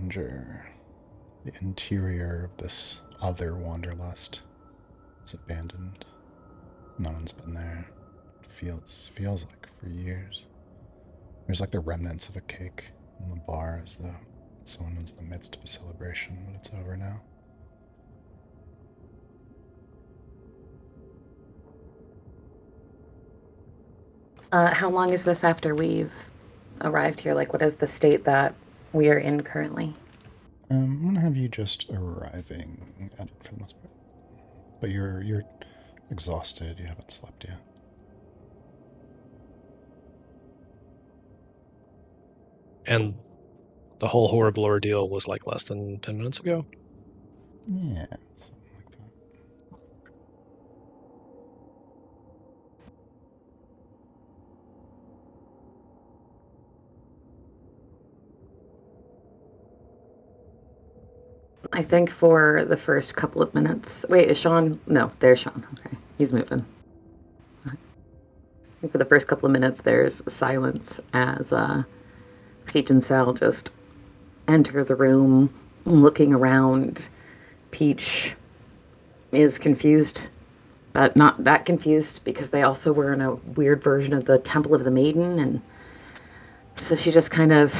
stranger. The interior of this other wanderlust is abandoned. No one's been there. It feels like for years. There's like the remnants of a cake on the bar as though someone was in the midst of a celebration, but it's over now. How long is this after we've arrived here? Like, what is the state that we are in currently? I'm gonna have you just arriving at it for the most part, but you're exhausted. You haven't slept yet. And the whole horrible ordeal was like less than 10 minutes ago? Yeah, something like that. I think for the first couple of minutes. Wait, is Sean? No, there's Sean. Okay, he's moving. I think for the first couple of minutes, there's silence as Peach and Sal just enter the room, looking around. Peach is confused, but not that confused because they also were in a weird version of the Temple of the Maiden, and so she just kind of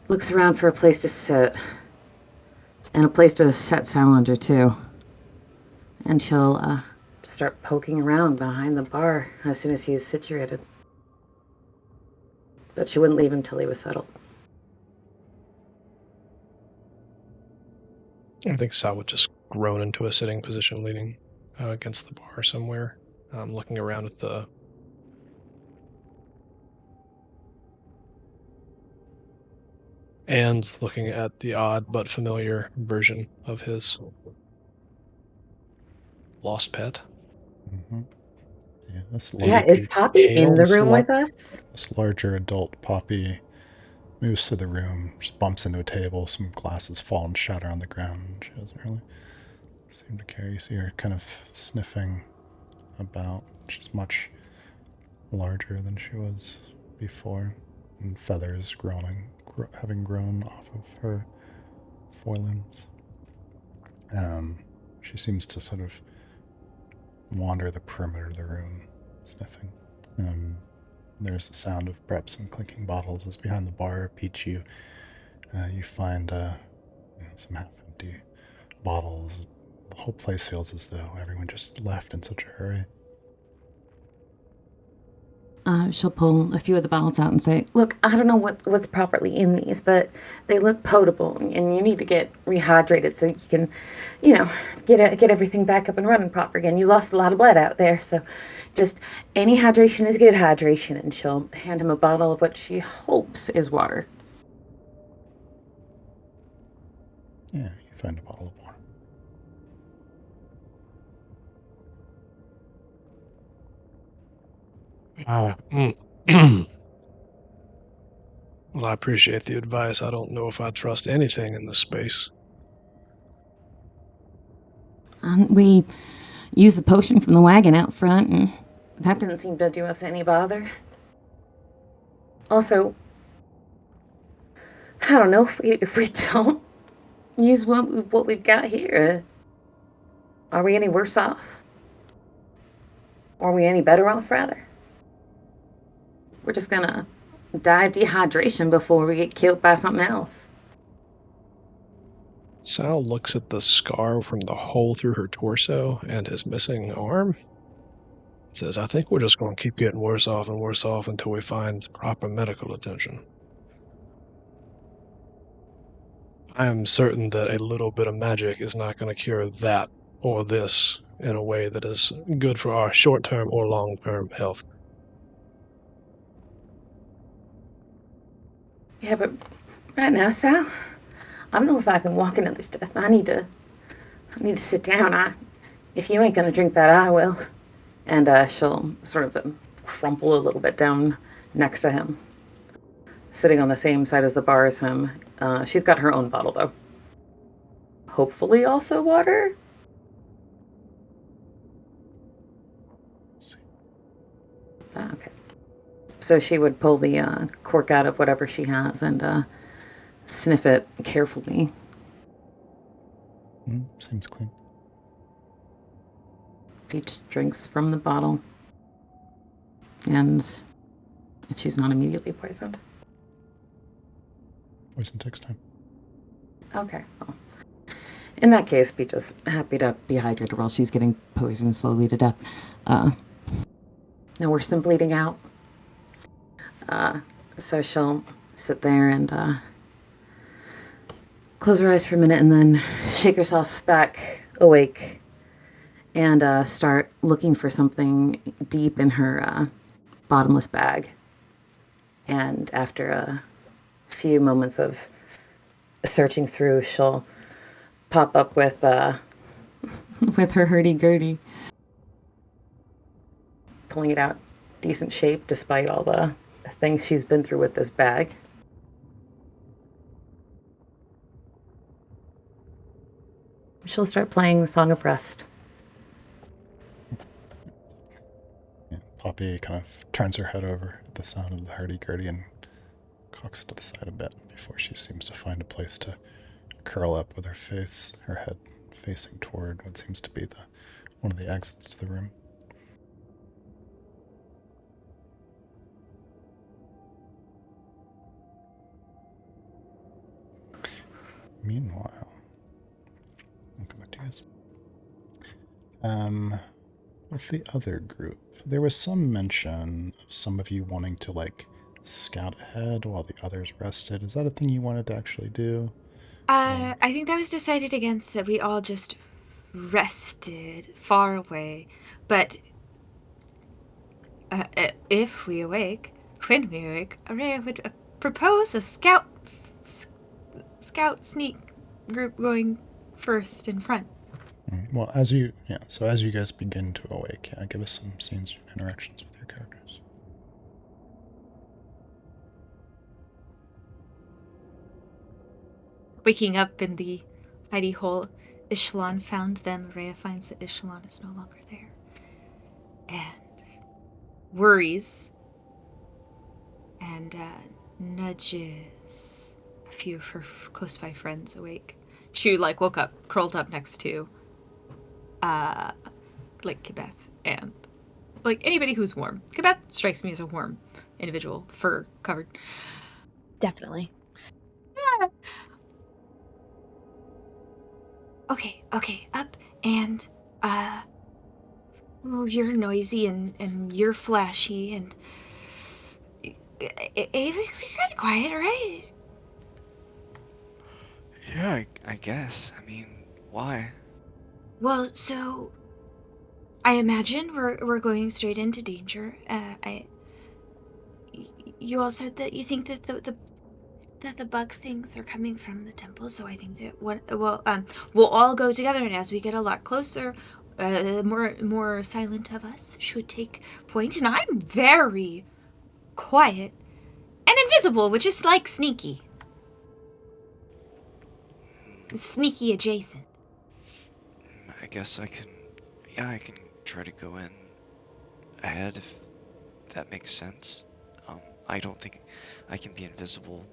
looks around for a place to sit and a place to set Sal under too. And she'll start poking around behind the bar as soon as he is situated. But she wouldn't leave him till he was settled. I think Sal would just groan into a sitting position, leaning against the bar somewhere, looking around at the odd but familiar version of his lost pet. Mm-hmm. Yeah, Is Poppy in the room with us? This larger adult Poppy moves to the room, just bumps into a table, some glasses fall and shatter on the ground. She doesn't really seem to care. You see her kind of sniffing about. She's much larger than she was before, and feathers having grown off of her forelimbs. She seems to sort of wander the perimeter of the room, sniffing. There's the sound of perhaps some clinking bottles as behind the bar. Peach, you find some half-empty bottles. The whole place feels as though everyone just left in such a hurry. She'll pull a few of the bottles out and say, "Look, I don't know what's properly in these, but they look potable, and you need to get rehydrated so you can, get everything back up and running proper again. You lost a lot of blood out there, so just any hydration is good hydration." And she'll hand him a bottle of what she hopes is water. Yeah, you find a bottle of water. Well, I appreciate the advice. I don't know if I trust anything in this space. We used the potion from the wagon out front, and that didn't seem to do us any bother. Also, I don't know if we don't use what we've got here. Are we any worse off? Or are we any better off, rather? We're just gonna die of dehydration before we get killed by something else. Sal looks at the scar from the hole through her torso and his missing arm. Says, I think we're just going to keep getting worse off and worse off until we find proper medical attention. I am certain that a little bit of magic is not going to cure that or this in a way that is good for our short-term or long-term health. Yeah, but right now, Sal, I don't know if I can walk another step. I need to sit down. If you ain't gonna drink that, I will. And she'll sort of crumple a little bit down next to him, sitting on the same side as the bar as him. She's got her own bottle, though. Hopefully also water? Okay. So she would pull the cork out of whatever she has and sniff it carefully. Seems clean. Peach drinks from the bottle. And if she's not immediately poisoned. Poison takes time. Okay. Well, in that case, Peach is happy to be hydrated while she's getting poisoned slowly to death. No worse than bleeding out. So she'll sit there and close her eyes for a minute and then shake herself back awake and start looking for something deep in her bottomless bag. And after a few moments of searching through, she'll pop up with with her hurdy-gurdy, pulling it out decent shape despite all the things she's been through with this bag. She'll start playing the Song of Rest. Yeah, Poppy kind of turns her head over at the sound of the hurdy-gurdy and cocks it to the side a bit before she seems to find a place to curl up with her head facing toward what seems to be one of the exits to the room. Meanwhile, I'll come back to you guys. With the other group, there was some mention of some of you wanting to scout ahead while the others rested. Is that a thing you wanted to actually do? I think that was decided against, that we all just rested far away. But if we awake, when we awake, Araya would propose a scout sneak group going first in front. Well, so as you guys begin to awake, give us some scenes and interactions with your characters. Waking up in the hidey hole, Ishalon found them. Araya finds that Ishalon is no longer there. And worries and nudges a few of her close by friends awake. She woke up, curled up next to Kibeth and anybody who's warm. Kibeth strikes me as a warm individual, fur covered. Definitely. Yeah. Okay, up and you're noisy and you're flashy and Avix, you're kind of quiet, right? Yeah, I guess. I mean, why? Well, so I imagine we're going straight into danger. You all said that you think that the bug things are coming from the temple, so I think that we'll all go together, and as we get a lot closer, more silent of us should take point. And I'm very quiet and invisible, which is like sneaky. Sneaky adjacent. I guess I can try to go in ahead if that makes sense. I don't think I can be invisible.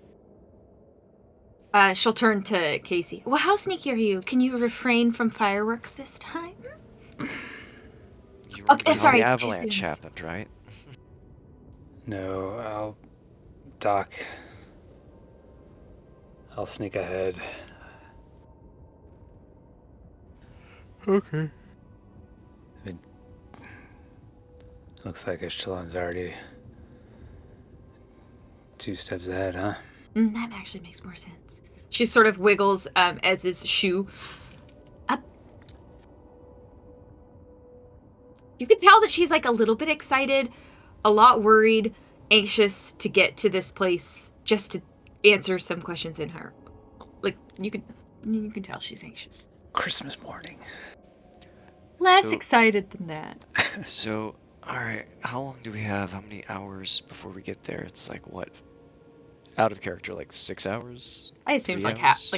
She'll turn to Casey. Well, how sneaky are you? Can you refrain from fireworks this time? You were Okay, sorry. the avalanche happened, right? No, I'll sneak ahead. Okay. I mean, looks like Echelon's already 2 steps ahead, huh? That actually makes more sense. She sort of wiggles as his shoe up. You can tell that she's a little bit excited, a lot worried, anxious to get to this place just to answer some questions in her. You can tell she's anxious. Christmas morning. Less excited than that. So, alright, how long do we have? How many hours before we get there? It's what? Out of character, 6 hours? I assumed 3 half. hours?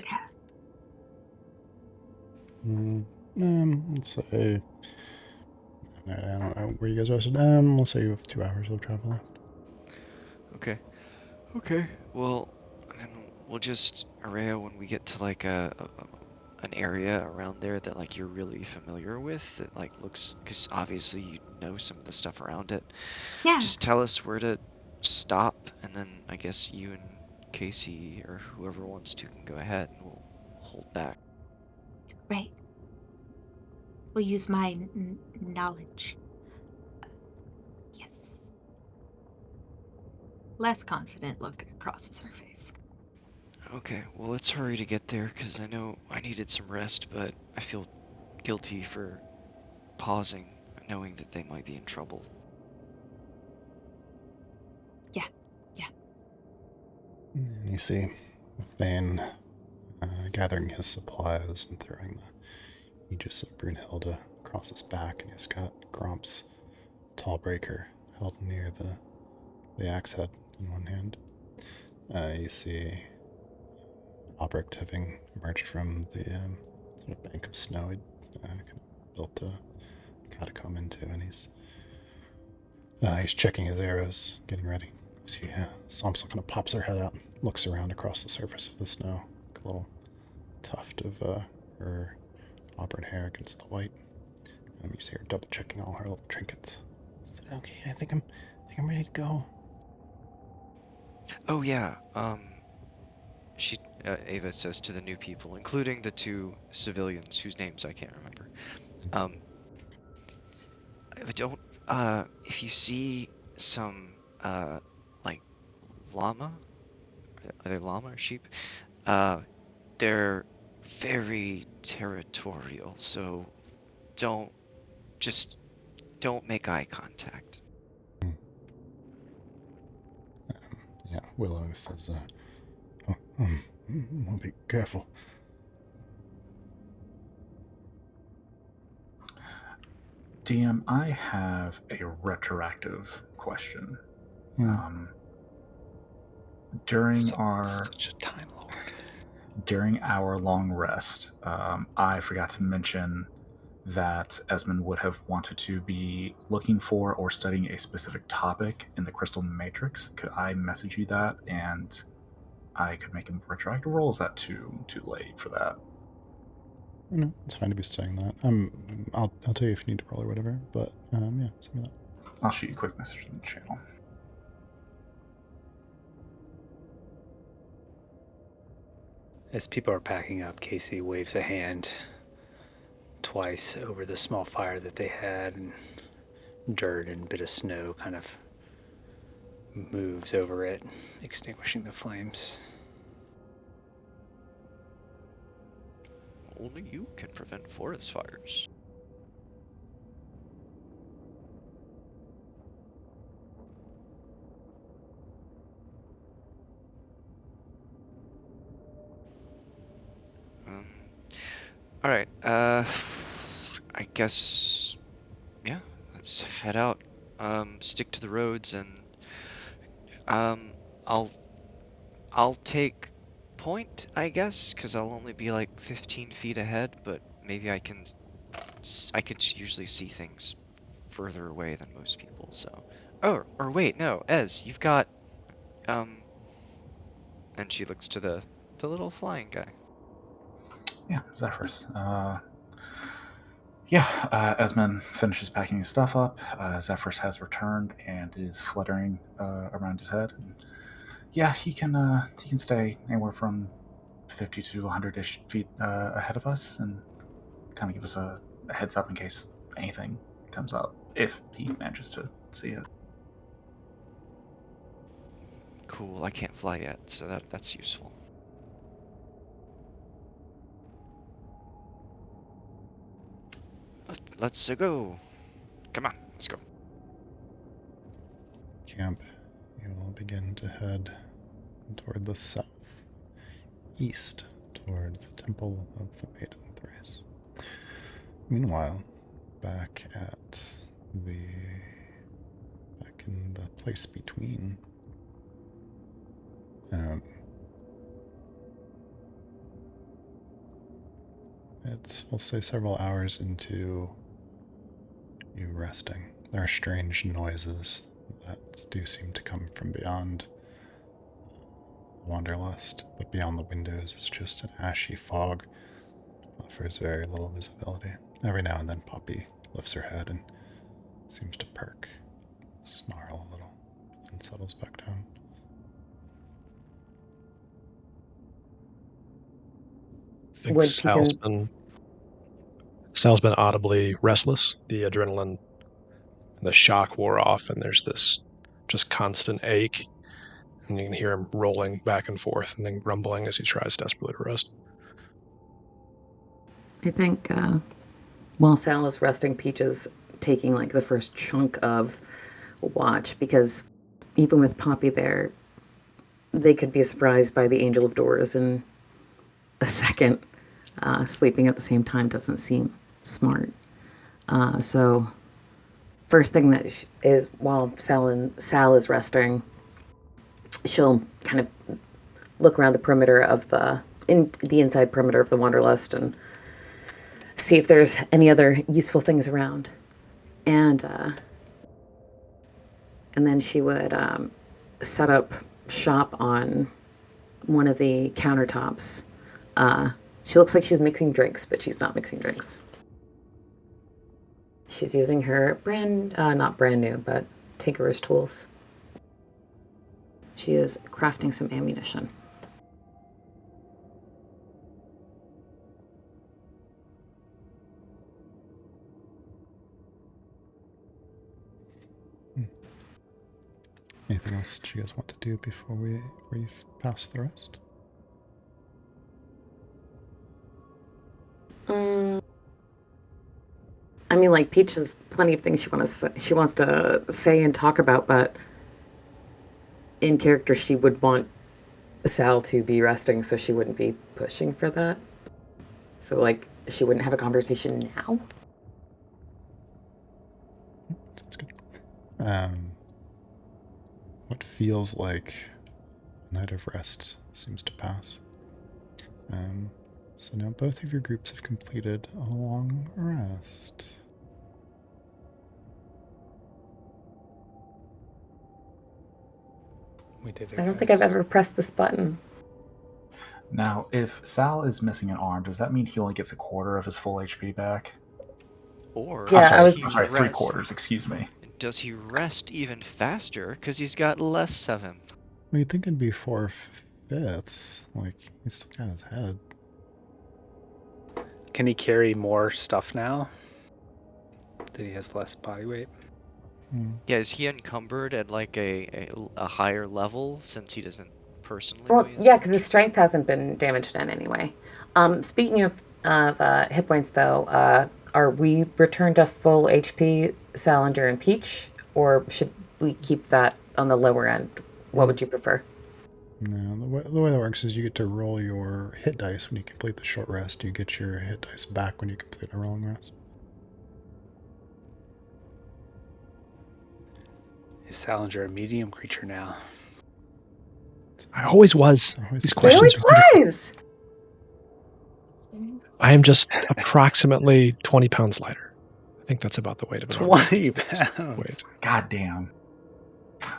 Let's say, I don't know where you guys rested. We'll say you have 2 hours of travel left. Okay. Well, then we'll just, Araya, when we get to like an area around there that like you're really familiar with, that like looks, because obviously you know some of the stuff around it, Yeah. just tell us where to stop, and then I guess you and Casey or whoever wants to can go ahead, and we'll hold back. Right. We'll use my knowledge. Yes. Less confident look crosses her face. Okay, well, let's hurry to get there, because I know I needed some rest, but I feel guilty for pausing, knowing that they might be in trouble. And you see Thane gathering his supplies and throwing the Aegis of Brunhilde across his back, and he's got Gromp's Tallbreaker held near the axe head in one hand. You see Albrecht having emerged from the sort of bank of snow he'd kind of built a catacomb into, and he's checking his arrows, getting ready. See, Samson kind of pops her head out, looks around across the surface of the snow, like a little tuft of her auburn hair against the white. You see her double checking all her little trinkets. Okay, I think I'm ready to go. Oh yeah, she, Ava says to the new people, including the two civilians whose names I can't remember, don't, if you see some, like, llama, are they llama or sheep? They're very territorial, so don't, just don't make eye contact. Yeah, Willow says, I'll be careful. DM, I have a retroactive question. During Such a time lord. During our long rest, I forgot to mention that Esmond would have wanted to be looking for or studying a specific topic in the Crystal Matrix. Could I message you that, and I could make a retroactive roll? Is that too late for that? No, it's fine to be saying that. I'll tell you if you need to roll or whatever. But yeah, send me that. I'll shoot you a quick message in the channel. As people are packing up, Casey waves a hand twice over the small fire that they had, and dirt and a bit of snow kind of moves over it, extinguishing the flames. Only you can prevent forest fires. All right. I guess, yeah. Let's head out. Stick to the roads, and I'll take point, I guess, because I'll only be like 15 feet ahead. But maybe I could usually see things further away than most people. So, oh, or wait, no, Ez, you've got and she looks to the little flying guy. Yeah, Zephyrus. Esmond finishes packing his stuff up. Zephyrus has returned and is fluttering around his head. Yeah, he can stay anywhere from 50 to 100-ish feet ahead of us and kind of give us a heads up in case anything comes up, if he manages to see it. Cool, I can't fly yet, so that's useful. Let's go. Come on, let's go. Camp, you will begin to head toward the south, east, toward the Temple of the Maiden Thrice. Meanwhile, back in the place between, it's, we'll say, several hours into you resting. There are strange noises that do seem to come from beyond wanderlust, but beyond the windows is just an ashy fog. Offers very little visibility. Every now and then Poppy lifts her head and seems to perk, snarl a little, and settles back down. I think Would Sal's been audibly restless. The adrenaline and the shock wore off, and there's this just constant ache. And you can hear him rolling back and forth and then grumbling as he tries desperately to rest. I think while Sal is resting, Peach is taking like the first chunk of watch, because even with Poppy there, they could be surprised by the Angel of Doors in a second. Sleeping at the same time doesn't seem smart. So first thing that is, while Sal is resting, she'll kind of look around the perimeter of the inside perimeter of the Wanderlust and see if there's any other useful things around, and then she would set up shop on one of the countertops. She looks like she's mixing drinks, but she's not mixing drinks. She's using her not brand new, but tinkerer's tools. She is crafting some ammunition. Anything else you guys want to do before we pass the rest? I mean, like, Peach has plenty of things she wants to say and talk about, but in character, she would want Sal to be resting, so she wouldn't be pushing for that. So, like, she wouldn't have a conversation now. Sounds good. What feels like a night of rest seems to pass. So now both of your groups have completed a long rest. We did it. I don't think I've ever pressed this button. Now, if Sal is missing an arm, does that mean he only gets a quarter of his full HP back? Or Yeah, does I'm he sorry, rest? 3/4, excuse me. Does he rest even faster because he's got less of him? Well, you'd think it'd be 4/5. Like, he's still got his head. Can he carry more stuff now that he has less body weight? Yeah, is he encumbered at like a higher level since he doesn't personally Well, weigh as yeah, much? because his strength hasn't been damaged in anyway. Speaking of hit points, though, are we returned to full HP, Salinger and Peach, or should we keep that on the lower end? What would you prefer? No, the way that works is you get to roll your hit dice when you complete the short rest. You get your hit dice back when you complete a rolling rest. Is Salinger a medium creature now? I always was. Always These was. questions It are critical. was. I am just approximately 20 pounds lighter. I think that's about the weight of an arm. 20 pounds. Wait. God damn.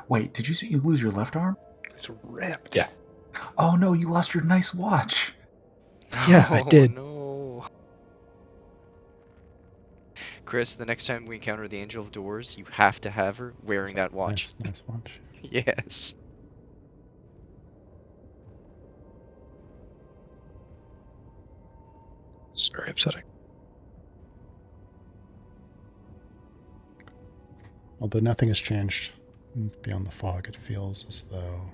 Wait, did you lose your left arm? It's ripped. Yeah. Oh no, you lost your nice watch. Yeah, I did. No. Chris, the next time we encounter the Angel of Doors, you have to have her wearing that watch. Nice watch. Yes. It's very upsetting. Although nothing has changed beyond the fog, it feels as though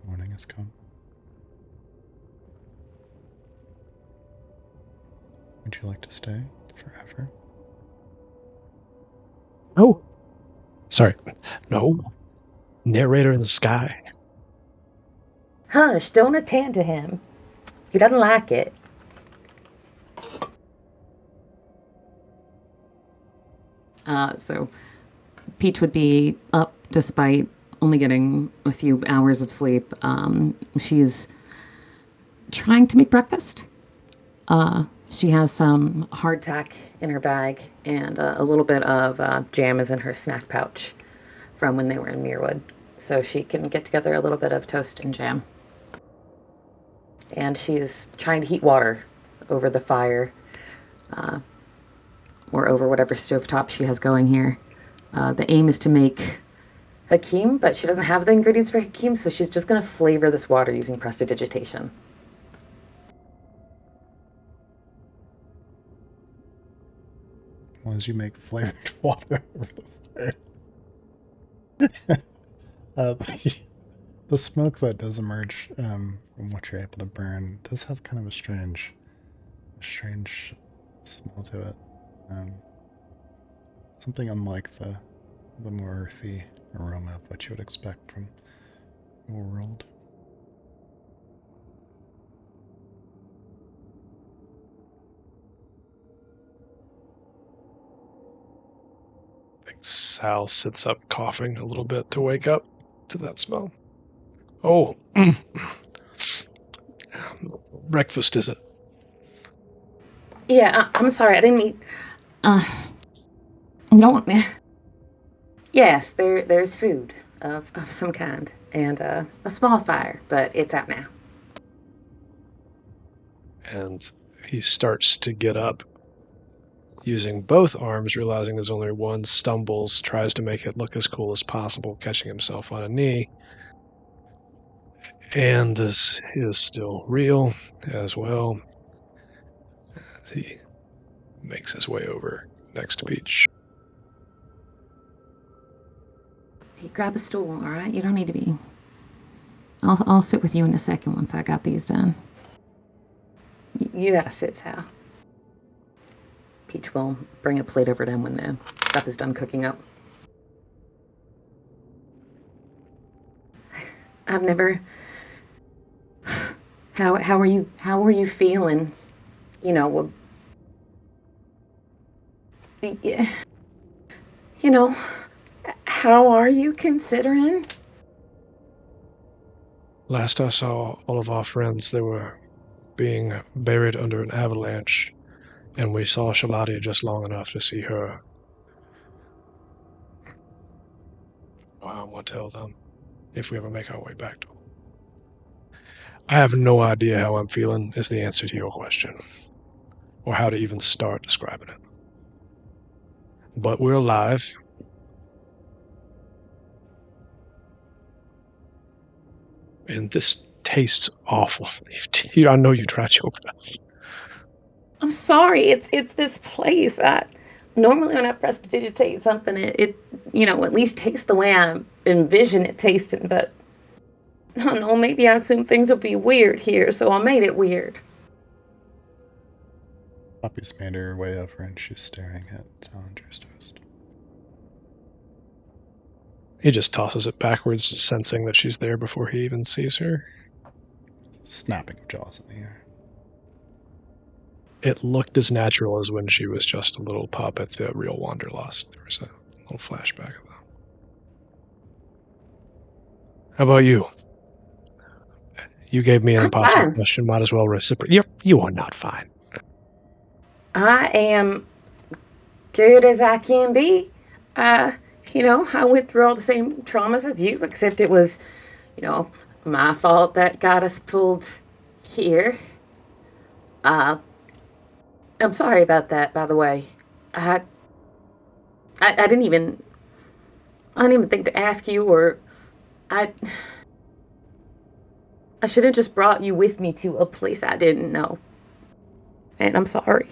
morning has come. Would you like to stay forever? Oh, sorry. No. Narrator in the sky. Hush, don't attend to him. He doesn't like it. So Peach would be up despite only getting a few hours of sleep. She's trying to make breakfast. She has some hardtack in her bag, and a little bit of jam is in her snack pouch from when they were in Muirwood. so she can get together a little bit of toast and jam. And she's trying to heat water over the fire, or over whatever stovetop she has going here. The aim is to make Hakim, but she doesn't have the ingredients for Hakim, so she's just going to flavor this water using prestidigitation. As long as you make flavored water over the fire. The smoke that does emerge from what you're able to burn does have kind of a strange smell to it. Something unlike the more earthy aroma of what you would expect from your world. I think Sal sits up coughing a little bit to wake up to that smell. Oh, breakfast, is it? Yeah, I'm sorry, I didn't mean. You don't. Yes, there's food of some kind and a small fire, but it's out now. And he starts to get up, using both arms, realizing there's only one, stumbles, tries to make it look as cool as possible, catching himself on a knee. And this is still real as well as he makes his way over next to Peach. Hey, grab a stool, all right? You don't need to be. I'll sit with you in a second once I got these done. You gotta sit, Sal. Peach will bring a plate over to him when the stuff is done cooking up. I've never. How are you feeling? You know, you know, how are you considering? Last I saw all of our friends, they were being buried under an avalanche, and we saw Shalati just long enough to see her. I want to tell them if we ever make our way back to them. I have no idea how I'm feeling is the answer to your question, or how to even start describing it. But we're alive. And this tastes awful. I know you tried your best. I'm sorry. It's this place. Normally when I prestidigitate something, it at least tastes the way I envision it tasting. But I don't know. Maybe I assumed things would be weird here, so I made it weird. Poppy's made her way over and she's staring at Salinger's toast. He just tosses it backwards, sensing that she's there before he even sees her. Snapping of jaws in the air. It looked as natural as when she was just a little pup at the real Wanderlust. There was a little flashback of that. How about you? You gave me an I'm impossible fine. question. Might as well reciprocate. You are not fine. I am good as I can be. I went through all the same traumas as you, except it was, my fault that got us pulled here. I'm sorry about that, by the way. I didn't even think to ask you, or I should have just brought you with me to a place I didn't know. And I'm sorry.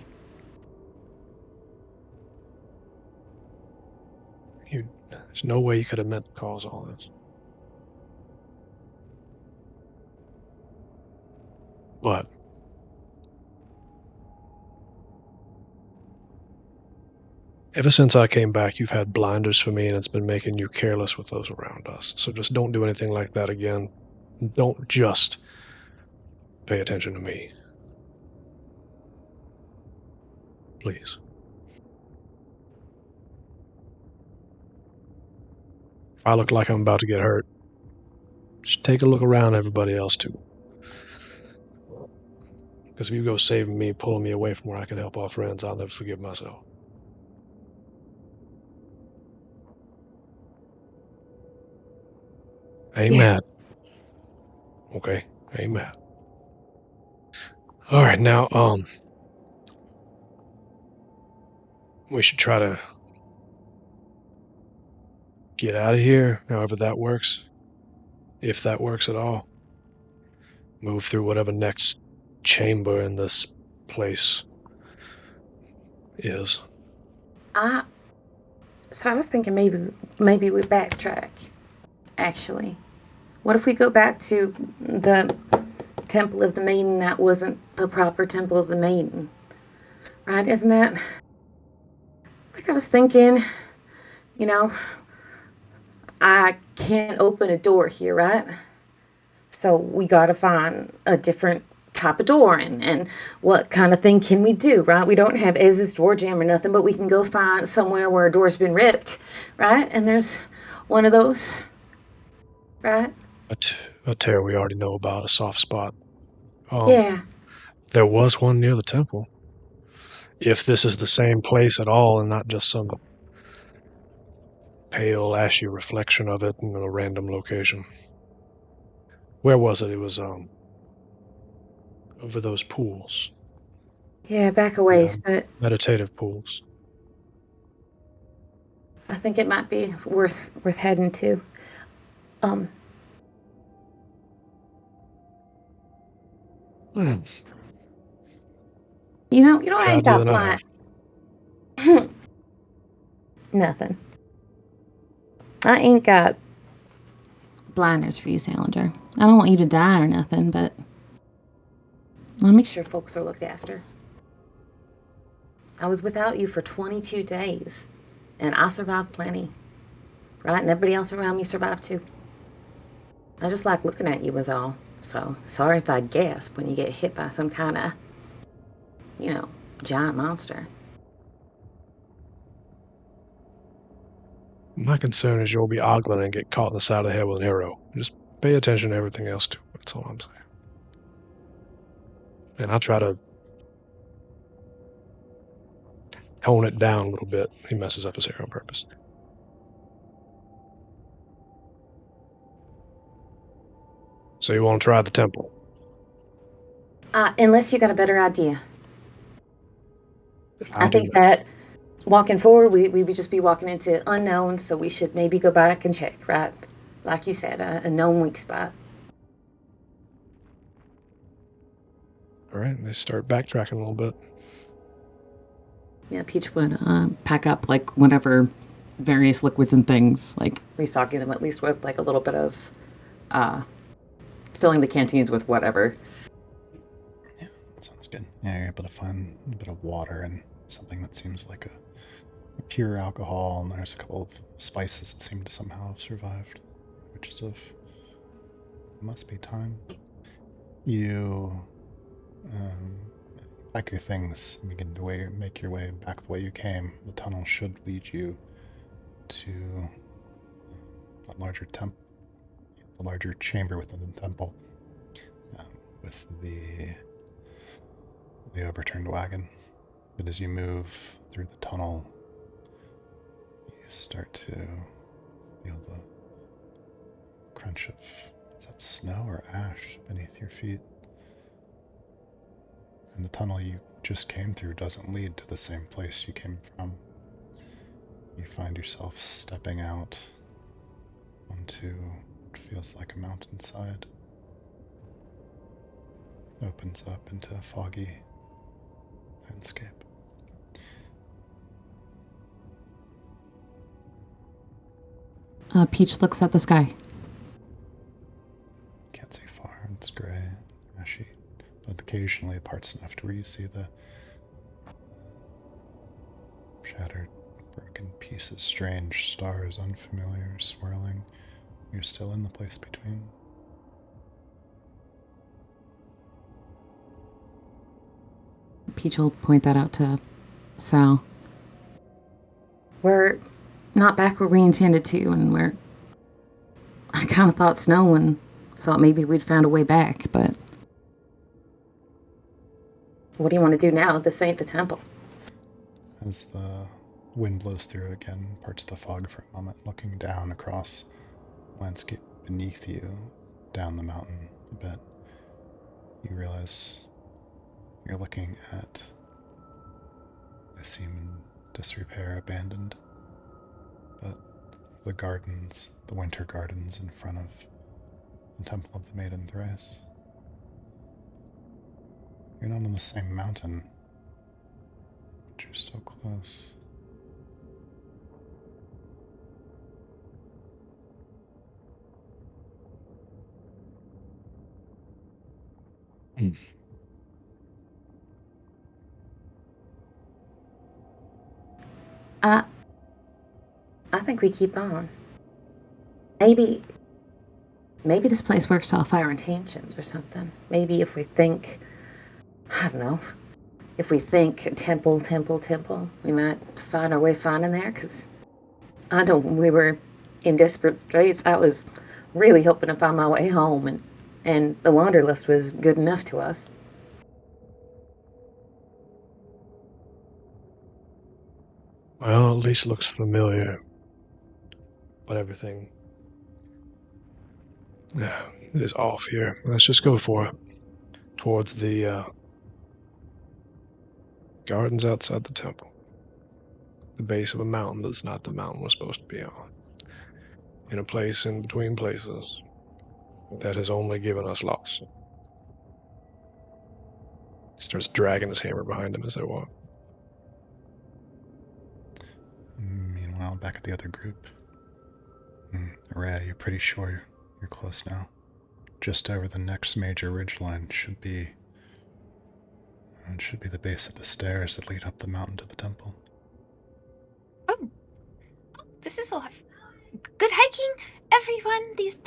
There's no way you could have meant to cause all this. But ever since I came back, you've had blinders for me, and it's been making you careless with those around us. So just don't do anything like that again. Don't just pay attention to me. Please. If I look like I'm about to get hurt, just take a look around everybody else too. Because if you go saving me, pulling me away from where I can help our friends, I'll never forgive myself. I ain't Yeah. mad. Okay, I ain't mad. All right, now, we should try to get out of here, however that works. If that works at all. Move through whatever next chamber in this place is. So I was thinking maybe we backtrack. Actually, what if we go back to the Temple of the Maiden that wasn't the proper Temple of the Maiden? Right? Isn't that like I was thinking? You know, I can't open a door here, right? So we got to find a different type of door and what kind of thing can we do, right? We don't have Ez's door jam or nothing, but we can go find somewhere where a door's been ripped, right? And there's one of those, right? A tear we already know about, a soft spot. Yeah. There was one near the temple. If this is the same place at all and not just some pale, ashy reflection of it in a random location. Where was it? It was over those pools. Yeah, back a Yeah, ways, but meditative pools. I think it might be worth heading to. Um, Hmm. I How ain't do got than I blind. Nothing. I ain't got blinders for you, Salinger. I don't want you to die or nothing, but I'll make sure folks are looked after. I was without you for 22 days, and I survived plenty, right? And everybody else around me survived too. I just like looking at you was all. So sorry if I gasp when you get hit by some kind of, giant monster. My concern is you'll be ogling and get caught in the side of the head with an arrow. Just pay attention to everything else too. That's all I'm saying. And I'll try to tone it down a little bit. He messes up his hair on purpose. So you want to try the temple? Unless you got a better idea. I do think not. that walking forward, we would just be walking into unknown, so we should maybe go back and check, right? Like you said, a known weak spot. All right, they start backtracking a little bit. Yeah, Peach would pack up like whatever various liquids and things, like restocking them at least with like a little bit of filling the canteens with whatever. Yeah, that sounds good. Yeah, you're able to find a bit of water and something that seems like a pure alcohol, and there's a couple of spices that seem to somehow have survived, which is of must be time. You pack your things and begin to make your way back the way you came. The tunnel should lead you to a larger the larger chamber within the temple, with the overturned wagon. But as you move through the tunnel, you start to feel the crunch of, is that snow or ash beneath your feet? And the tunnel you just came through doesn't lead to the same place you came from. You find yourself stepping out onto what feels like a mountainside. It opens up into a foggy landscape. Peach looks at the sky. Can't see far, it's gray, ashy, but occasionally parts enough to where you see the shattered, broken pieces, strange stars, unfamiliar, swirling. You're still in the place between. Peach will point that out to Sal. We're not back where we intended to, and I kind of thought snow and thought maybe we'd found a way back, but what do you want to do now? This ain't the temple. As the wind blows through again, parts the fog for a moment, looking down across the landscape beneath you, down the mountain a bit, you realize you're looking at, they seem in disrepair, abandoned, but the gardens, the winter gardens in front of the Temple of the Maiden Thrice. You're not on the same mountain, but you're still close. I think we keep on. Maybe this place works off our intentions or something. Maybe if we think, I don't know, if we think temple, we might find our way fine in there, because I know when we were in desperate straits, I was really hoping to find my way home, and the Wanderlust was good enough to us. Well, at least it looks familiar. But everything is off here. Let's just go for it. Towards the gardens outside the temple. The base of a mountain that's not the mountain we're supposed to be on. In a place in between places that has only given us loss. He starts dragging his hammer behind him as they walk. Meanwhile, back at the other group, Ray, you're pretty sure you're close now. Just over the next major ridgeline should be the base of the stairs that lead up the mountain to the temple. Oh, this is a lot. Good hiking, everyone. These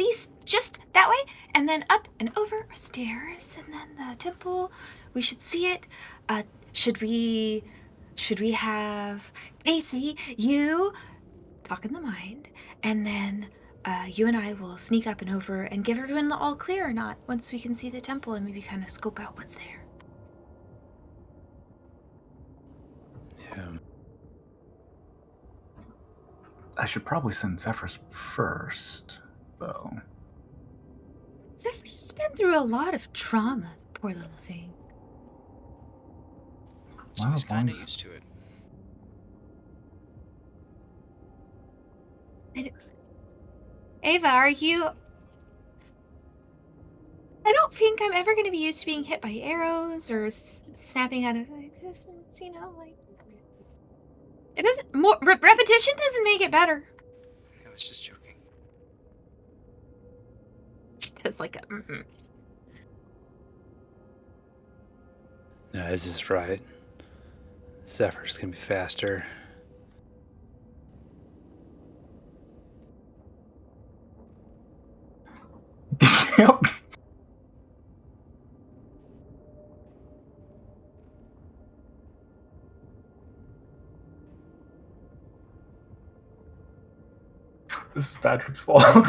just that way, and then up and over stairs, and then the temple. We should see it. Should we have Casey, you talk in the mind, and then you and I will sneak up and over and give everyone the all clear or not once we can see the temple and maybe kind of scope out what's there. Yeah. I should probably send Zephyrus first, though. Zephyrus has been through a lot of trauma, poor little thing. So Well, he's as long kind of as- used to it. Ava, are you... I don't think I'm ever going to be used to being hit by arrows or snapping out of existence, you know, like... It doesn't... repetition doesn't make it better. I was just joking. It's like a... No, this is right. Zephyr's gonna be faster. Yep. This is Patrick's fault.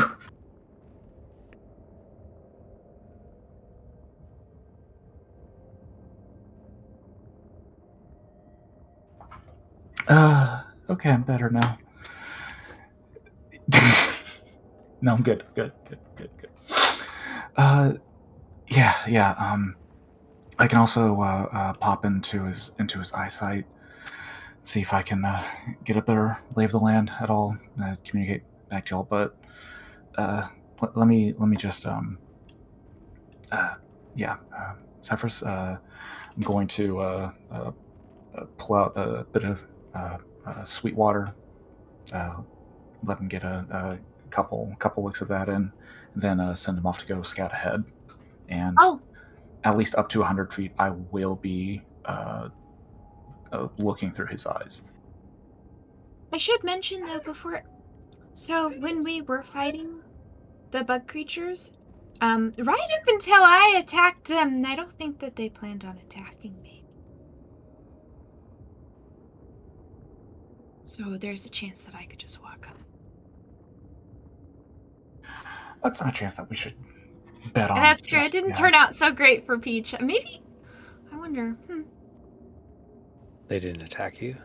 Okay, I'm better now. No, I'm good. Good. Yeah. I can also pop into his eyesight, see if I can get a better lay of the land at all. Communicate back to y'all, but let me just Zephyrus, I'm going to pull out a bit of sweet water. Let him get a couple licks of that in, and then send him off to go scout ahead. And at least up to 100 feet, I will be looking through his eyes. I should mention, though, before... So, when we were fighting the bug creatures, right up until I attacked them, I don't think that they planned on attacking me. So, there's a chance that I could just walk up. That's not a chance that we should bet on. That's true. It didn't turn out so great for Peach. Maybe... I wonder. They didn't attack you?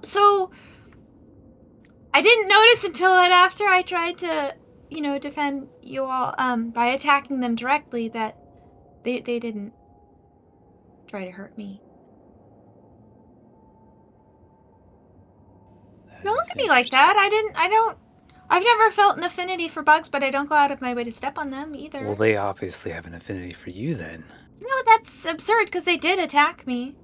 So I didn't notice until right after I tried to defend you all by attacking them directly, that they didn't try to hurt me. Don't look at me like that. I've never felt an affinity for bugs, but I don't go out of my way to step on them either. Well, they obviously have an affinity for you then. No, that's absurd because they did attack me.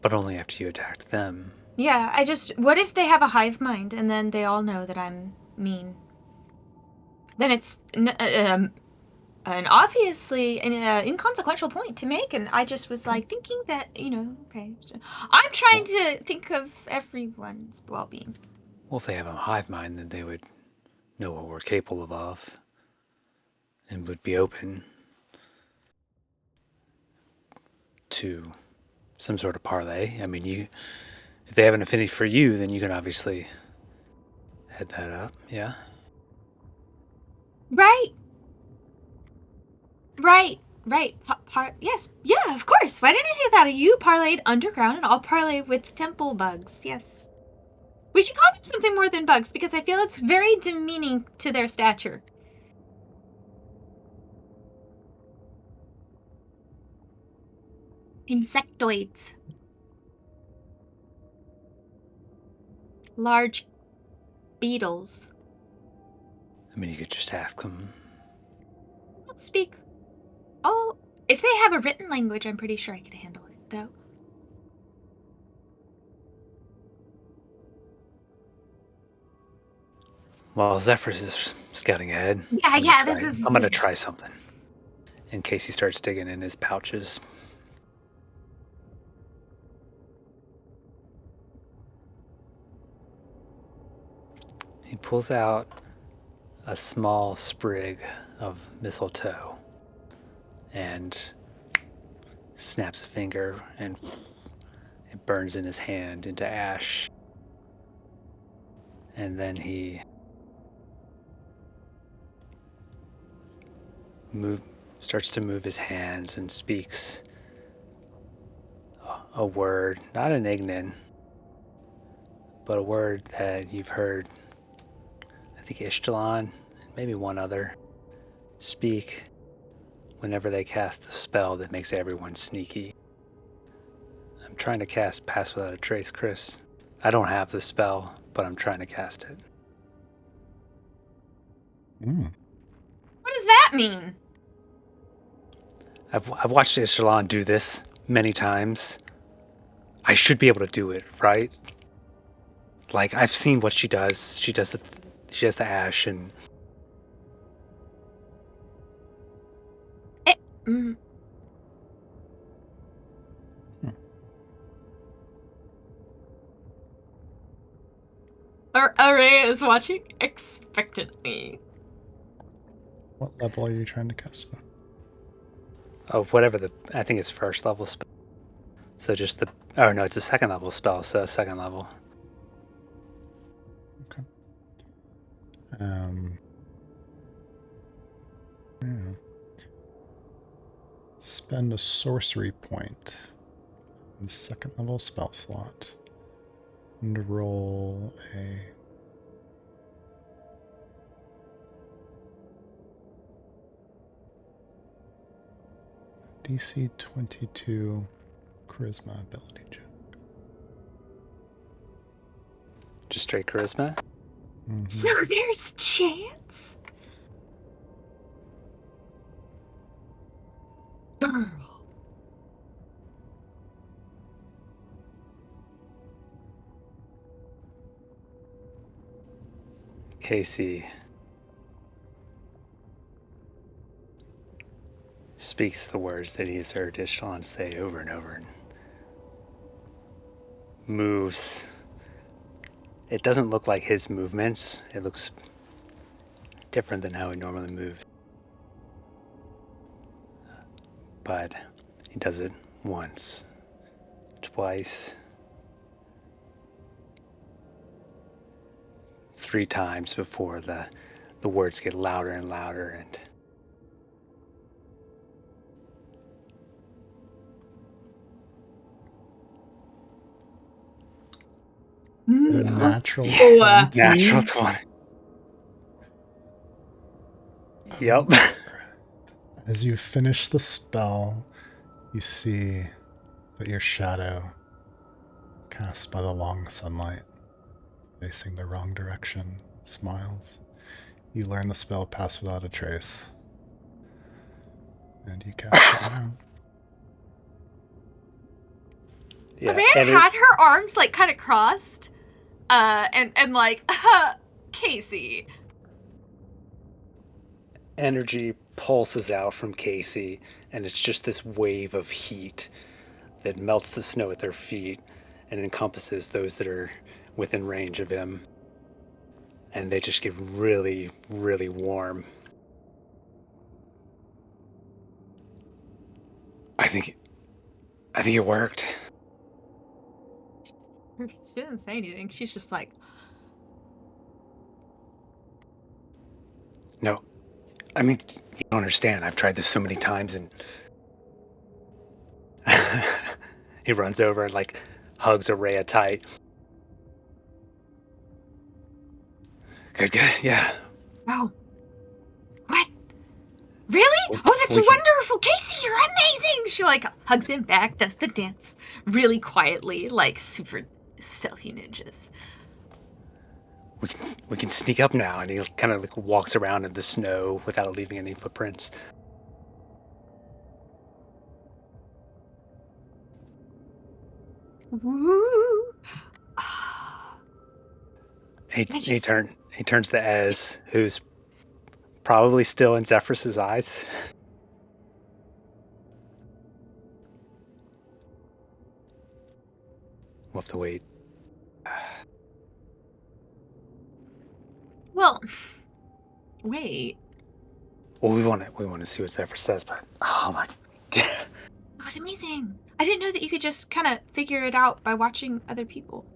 But only after you attacked them. Yeah, what if they have a hive mind and then they all know that I'm mean? Then it's an obviously an inconsequential point to make, and I just was like thinking that, okay. So I'm trying to think of everyone's well-being. Well, if they have a hive mind, then they would know what we're capable of and would be open to some sort of parlay. I mean, if they have an affinity for you, then you can obviously head that up, yeah? Right. Yes. Yeah, of course. Why didn't I think that? You parlayed underground and I'll parlay with temple bugs. Yes. We should call them something more than bugs because I feel it's very demeaning to their stature. Insectoids. Large beetles. I mean, you could just ask them. Don't speak. Oh, if they have a written language, I'm pretty sure I could handle it, though. Well, Zephyrus is scouting ahead. Yeah, I'm gonna try something. In case he starts digging in his pouches. He pulls out a small sprig of mistletoe and snaps a finger, and it burns in his hand into ash. And then he starts to move his hands and speaks a word, not an ignin, but a word that you've heard, I think Ishtalan, and maybe one other, speak whenever they cast a spell that makes everyone sneaky. I'm trying to cast Pass Without a Trace, Chris. I don't have the spell, but I'm trying to cast it. What does that mean? I've watched Ishtalan do this many times. I should be able to do it, right? Like, I've seen what she does. She has the ash and... Araya is watching expectantly. What level are you trying to cast on? Oh, whatever I think it's first level spell. So just oh no, it's a second level spell, so second level. Okay. Yeah. Spend a sorcery point in the second level spell slot and roll a DC 22 charisma ability check. Just straight charisma? Mm-hmm. So there's chance? Girl. Casey speaks the words that he has heard Ishtalan say over and over and moves. It doesn't look like his movements. It looks different than how he normally moves. But he does it once, twice, 3 times before the words get louder and louder, and Natural Oh, 20. Natural 20. Yep. As you finish the spell, you see that your shadow, cast by the long sunlight, facing the wrong direction, smiles. You learn the spell Pass Without a Trace. And you cast it now. Yeah. Rand and had her arms like kind of crossed, and like, Casey. energy pulses out from Casey, and it's just this wave of heat that melts the snow at their feet and encompasses those that are within range of him. And they just get really, really warm. I think it worked. She didn't say anything. She's just like, No, I mean, you don't understand. I've tried this so many times, and he runs over and like hugs Araya tight. Good, yeah. oh, what? Really? Oh, that's wonderful, Casey. You're amazing. She like hugs him back, does the dance really quietly, like super stealthy ninjas. We can sneak up now, and he kind of like walks around in the snow without leaving any footprints. Woo! He turns to Ez, who's probably still in Zephyrus's eyes. We'll have to wait. Well, wait. Well, we want to see what Zephyrus says, but oh my god. It was amazing. I didn't know that you could just kind of figure it out by watching other people.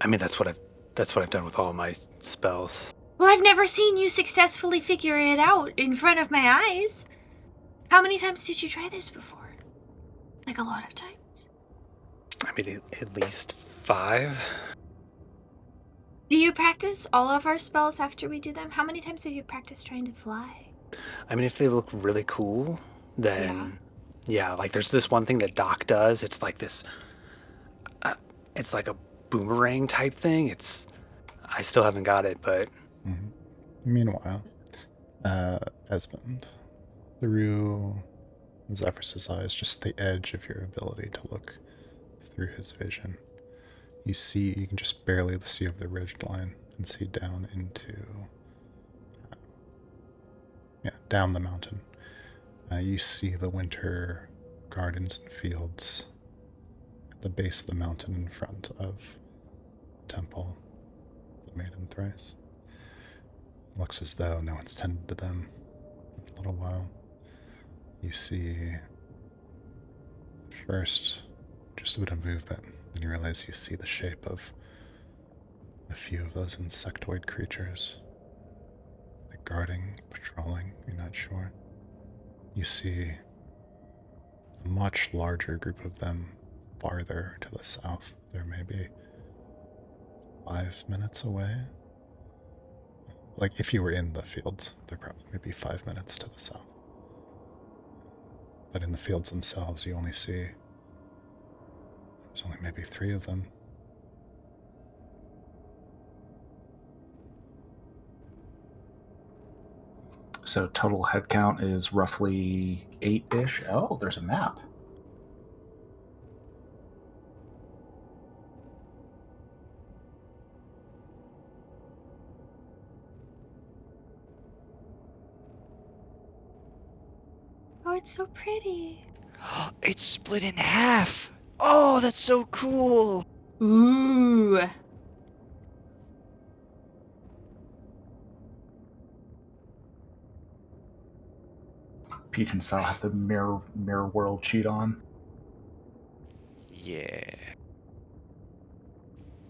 I mean, that's what I've done with all my spells. Well, I've never seen you successfully figure it out in front of my eyes. How many times did you try this before? Like a lot of times? I mean, at least 5. Do you practice all of our spells after we do them? How many times have you practiced trying to fly? I mean, if they look really cool, then yeah, like there's this one thing that Doc does. It's like this. It's like a boomerang type thing. I still haven't got it, but. Mm-hmm. Meanwhile, Esmond, through Zephyrus's eyes, just the edge of your ability to look through his vision, you can just barely see over the ridge line and see down into, down the mountain. You see the winter gardens and fields at the base of the mountain in front of the temple of the Maiden Thrice. It looks as though no one's tended to them in a little while. You see, first, just a bit of movement, then you realize you see the shape of a few of those insectoid creatures. They're guarding, patrolling, you're not sure. You see a much larger group of them farther to the south. They're maybe 5 minutes away. Like, if you were in the fields, they're probably maybe 5 minutes to the south. But in the fields themselves, you only see, there's only maybe 3 of them. So total head count is roughly 8-ish. Oh, there's a map. Oh, it's so pretty. It's split in half. Oh, that's so cool. Ooh. Peach and Sal have the mirror world cheat on. Yeah.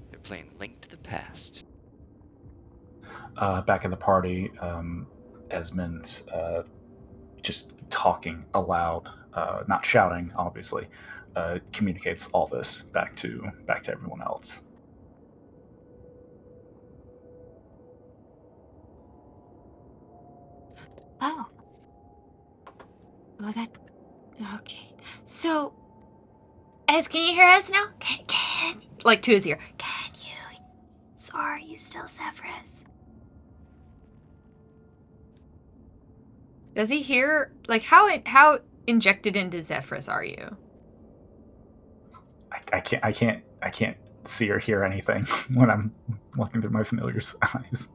They're playing Link to the Past. Back in the party, Esmond just talking aloud, not shouting, obviously, communicates all this back to everyone else. Oh. Well, that... Okay. So, can you hear us now? Can like to his ear. Can you? So are you still Zephyrus? Does he hear? Like, how injected into Zephyrus are you? I can't see or hear anything when I'm looking through my familiar's eyes.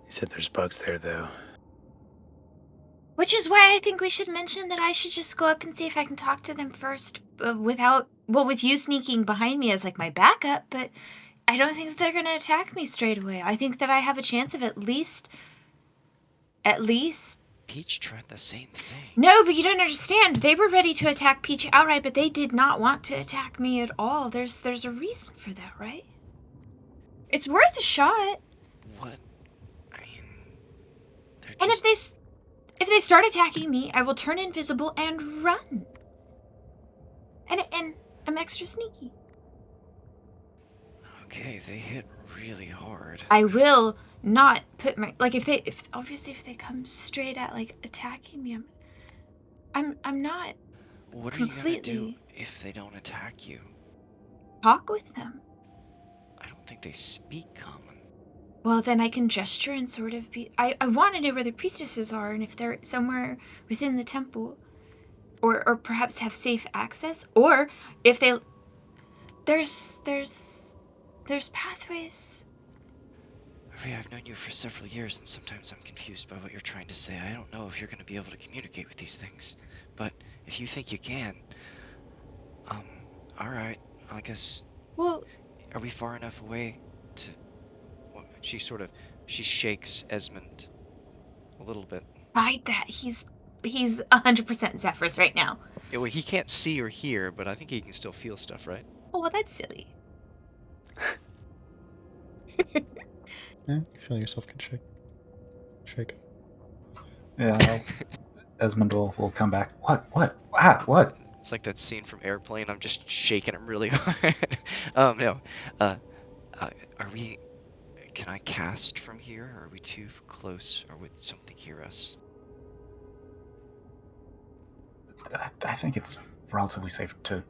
He said there's bugs there, though. Which is why I think we should mention that I should just go up and see if I can talk to them first, with you sneaking behind me as like my backup. But I don't think that they're gonna attack me straight away. I think that I have a chance of at least. Peach tried the same thing. No, but you don't understand. They were ready to attack Peach outright, but they did not want to attack me at all. There's a reason for that, right? It's worth a shot. What? I mean, they're And just... if they start attacking me, I will turn invisible and run. And I'm extra sneaky. Okay, they hit really hard. I will not put my if they come straight at like attacking me, I'm not. What completely. are you gonna do if they don't attack you? Talk with them. I don't think they speak common. Well, then I can gesture and sort of be... I want to know where the priestesses are and if they're somewhere within the temple. Or perhaps have safe access. Or if they... There's pathways. Maria, I've known you for several years, and sometimes I'm confused by what you're trying to say. I don't know if you're going to be able to communicate with these things. But if you think you can... alright. I guess... Well... Are we far enough away to... Well, she shakes Esmond a little bit. Hide that. He's 100% Zephyrus right now. Yeah, well, he can't see or hear, but I think he can still feel stuff, right? Oh, well, that's silly. Yeah, you feel yourself get shaken. Yeah, Esmond will come back. What? What? It's like that scene from Airplane. I'm just shaking him really hard. No. Are we... Can I cast from here? Or are we too close? Or would something hear us? I think it's relatively safe to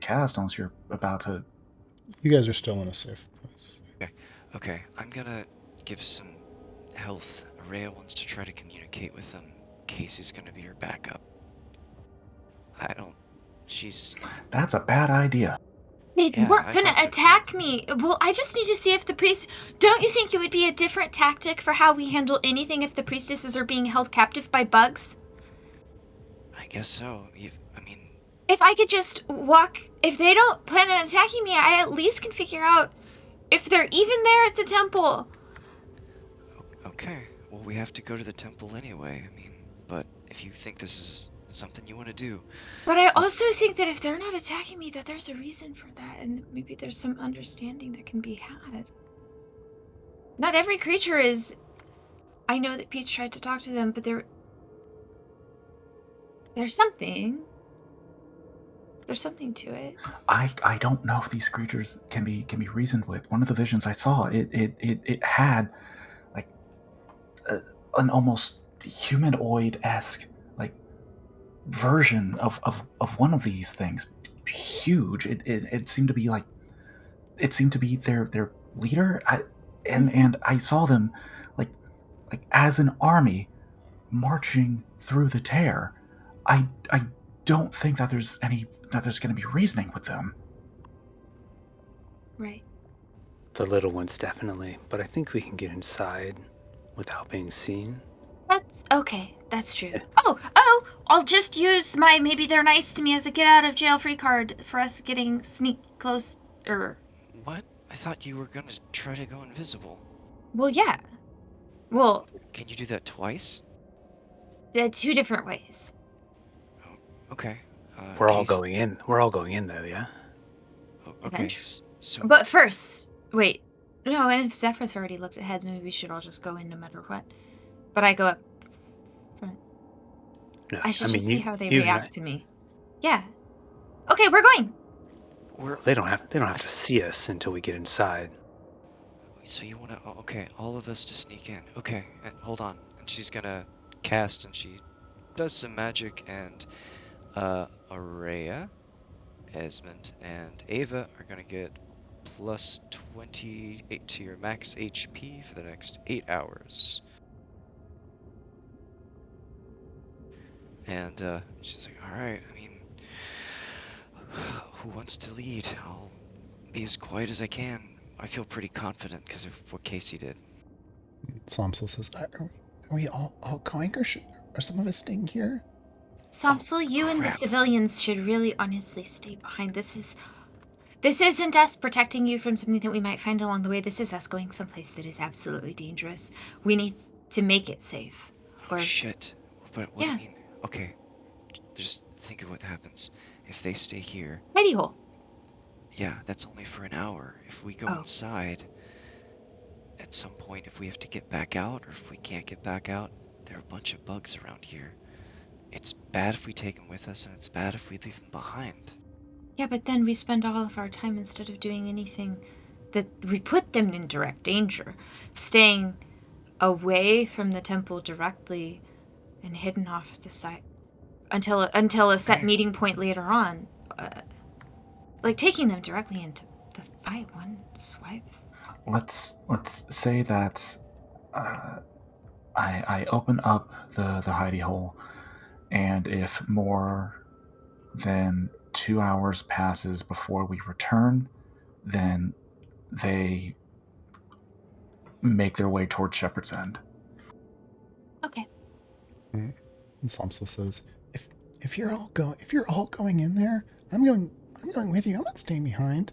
cast unless you're about to... You guys are still in a safe place. Okay. I'm gonna give some health. Araya wants to try to communicate with them. Casey's gonna be her backup. She's... That's a bad idea. They weren't I gonna thought so attack me. Well, I just need to see if the priest... Don't you think it would be a different tactic for how we handle anything if the priestesses are being held captive by bugs? I guess so. If I could just walk... If they don't plan on attacking me, I at least can figure out if they're even there at the temple. Okay. Well, we have to go to the temple anyway. But if you think this is something you want to do... But I also think that if they're not attacking me, that there's a reason for that, and maybe there's some understanding that can be had. Not every creature is... I know that Peach tried to talk to them, but there's something. There's something to it. I don't know if these creatures can be reasoned with. One of the visions I saw, it had like an almost humanoid-esque like version of one of these things. Huge. It seemed to be like... It seemed to be their leader. And I saw them like as an army marching through the tear. I don't think that there's going to be reasoning with them. Right. The little ones, definitely. But I think we can get inside without being seen. That's okay. That's true. Oh! I'll just use my maybe they're nice to me as a get out of jail free card for us getting sneak close. What? I thought you were gonna try to go invisible. Well, yeah. Well... Can you do that twice? 2 different ways. Oh, okay. We're all going in. We're all going in, though, yeah? Okay, so... But first, wait. No, and if Zephyr's already looked ahead, maybe we should all just go in no matter what. But I go up front. No, I should just see how they you and react to me. Yeah. Okay, we're going. they don't have to see us until we get inside. So you want to? Okay, all of us to sneak in. Okay, and hold on. And she's gonna cast, and she does some magic, and Araya, Esmond, and Ava are gonna get plus 28 to your max HP for the next 8 hours. And she's like, all right. I mean, who wants to lead? I'll be as quiet as I can. I feel pretty confident because of what Casey did. Samsel says, are we all going, or are some of us staying here? Samsel, you and the crap. civilians should really honestly stay behind. This isn't us protecting you from something that we might find along the way. This is us going someplace that is absolutely dangerous. We need to make it safe. Oh, shit. But what do Yeah. you mean? Okay, just think of what happens. If they stay here, Hidey hole. yeah, that's only for an hour. If we go inside, at some point, if we have to get back out, or if we can't get back out, there are a bunch of bugs around here. It's bad if we take them with us, and it's bad if we leave them behind. Yeah, but then we spend all of our time, instead of doing anything that we put them in direct danger, staying away from the temple directly and hidden off the side until a set meeting point later on. Like taking them directly into the fight one swipe. Let's say that I open up the hidey hole, and if more than 2 hours passes before we return, then they make their way towards Shepherd's End. Okay. And Samsel says, if you're all going in there, I'm going with you. I'm not staying behind.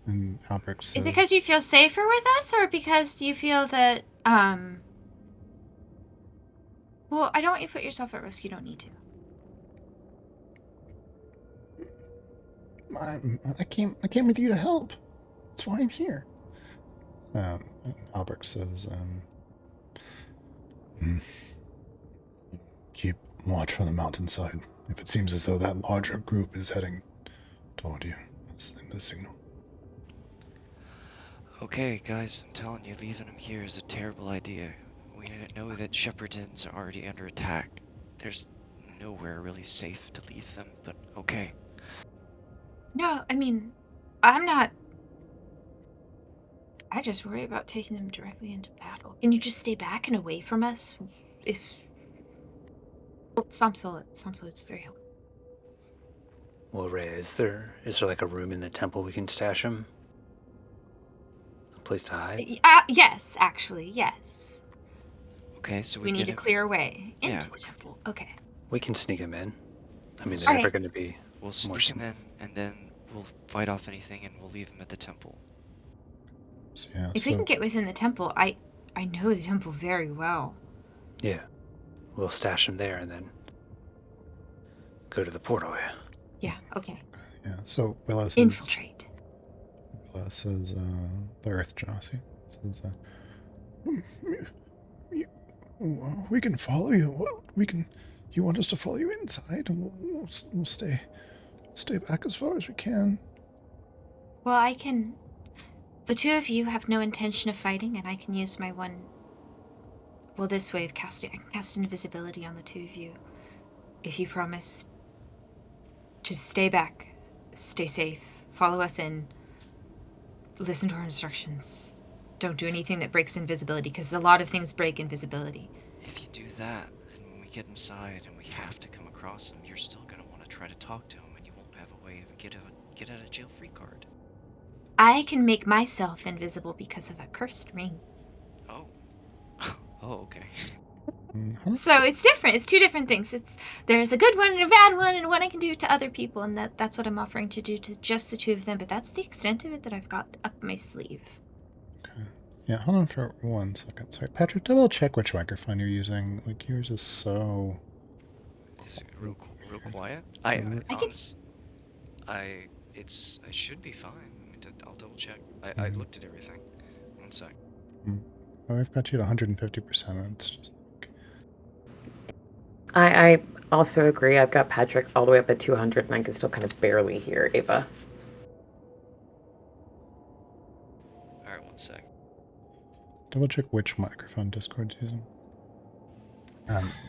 And Albrecht says, Is it because you feel safer with us, or because you feel that well, I don't want you to put yourself at risk. You don't need to. I came with you to help. That's why I'm here. Albrecht says, keep watch from the mountainside. If it seems as though that larger group is heading toward you, send a signal. Okay, guys, I'm telling you, leaving them here is a terrible idea. We know that Shepherdins are already under attack. There's nowhere really safe to leave them, but okay. No, I mean, I'm not. I just worry about taking them directly into battle. Can you just stay back and away from us? If Samsel, it's very helpful. Well, Ray, is there like a room in the temple we can stash them? A place to hide? Yes, actually, yes. Okay, so we need to clear a way into the temple. Okay. We can sneak them in. I mean, they're never going to be. We'll sneak them in, and then we'll fight off anything, and we'll leave them at the temple. So, yeah, if we can get within the temple, I know the temple very well. Yeah, we'll stash them there, and then go to the portal. Yeah. Okay. Yeah. So Willow says, infiltrate. Willow says, the Earth Genasi says, we can follow you. You want us to follow you inside, and we'll stay back as far as we can. Well, I can. The two of you have no intention of fighting, and I can use my one. Well, this way of casting. I can cast invisibility on the two of you. If you promise to stay back, stay safe, follow us in, listen to our instructions. Don't do anything that breaks invisibility, because a lot of things break invisibility. If you do that, then when we get inside and we have to come across him, you're still going to want to try to talk to him, and you won't have a way of get out of jail free card. I can make myself invisible because of a cursed ring. Oh. Oh, okay. Mm-hmm. So it's different. It's two different things. There's a good one and a bad one, and one I can do to other people, and that's what I'm offering to do to just the two of them. But that's the extent of it that I've got up my sleeve. Okay. Yeah, hold on for 1 second. Sorry, Patrick, double check which microphone you're using. Like, yours is so... Is it real quiet? I should be fine. I'll double check. I looked at everything. 1 sec. Oh, I've got you to 150%. It's just I also agree. I've got Patrick all the way up at 200, and I can still kind of barely hear Ava. All right, 1 sec. double check which microphone Discord's using.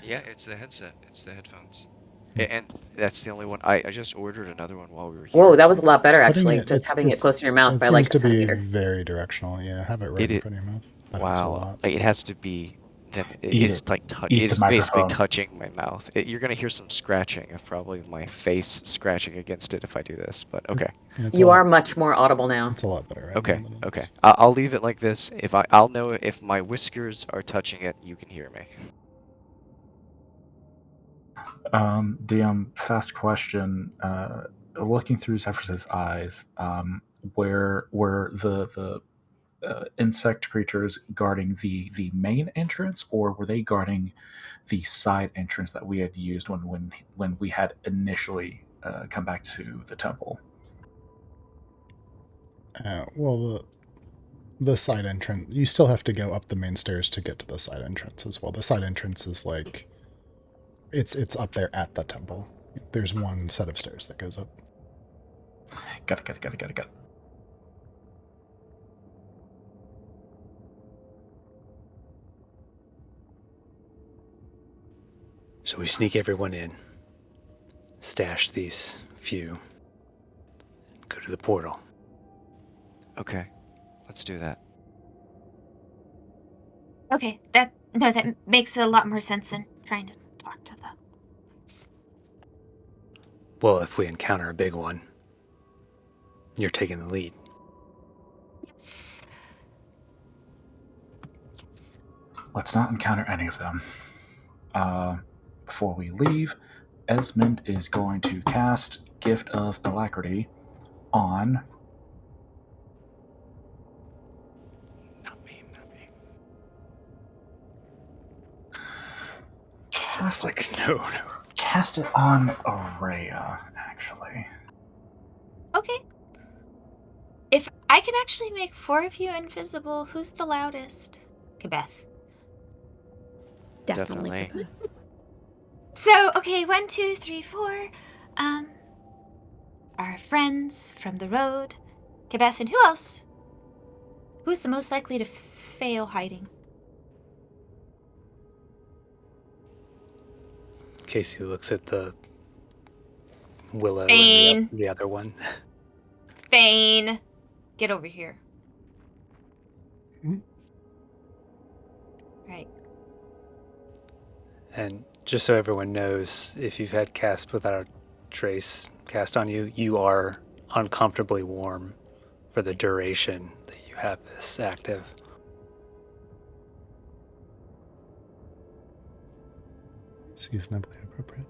Yeah, it's the headset. It's the headphones. And that's the only one. I just ordered another one while we were here. Whoa, that was a lot better, Putting actually. Just having it close to your mouth it by seems like a to be centimeter. very directional. Yeah, have it right in front of your mouth. That helps a Wow. lot. Like, it has to be. Then Eat it's it. like Eat it the is basically microphone. touching my mouth. You're gonna hear some scratching of probably my face scratching against it if I do this. But okay. You are much more audible now. It's a lot better right Okay. now than it Okay. is. I'll leave it like this. I'll know if my whiskers are touching it, you can hear me. DM, fast question. Looking through Zephyrus's eyes, where were the insect creatures guarding the main entrance, or were they guarding the side entrance that we had used when we had initially come back to the temple? Well, the side entrance, you still have to go up the main stairs to get to the side entrance as well. The side entrance is like it's up there at the temple. There's one set of stairs that goes up. Got it. So we sneak everyone in, stash these few, go to the portal. Okay. Let's do that. Okay, that makes a lot more sense than trying to talk to them. Well, if we encounter a big one, you're taking the lead. Yes. Let's not encounter any of them. Before we leave, Esmond is going to cast Gift of Alacrity on. Not me. Cast it. No. Cast it on Araya, actually. Okay. If I can actually make 4 of you invisible, who's the loudest? Kebeth. Definitely. Definitely. So, okay, 1, 2, 3, 4. Our friends from the road. Kebeth, and who else? Who's the most likely to fail hiding? Casey looks at the willow Fane. and the other one. Fane. Get over here. Right. And just so everyone knows, if you've had cast without a trace cast on you, you are uncomfortably warm for the duration that you have this active. Seasonably appropriate.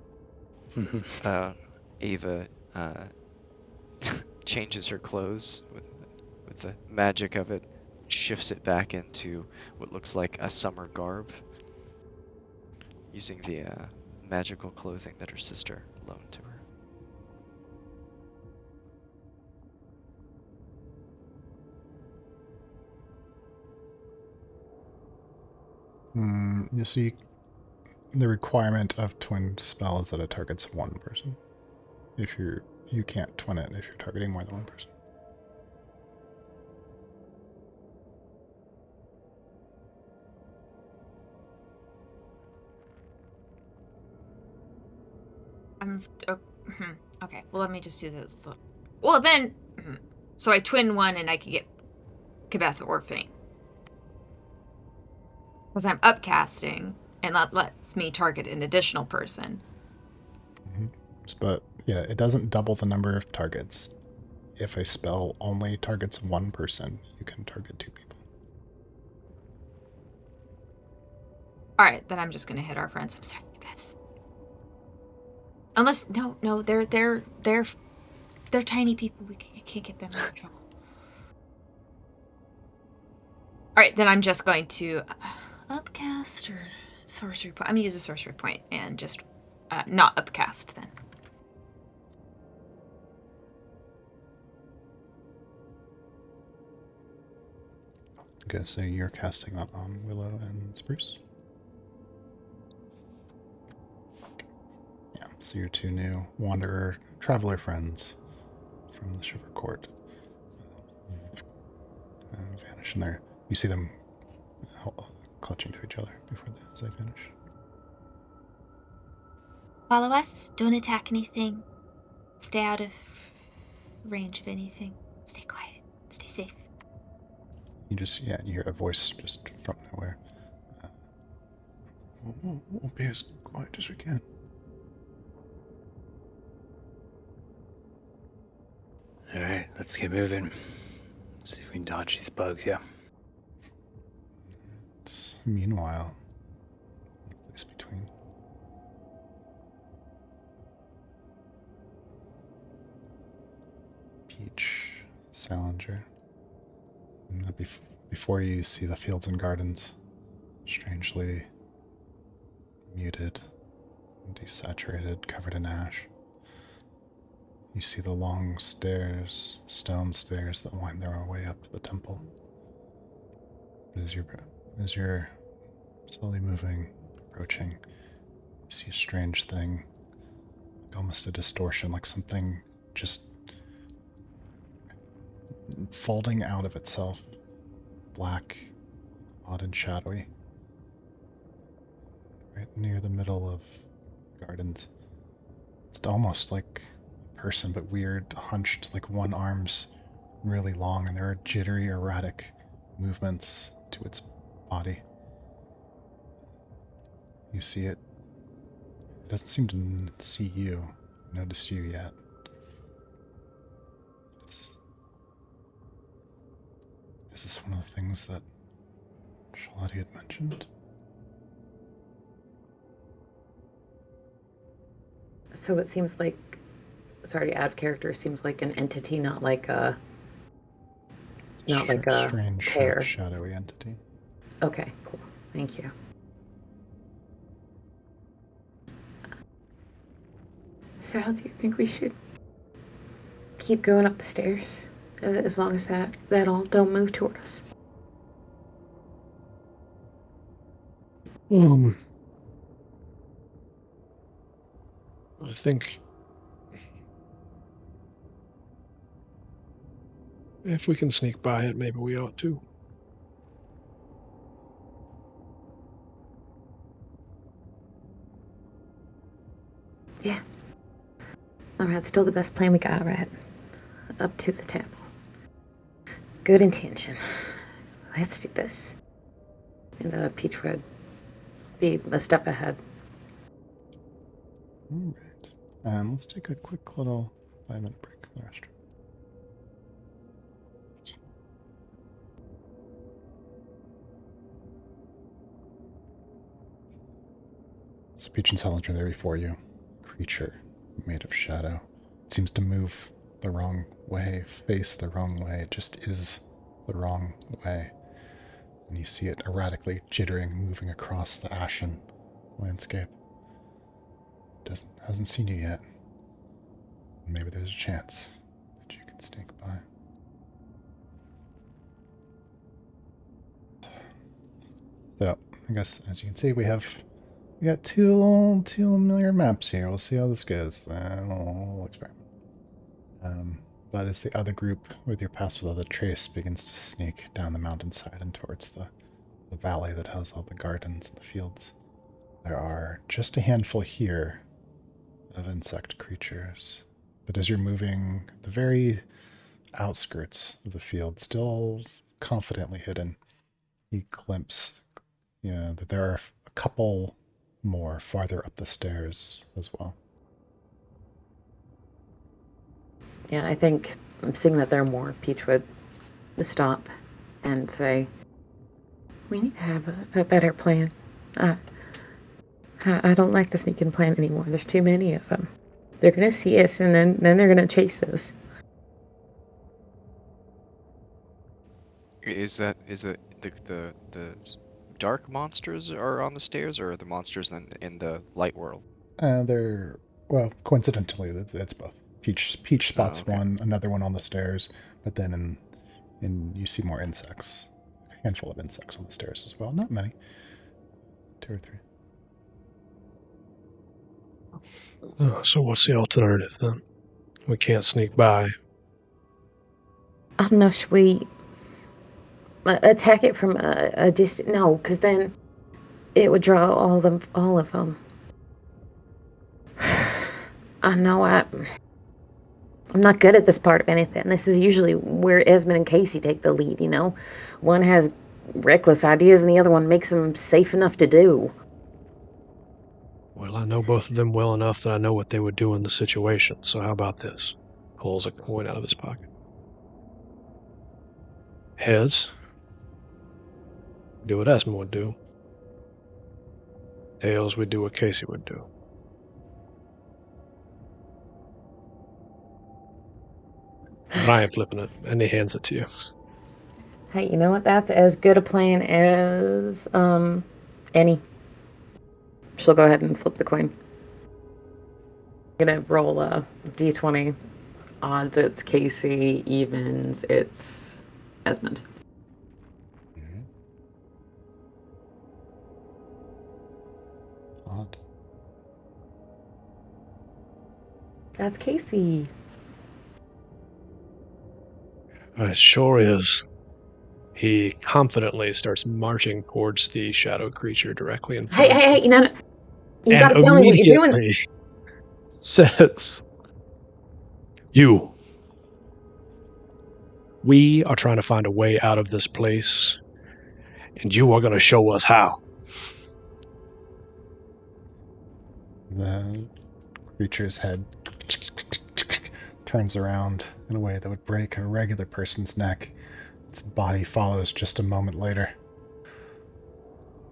Mm-hmm. Ava changes her clothes with the magic of it, shifts it back into what looks like a summer garb, using the magical clothing that her sister loaned to her. You see, the requirement of twin spell is that it targets one person. If you can't twin it if you're targeting more than one person. Okay, well, let me just do this. Well, then, so I twin one and I could get Kebeth or Fane. Because I'm upcasting, and that lets me target an additional person. But yeah, it doesn't double the number of targets. If a spell only targets one person, you can target 2 people. All right, then I'm just gonna hit our friends. I'm sorry, Beth. Unless no, they're tiny people. We can't get them in trouble. All right, then I'm just going to upcast or sorcery point. I'm gonna use a sorcery point and just not upcast then. Okay, so you're casting that on Willow and Spruce? Yeah, so your two new wanderer traveler friends from the Shiver Court vanish in there. You see them clutching to each other as they vanish. Follow us. Don't attack anything. Stay out of range of anything. Stay quiet. Stay safe. You hear a voice just from nowhere. We'll be as quiet as we can. All right, let's get moving. See if we can dodge these bugs, yeah. Meanwhile, at least between Peach, Salinger, and before you see the fields and gardens, strangely muted, desaturated, covered in ash. You see the long stairs, stone stairs that wind their way up to the temple. But as you're slowly moving, approaching, you see a strange thing, like almost a distortion, like something just folding out of itself, black, odd and shadowy, right near the middle of the gardens. It's almost like a person, but weird, hunched, like one arm's really long, and there are jittery, erratic movements to its body. You see it. It doesn't seem to see you, notice you yet. Is this one of the things that Shalati had mentioned? So it seems like, sorry, out of character, seems like an entity, not like a strange, tear. shadowy entity. Okay, cool. Thank you. So how do you think we should keep going up the stairs? As long as that all don't move toward us. I think if we can sneak by it, maybe we ought to. Yeah. Alright, still the best plan we got, right? Up to the temple. Good intention. Let's do this. And Peach would be a step ahead. All right. And let's take a quick little 5-minute break for the restroom. So Peach and Salinger there before you. Creature made of shadow. It seems to move the wrong way, face the wrong way. It just is the wrong way. And you see it erratically jittering, moving across the ashen landscape. It hasn't seen you yet. Maybe there's a chance that you can sneak by. So, I guess as you can see, we got two familiar maps here. We'll see how this goes. We'll experiment. But as the other group with your pass without a trace begins to sneak down the mountainside and towards the valley that has all the gardens and the fields, there are just a handful here of insect creatures. But as you're moving the very outskirts of the field, still confidently hidden, you glimpse that there are a couple more farther up the stairs as well. Yeah, I think seeing that there are more, Peach would stop and say, we need to have a better plan. I don't like the sneaking plan anymore. There's too many of them. They're going to see us, and then they're going to chase us. Is it the dark monsters are on the stairs, or are the monsters in the light world? Coincidentally, it's both. Peach spots okay. one, another one on the stairs, but then in you see more insects handful of insects on the stairs as well. Not many. 2 or 3. Oh, so what's the alternative then? We can't sneak by. I don't know, should we attack it from a distance? No, because then it would draw all of them. I know I'm not good at this part of anything. This is usually where Esmond and Casey take the lead, you know? One has reckless ideas and the other one makes them safe enough to do. Well, I know both of them well enough that I know what they would do in the situation, so how about this? Pulls a coin out of his pocket. Heads, do what Esmond would do. Tails, we do what Casey would do. But I ain't flipping it, and he hands it to you. Hey, you know what? That's as good a plan as any. She'll go ahead and flip the coin. I'm gonna roll a d20. Odds it's Casey, evens it's Esmond. Odd. That's Casey. It sure is. He confidently starts marching towards the shadow creature directly in front of him. Hey, no. You And gotta tell me what you're doing. immediately says, "You, we are trying to find a way out of this place, and you are going to show us how." The creature's head turns around in a way that would break a regular person's neck. Its body follows just a moment later.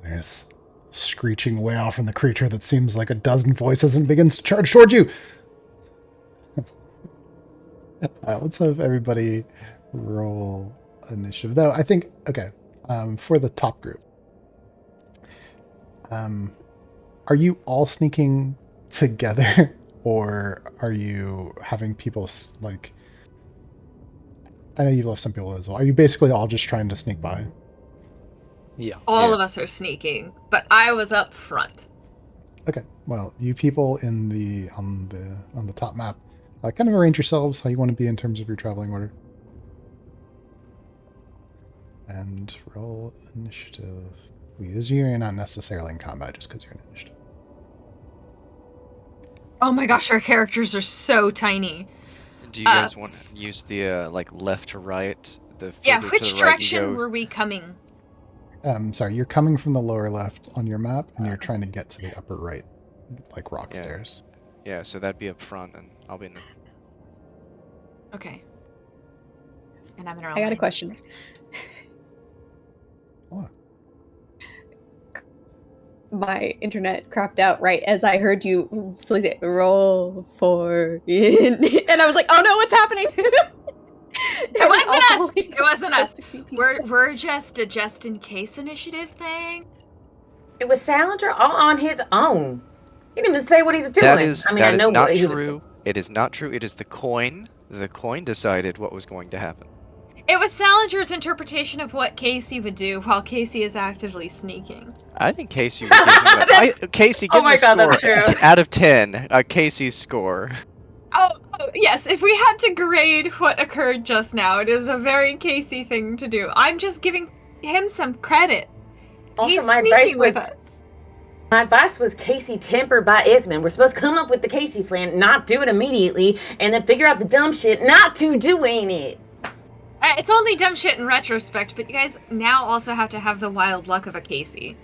There's screeching way off in the creature that seems like a dozen voices and begins to charge toward you. Let's have everybody roll initiative. Though I think, okay, for the top group, are you all sneaking together, or are you having people like? I know you've left some people as well. Are you basically all just trying to sneak by? Yeah. All of us are sneaking, but I was up front. Okay. Well, you people in the on the top map, kind of arrange yourselves how you want to be in terms of your traveling order. And roll initiative. Because you're not necessarily in combat just because you're in initiative. Oh my gosh, our characters are so tiny. Do you guys want to use the like left to right? The Yeah, further which to the right you direction go? were we coming? Sorry, you're coming from the lower left on your map, and you're trying to get to the upper right, like rock Yeah. stairs. Yeah, so that'd be up front, and I'll be in the. Okay. And I'm in. I got a question. What? My internet crapped out right as I heard you say roll for it. And I was like, oh no, what's happening? It wasn't us. It wasn't us. We're just a just in case initiative thing. It was Salinger all on his own. He didn't even say what he was doing. That is, I mean, that I is know not what he was. true. It is not true. It is the coin. The coin decided what was going to happen. It was Salinger's interpretation of what Casey would do while Casey is actively sneaking. I think Casey would give him Casey, give Oh my me a God, score that's true. out of 10. Casey's score. Oh, yes, if we had to grade what occurred just now, it is a very Casey thing to do. I'm just giving him some credit. Also, He's my sneaking advice with us. My advice was Casey tempered by Esmond. We're supposed to come up with the Casey plan, not do it immediately, and then figure out the dumb shit not to do, ain't it? It's only dumb shit in retrospect, but you guys now also have to have the wild luck of a Casey.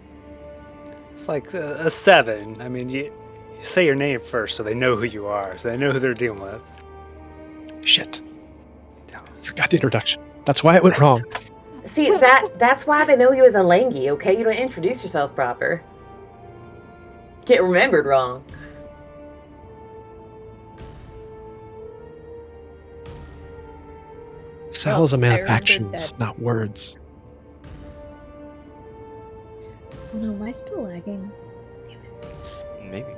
It's like a 7. I mean, you say your name first so they know who you are, so they know who they're dealing with. Shit. Forgot the introduction. That's why it went wrong. See, that's why they know you as a Langy, okay? You don't introduce yourself proper. Get remembered wrong. Sal is a I man of remembered actions, that. not words. Oh no, am I still lagging? Maybe.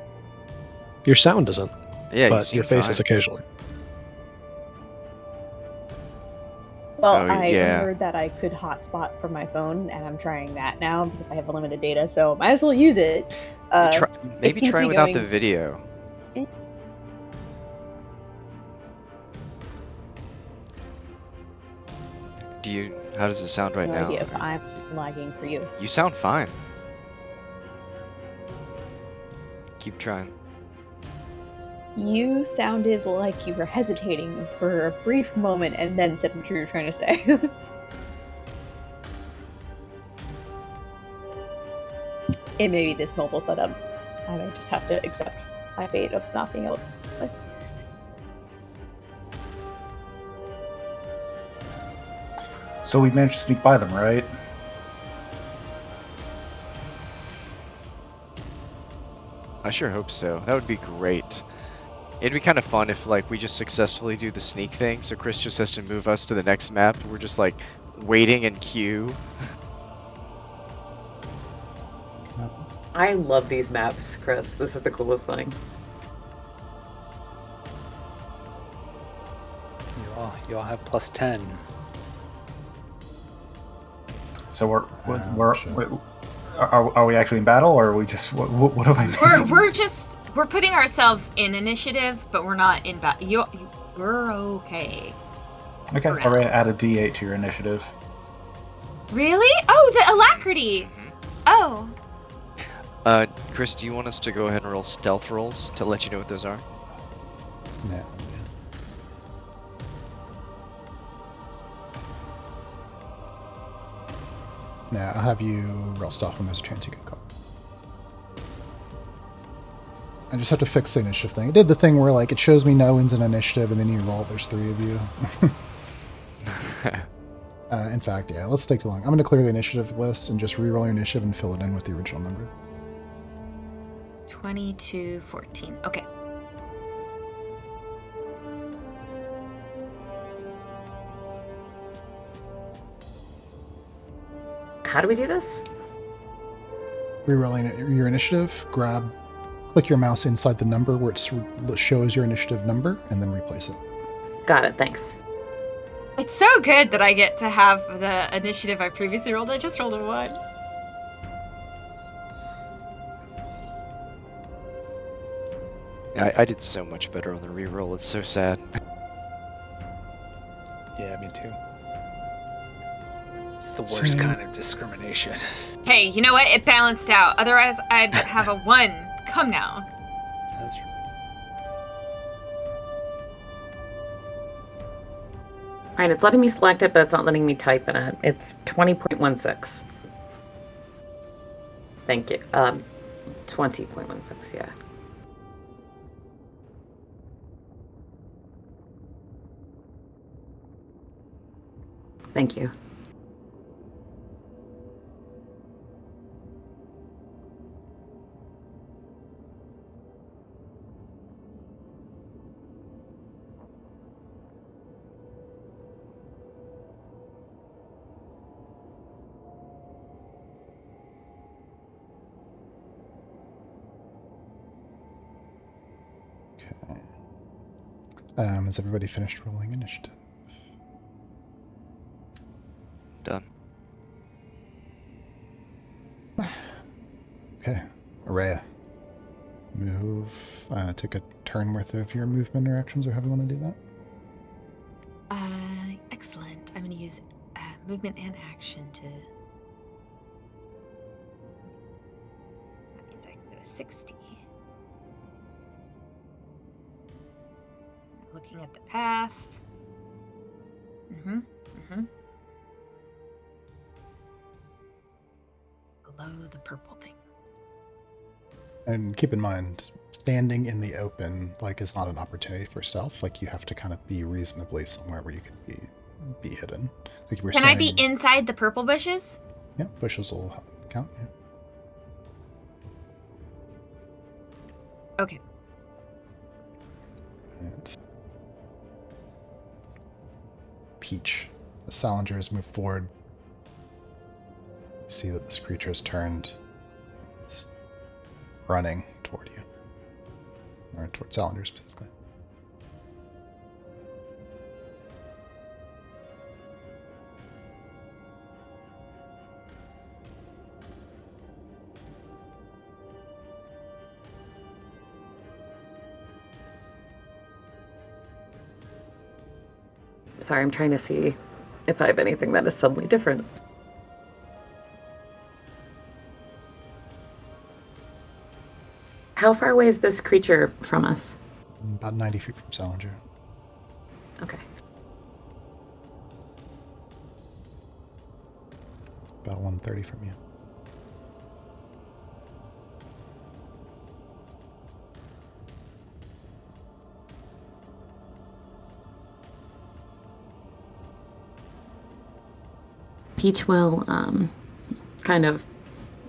Your sound isn't, Yeah, but your face is occasionally. Well, Oh, I yeah. remembered that I could hotspot from my phone, and I'm trying that now because I have limited data, so might as well use it. Maybe seems to try be without the going- video. How does it sound right no now? idea if I'm lagging for you. You sound fine. Keep trying. You sounded like you were hesitating for a brief moment and then said what you were trying to say. It may be this mobile setup. I might just have to accept my fate of not being able to play. So we managed to sneak by them, right? I sure hope so. That would be great. It'd be kind of fun if like we just successfully do the sneak thing, so Chris just has to move us to the next map. We're just like waiting in queue. I love these maps, Chris. This is the coolest thing. You all have +10. So Shit. are we actually in battle, or are we just what have I missed? We're putting ourselves in initiative, but we're not in battle. We're okay. Okay, for all right. now. Add a D8 to your initiative. Really? Oh, the alacrity. Oh. Chris, do you want us to go ahead and roll stealth rolls to let you know what those are? Yeah. Now I'll have you roll stuff when there's a chance you can call. I just have to fix the initiative thing. It did the thing where like it shows me no one's in initiative and then you roll, there's 3 of you. In fact, yeah, let's take too long. I'm going to clear the initiative list and just re-roll your initiative and fill it in with the original number. 2214. Okay. How do we do this? Re-rolling your initiative, click your mouse inside the number where it shows your initiative number, and then replace it. Got it, thanks. It's so good that I get to have the initiative I previously rolled. I just rolled a 1. I did so much better on the reroll. It's so sad. Yeah, me too. It's the worst kind of discrimination. Hey, you know what? It balanced out. Otherwise, I'd have a 1. Come now. That's true. Alright, it's letting me select it, but it's not letting me type in it. It's 20.16. Thank you. 20.16, yeah. Thank you. Okay. Has everybody finished rolling initiative? Done. Okay. Araya. Move. Take a turn worth of your movement or actions, or however you want to do that. Excellent. I'm going to use movement and action to... That means I can go 60. Looking at the path. Below the purple thing. And keep in mind, standing in the open, like, is not an opportunity for stealth. Like, you have to kind of be reasonably somewhere where you can be hidden. Like, we're Can I be inside the purple bushes? Yeah, bushes will count. Yeah. Okay. And Peach, the Salingers move forward. You see that this creature has turned. It's running toward you. Or toward Salinger specifically. Sorry, I'm trying to see if I have anything that is suddenly different. How far away is this creature from us? About 90 feet from Salinger. Okay. About 130 from you. Peach will, kind of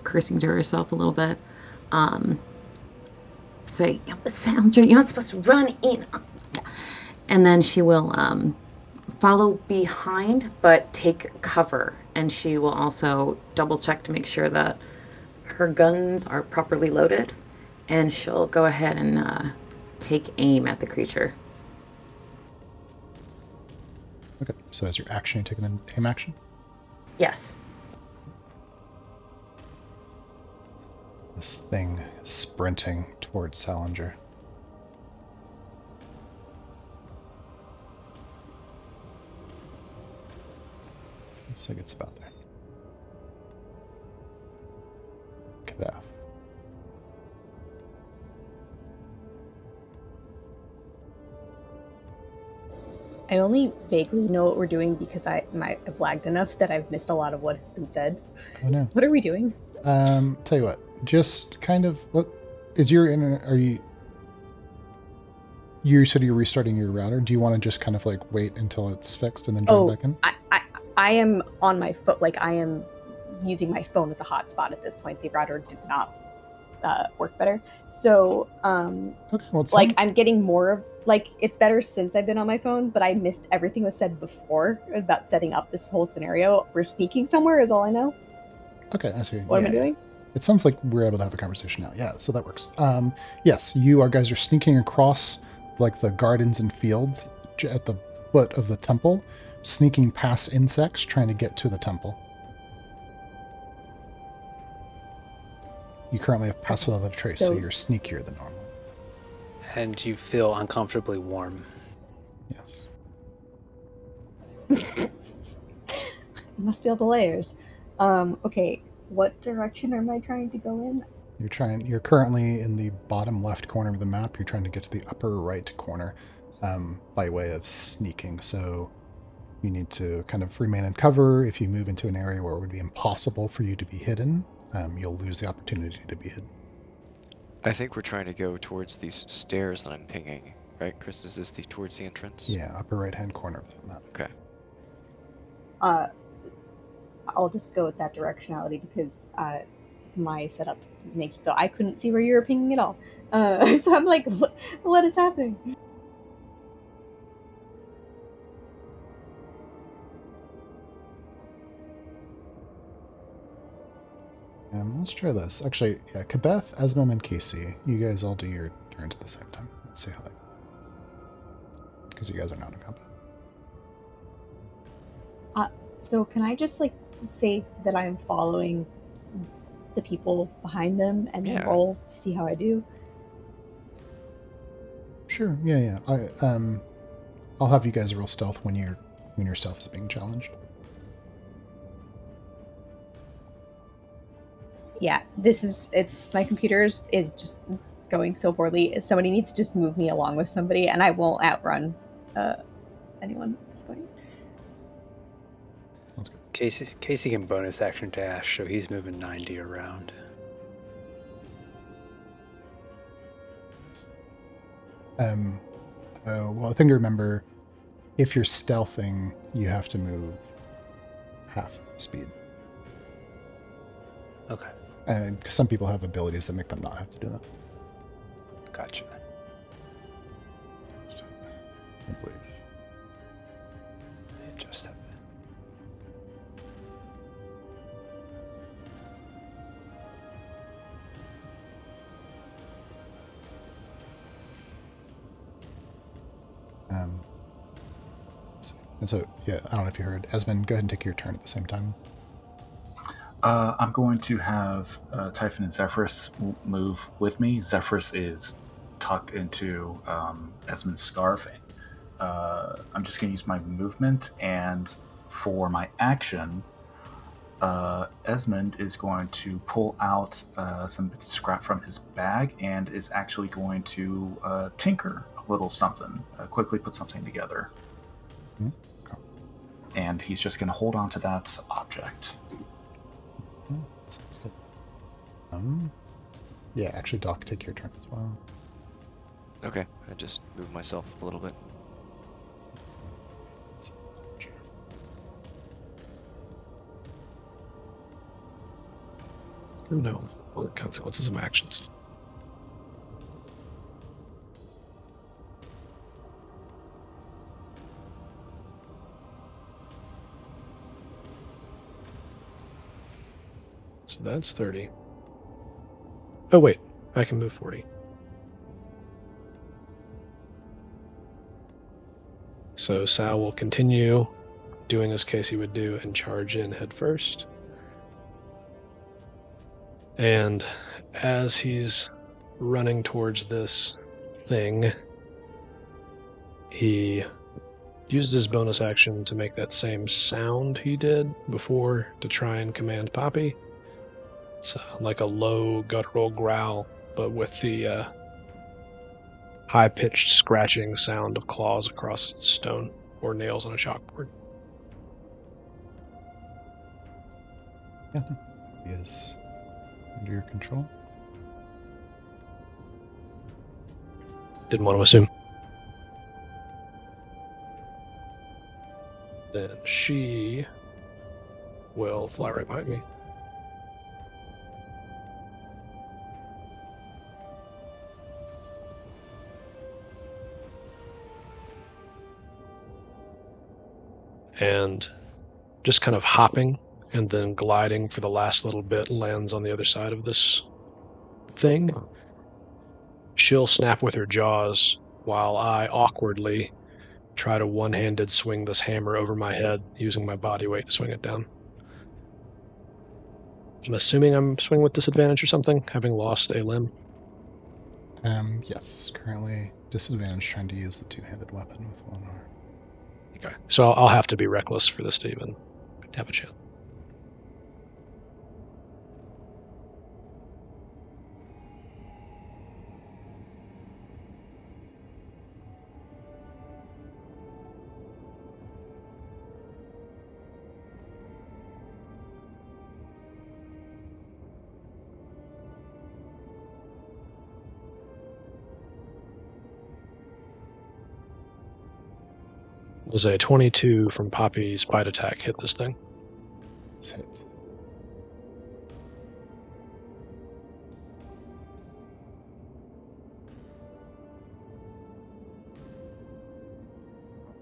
cursing to herself a little bit, say, Sandra, you're not supposed to run in. And then she will follow behind, but take cover. And she will also double check to make sure that her guns are properly loaded. And she'll go ahead and take aim at the creature. Okay, so as your action, you're taking an aim action? Yes. This thing is sprinting towards Salinger. Looks like it's about there. Kabath. I only vaguely know what we're doing because I've lagged enough that I've missed a lot of what has been said. Oh no. What are we doing? Tell you what, just kind of, is your internet, you said you're restarting your router. Do you want to just kind of like wait until it's fixed and then join back in? I am on my phone, like I am using my phone as a hotspot at this point. The router did not work better. So, Okay, well, like I'm getting more of, like, it's better since I've been on my phone, but I missed everything was said before about setting up this whole scenario. We're sneaking somewhere is all I know. Okay, I see. What am I doing? It sounds like we're able to have a conversation now. Yeah, so that works. Yes, you guys are sneaking across like the gardens and fields at the foot of the temple, sneaking past insects, trying to get to the temple. You currently have pass without a trace, so you're sneakier than normal. And you feel uncomfortably warm. Yes. It must be all the layers. Okay, what direction am I trying to go in? You're currently in the bottom left corner of the map. You're trying to get to the upper right corner by way of sneaking. So you need to kind of remain in cover. If you move into an area where it would be impossible for you to be hidden, you'll lose the opportunity to be hidden. I think we're trying to go towards these stairs that I'm pinging, right, Chris? Is this towards the entrance? Yeah, upper right-hand corner of the map. Okay. I'll just go with that directionality because my setup makes it so I couldn't see where you were pinging at all. So I'm like, what is happening? Let's try this. Actually, yeah, Kabeth, Esmond, and Casey, you guys all do your turns at the same time. Let's see how that goes. Because you guys are not in combat. So can I just like say that I'm following the people behind them and then roll to see how I do? Sure. Yeah. I'll have you guys roll stealth when your stealth is being challenged. Yeah, it's my computer is just going so poorly. Somebody needs to just move me along with somebody, and I won't outrun anyone at this point. Sounds good. Casey can bonus action dash, so he's moving 90 around. Well, I think to remember, if you're stealthing, you have to move half speed. Okay. And because some people have abilities that make them not have to do that. Gotcha. I believe. Adjust that. And so, yeah, I don't know if you heard. Esmond, go ahead and take your turn at the same time. I'm going to have Typhon and Zephyrus move with me. Zephyrus is tucked into Esmond's scarf, I'm just going to use my movement, and for my action, Esmond is going to pull out some bits of scrap from his bag and is actually going to tinker a little something, quickly put something together. Okay. And he's just going to hold on to that object. Sounds good. Yeah, actually, Doc, take your turn as well. Okay, I just moved myself a little bit. Who knows the consequences of my actions? So that's 30. Oh wait, I can move 40. So Sal will continue doing as Casey would do and charge in head first. And as he's running towards this thing, he used his bonus action to make that same sound he did before to try and command Poppy. It's like a low guttural growl, but with the high-pitched scratching sound of claws across stone or nails on a chalkboard. Yeah, he is under your control. Didn't want to assume. Then she will fly right behind me. And just kind of hopping and then gliding for the last little bit lands on the other side of this thing. She'll snap with her jaws while I awkwardly try to one-handed swing this hammer over my head using my body weight to swing it down. I'm assuming I'm swinging with disadvantage or something, having lost a limb. Yes, currently disadvantage trying to use the two-handed weapon with one arm. Okay, so I'll have to be reckless for this to even have a chance. Does a 22 from Poppy's bite attack hit this thing? It's hit.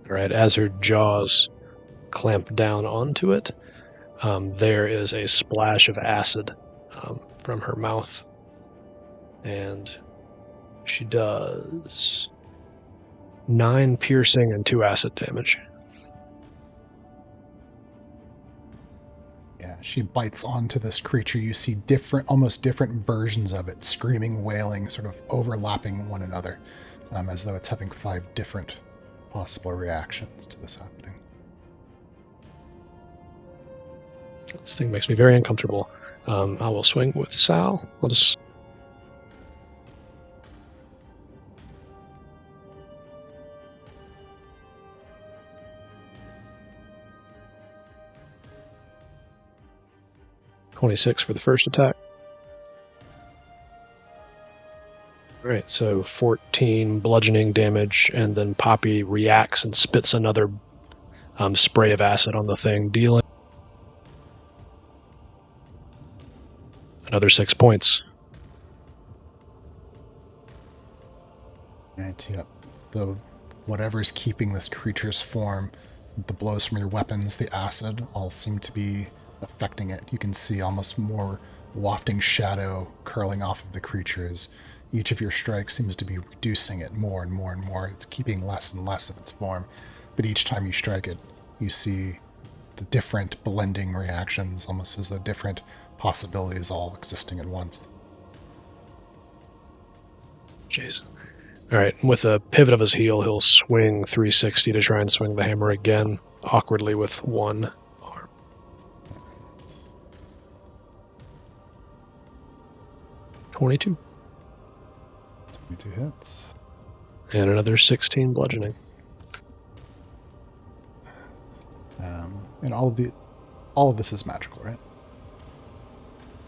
All right, as her jaws clamp down onto it, there is a splash of acid from her mouth, and she does 9 piercing and 2 acid damage. Yeah, she bites onto this creature. You see almost different versions of it, screaming, wailing, sort of overlapping one another, as though it's having 5 different possible reactions to this happening. This thing makes me very uncomfortable. I will swing with Sal. I'll just... .26 for the first attack. All right, so 14 bludgeoning damage, and then Poppy reacts and spits another spray of acid on the thing, dealing another 6 points. Right, yep. Though whatever's keeping this creature's form, the blows from your weapons, the acid, all seem to be affecting it. You can see almost more wafting shadow curling off of the creatures. Each of your strikes seems to be reducing it more and more and more. It's keeping less and less of its form. But each time you strike it, you see the different blending reactions, almost as though different possibilities all existing at once. Jeez. All right, and with a pivot of his heel, he'll swing 360 to try and swing the hammer again, awkwardly with one arm. 22. 22 hits. And another 16 bludgeoning. And all of this is magical, right?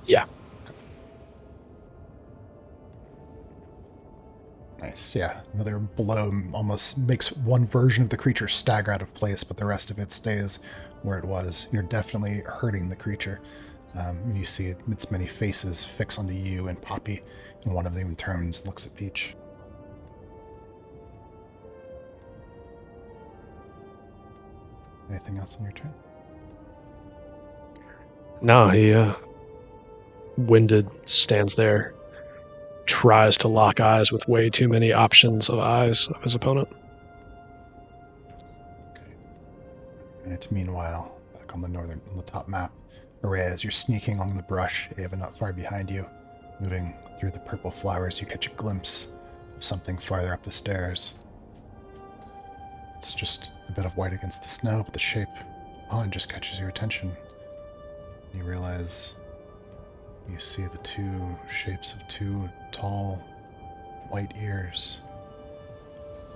Yeah. Nice, yeah. Another blow almost makes one version of the creature stagger out of place, but the rest of it stays where it was. You're definitely hurting the creature. And you see its many faces fix onto you and Poppy, and one of them turns and looks at Peach. Anything else on your turn? No, he, winded, stands there, tries to lock eyes with way too many options of eyes of his opponent. Okay. And meanwhile, back on the top map, Araya, as you're sneaking along the brush, Ava not far behind you, moving through the purple flowers, you catch a glimpse of something farther up the stairs. It's just a bit of white against the snow, but the shape on just catches your attention. You realize you see the two shapes of two tall white ears,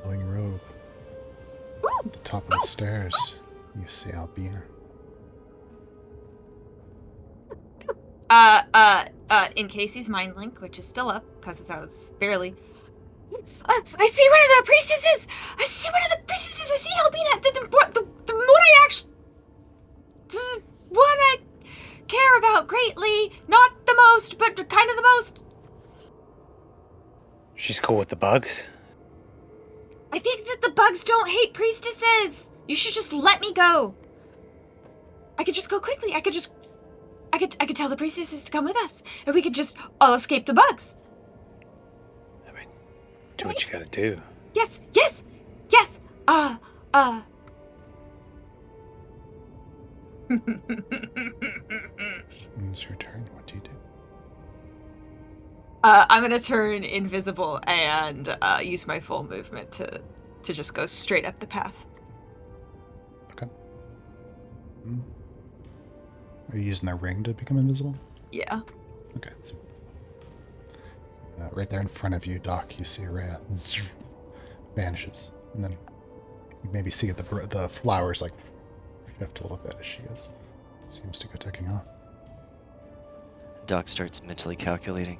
glowing robe. At the top of the stairs, you see Albina. In Casey's mind link, which is still up because that was barely. I see one of the priestesses. I see Albina. The one I care about greatly. Not the most, but kind of the most. She's cool with the bugs? I think that the bugs don't hate priestesses. You should just let me go. I could just go quickly. I could tell the priestesses to come with us, and we could just all escape the bugs. I mean, do what you gotta do. Yes. It's your turn. What do you do? I'm gonna turn invisible and use my full movement to just go straight up the path. Okay. Are you using the ring to become invisible? Yeah. Okay. So, right there in front of you, Doc, you see Araya vanishes, and then you maybe see the flowers like shift a little bit as she seems to go taking off. Doc starts mentally calculating.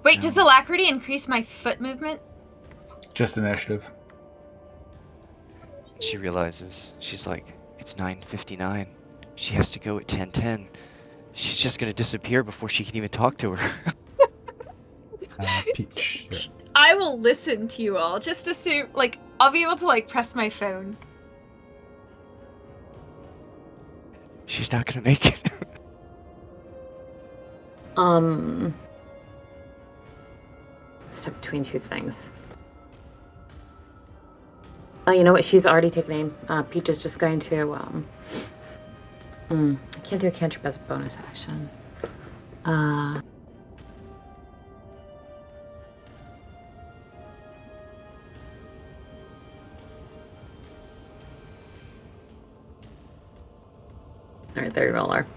Wait, does alacrity increase my foot movement? Just initiative. She realizes, she's like, it's 9:59. She has to go at 10:10. She's just gonna disappear before she can even talk to her. Peach. I will listen to you all. Just assume, I'll be able to, press my phone. She's not gonna make it. Stuck between two things. Oh, you know what? She's already taken aim. Peach is just going to, I can't do a cantrip as a bonus action. Alright, there you all are.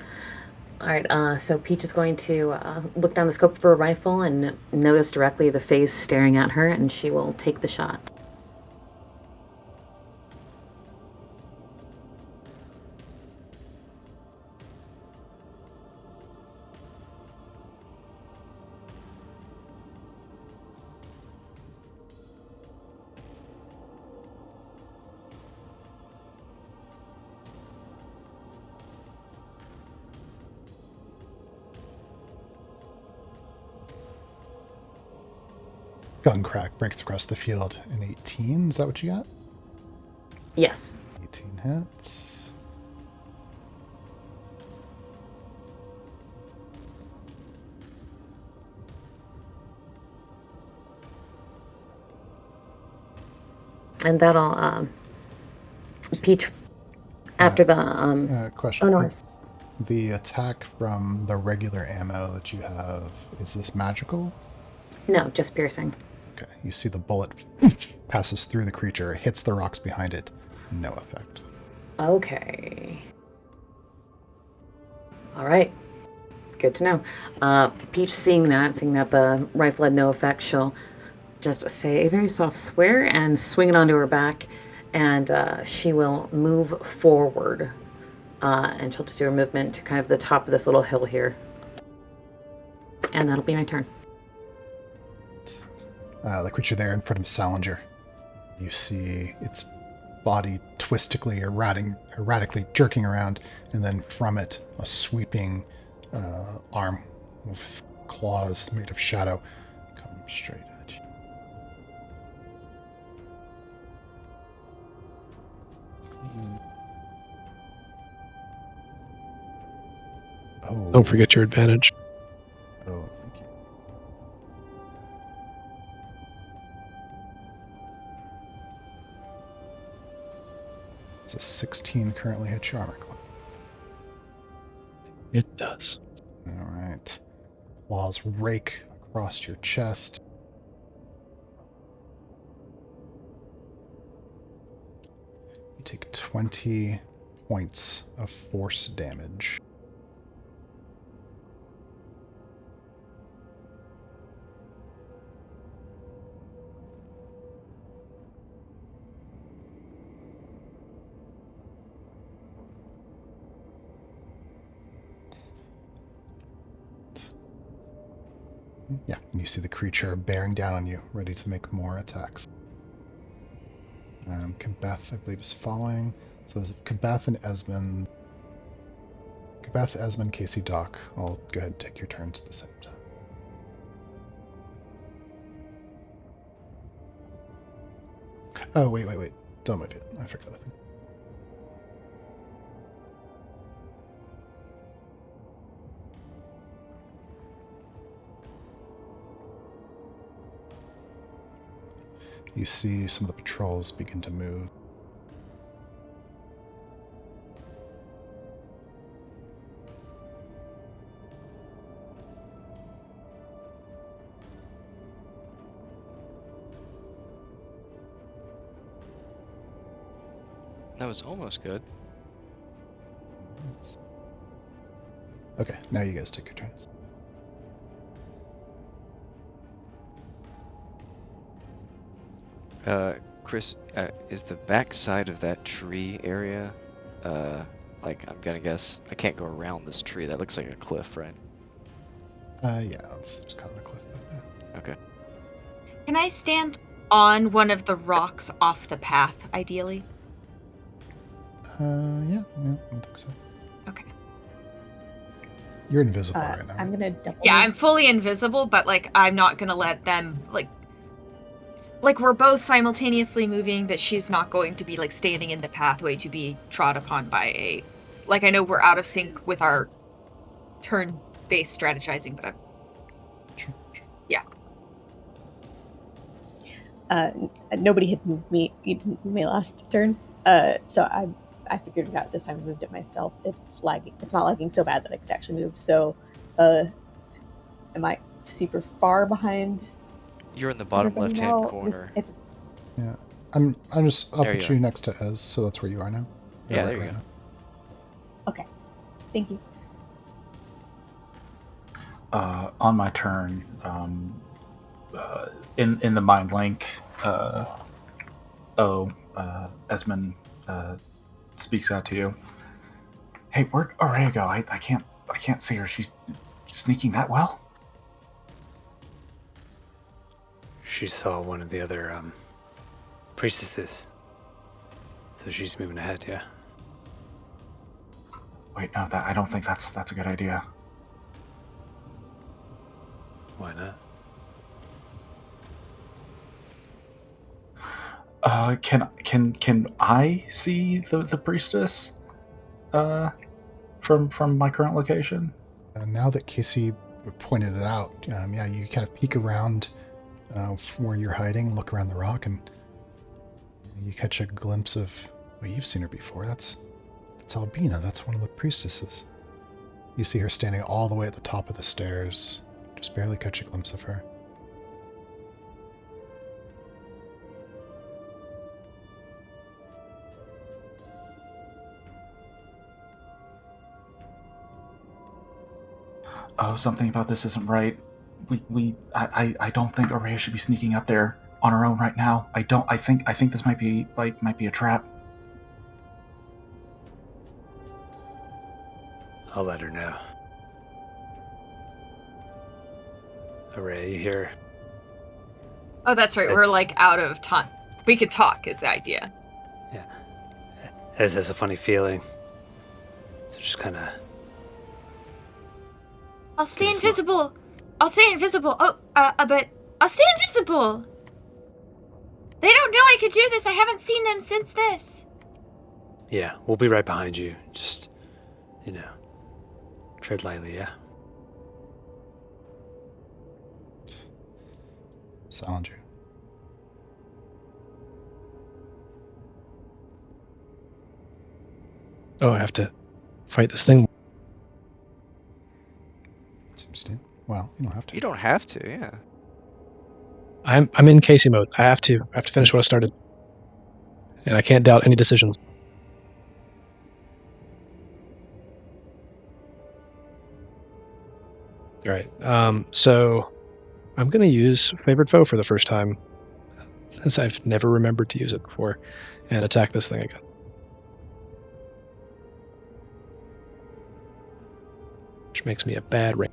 Alright, so Peach is going to look down the scope of her rifle and notice directly the face staring at her, and she will take the shot. Gun crack breaks across the field in 18. Is that what you got? Yes. 18 hits. And that'll, Peach, after the, Question. Oh, no. The attack from the regular ammo that you have, is this magical? No, just piercing. Okay, you see the bullet passes through the creature, hits the rocks behind it. No effect. Okay. All right. Good to know. Peach, seeing that the rifle had no effect, she'll just say a very soft swear and swing it onto her back, and she will move forward. And she'll just do her movement to kind of the top of this little hill here. And that'll be my turn. The creature there in front of Salinger. You see its body twistically, erratically jerking around, and then from it, a sweeping arm with claws made of shadow come straight at you. Oh. Don't forget your advantage. Oh, thank you. It's a 16 currently hits your armor class. It does. All right. Claws rake across your chest. You take 20 points of force damage. Yeah, and you see the creature bearing down on you, ready to make more attacks. Kabeth, I believe, is following. So there's Kabeth and Esmond. Kabeth, Esmond, Casey, Doc. I'll go ahead and take your turns at the same time. Oh, wait. Don't move it. I forgot a thing. You see some of the patrols begin to move. That was almost good. Okay, now you guys take your turns. Chris, is the back side of that tree area, like, I'm gonna guess, I can't go around this tree. That looks like a cliff, right? Yeah, there's kind of a cliff back there. Okay. Can I stand on one of the rocks off the path, ideally? Yeah, I think so. Okay. You're invisible right now. I'm gonna double. Yeah, I'm fully invisible, but like I'm not gonna let them like we're both simultaneously moving, but she's not going to be like standing in the pathway to be trod upon by a. Like I know we're out of sync with our turn-based strategizing, but I'm. Sure. Yeah. Nobody had moved me. You didn't move me last turn. So I figured it out this time. I moved it myself. It's lagging. It's not lagging so bad that I could actually move. So, am I super far behind? You're in the bottom everybody left-hand now? corner. Yeah, I'm just up There at you you are. next to Ez, so that's where you are now. Yeah, You're there you right go. now. Okay. Thank you. On my turn, in the mind link, Esmond speaks out to you. Hey, where'd Aurea go? I can't see her. She's sneaking that well. She saw one of the other priestesses, so she's moving ahead. Yeah. Wait, no, I don't think that's a good idea. Why not? Can I see the priestess from my current location? Now that Casey pointed it out, yeah, you kind of peek around from where you're hiding, look around the rock, and you catch a glimpse of. Well, you've seen her before. That's Albina. That's one of the priestesses. You see her standing all the way at the top of the stairs. Just barely catch a glimpse of her. something about this isn't right. I don't think Araya should be sneaking up there on her own right now. I think this might be a trap. I'll let her know. Araya, you hear? Oh, that's right. We're like out of time. We could talk is the idea. Yeah. Ez has a funny feeling. So just kind of... I'll stay invisible. I'll stay invisible. Oh, but I'll stay invisible. They don't know I could do this. I haven't seen them since this. Yeah, we'll be right behind you. Just, tread lightly, yeah? Salinger. Oh, I have to fight this thing. Seems to. Well, you don't have to. You don't have to, yeah. I'm in Casey mode. I have to finish what I started. And I can't doubt any decisions. All right. So I'm going to use Favored Foe for the first time, since I've never remembered to use it before, and attack this thing again. Which makes me a bad range.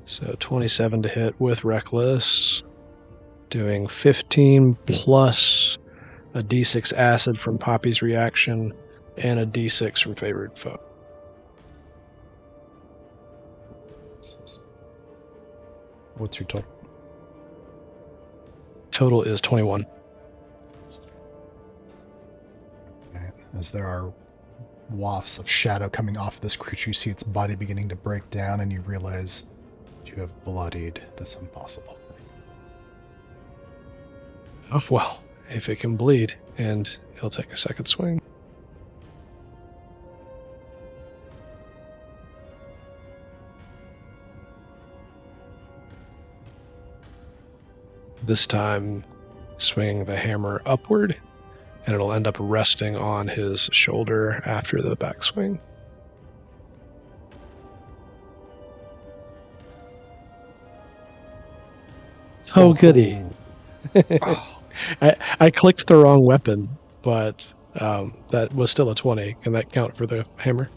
So 27 to hit with Reckless, doing 15 plus a d6 acid from Poppy's reaction and a d6 from Favored Foe. What's your total? Total is 21. Right. As there are wafts of shadow coming off this creature, you see its body beginning to break down, and you realize you have bloodied this impossible thing. Oh, well, if it can bleed, and he'll take a second swing. This time, swing the hammer upward, and it'll end up resting on his shoulder after the backswing. Oh, goody. I clicked the wrong weapon, but that was still a 20. Can that count for the hammer?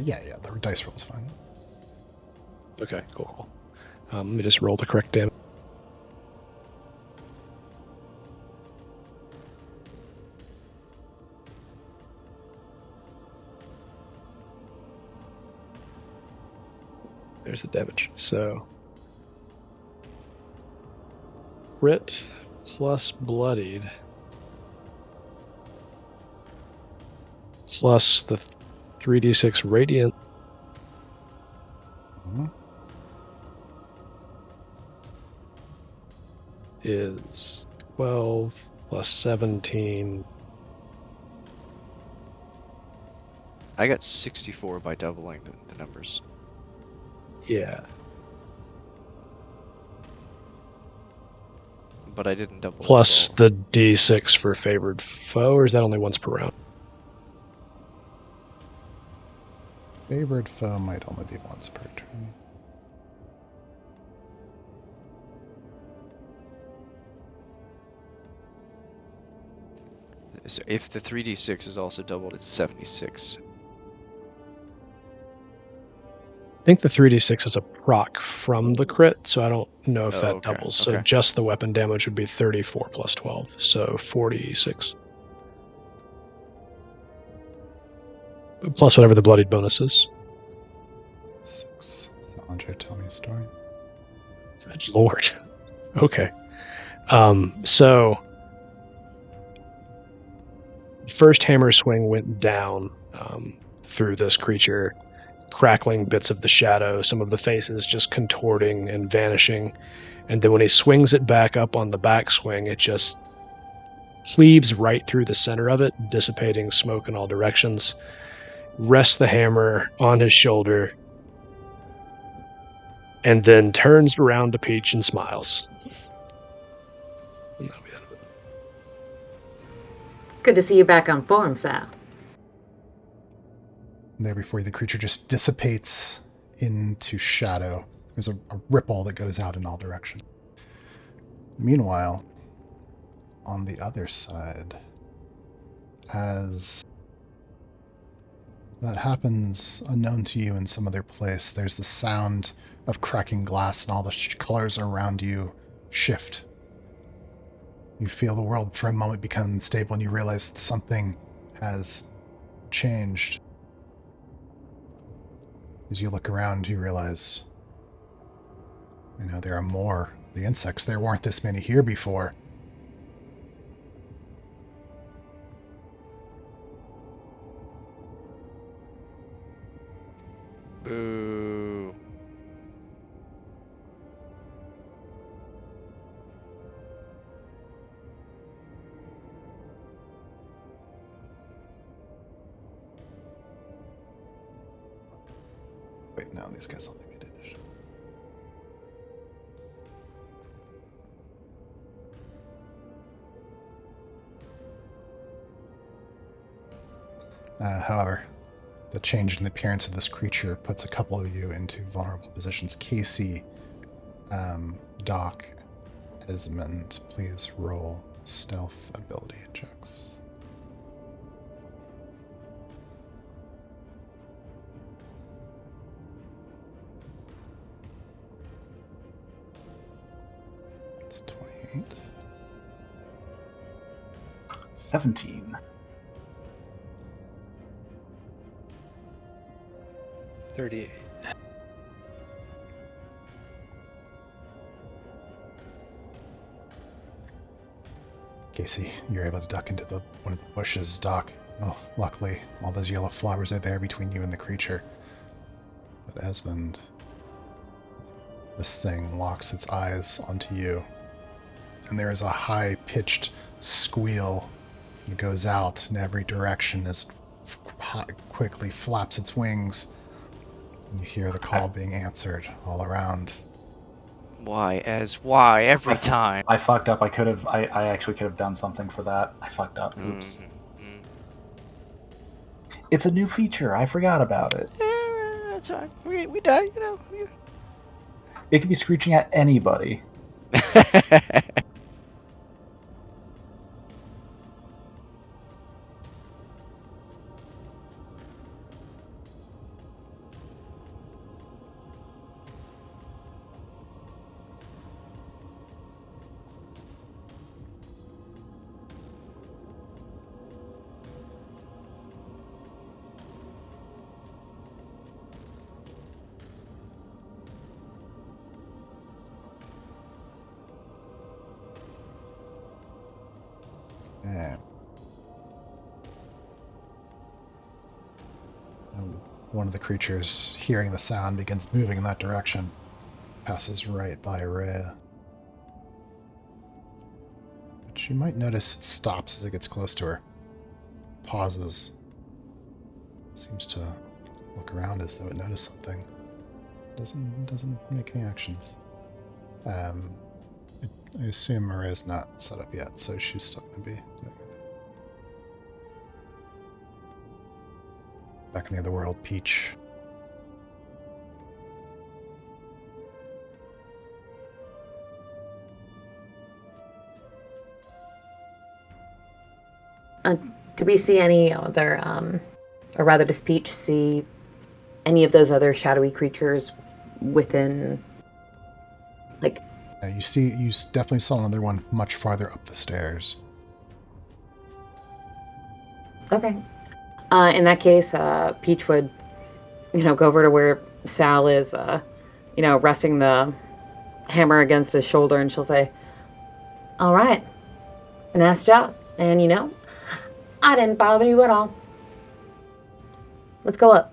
Yeah, the dice roll is fine. Okay, cool. Let me just roll the correct damage. There's the damage. So, crit plus bloodied plus the 3d6 radiant is 12 plus 17. I got 64 by doubling the numbers. Yeah. But I didn't double Plus it. Well. the d6 for Favored Foe, or is that only once per round? Favored Foe might only be once per turn. So if the 3d6 is also doubled, it's 76. I think the 3d6 is a proc from the crit, so I don't know if that Okay, doubles. So okay. just the weapon damage would be 34 plus 12, so 46. Plus whatever the bloodied bonus is. 6. Salinger, tell me a story. Good lord. Okay. So first hammer swing went down through this creature, crackling bits of the shadow, some of the faces just contorting and vanishing. And then when he swings it back up on the backswing, it just cleaves right through the center of it, dissipating smoke in all directions. Rests the hammer on his shoulder, and then turns around to Peach and smiles. And that'll be the end of it. Good to see you back on form, Sal. And there before you, the creature just dissipates into shadow. There's a ripple that goes out in all directions. Meanwhile, on the other side, as that happens unknown to you in some other place, there's the sound of cracking glass and all the colors around you shift. You feel the world for a moment become unstable and you realize that something has changed. As you look around, you realize, there are more. The insects, there weren't this many here before. Boo. Wait, no, these guys only made initiative. However, the change in the appearance of this creature puts a couple of you into vulnerable positions. Casey, Doc, Esmond, please roll stealth ability checks. It's 28. 17. 38. Casey, you're able to duck into one of the bushes. Doc, luckily, all those yellow flowers are there between you and the creature. But Esmond, this thing locks its eyes onto you, and there is a high-pitched squeal that goes out in every direction as it quickly flaps its wings, and you hear the call being answered all around. Why every time? I fucked up. I actually could have done something for that. I fucked up. Oops. Mm-hmm. It's a new feature. I forgot about it. That's all right. We die, It could be screeching at anybody. And one of the creatures, hearing the sound, begins moving in that direction. Passes right by Rhea. But you might notice it stops as it gets close to her. Pauses. Seems to look around as though it noticed something. Doesn't make any actions. I assume Maria's not set up yet, so she's still going to be doing it. Back in the other world, Peach. Do we see any other, or rather does Peach see any of those other shadowy creatures within, like... You definitely saw another one much farther up the stairs. Okay. In that case, Peach would, go over to where Sal is, resting the hammer against his shoulder, and she'll say, "All right, nice job. And, I didn't bother you at all. Let's go up."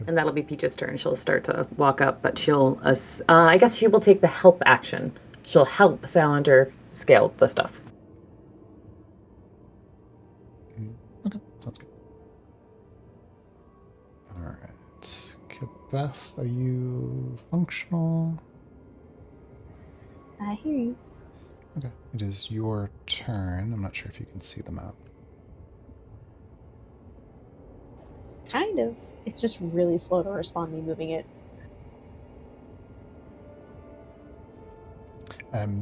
And that'll be Peach's turn. She'll start to walk up, but she'll, I guess she will take the help action. She'll help Salinger scale the stuff. Okay, sounds good. Alright. Beth, are you functional? I hear you. Okay. It is your turn. I'm not sure if you can see the map. Kind of. It's just really slow to respond me moving it.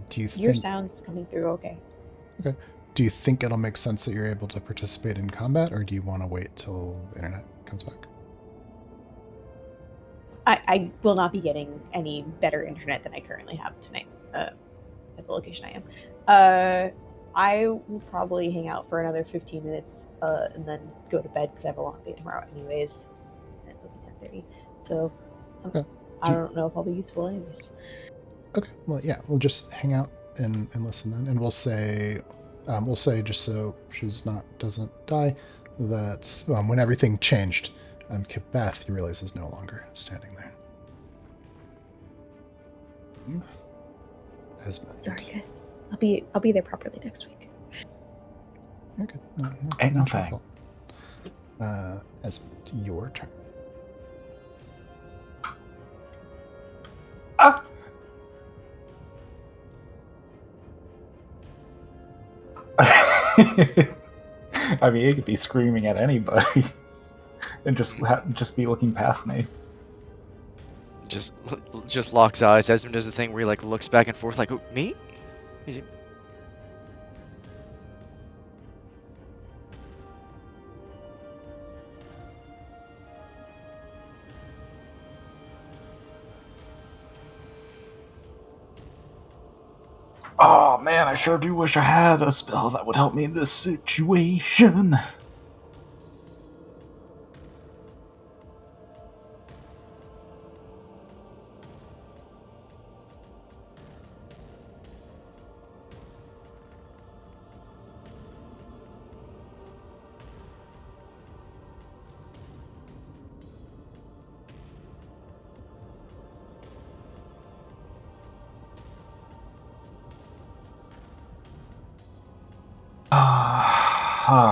Do you Your think... sound's coming through okay. Okay. Do you think it'll make sense that you're able to participate in combat, or do you want to wait till the internet comes back? I will not be getting any better internet than I currently have tonight at the location I am. I will probably hang out for another 15 minutes and then go to bed because I have a long day tomorrow anyways. And it'll be 10:30. So Okay. I don't know if I'll be useful anyways. Okay. Well, yeah, we'll just hang out and listen then, and we'll say just so doesn't die, that when everything changed, Beth, you realize, is no longer standing there. Esmond. Sorry, guys. I'll be there properly next week. You're good. No, Ain't no not your thing. fault. Esmond, your turn. I mean, he could be screaming at anybody and just be looking past me. Just locks eyes. Esmond does the thing where he like looks back and forth, like, "Oh, me?" Is he... Oh man, I sure do wish I had a spell that would help me in this situation.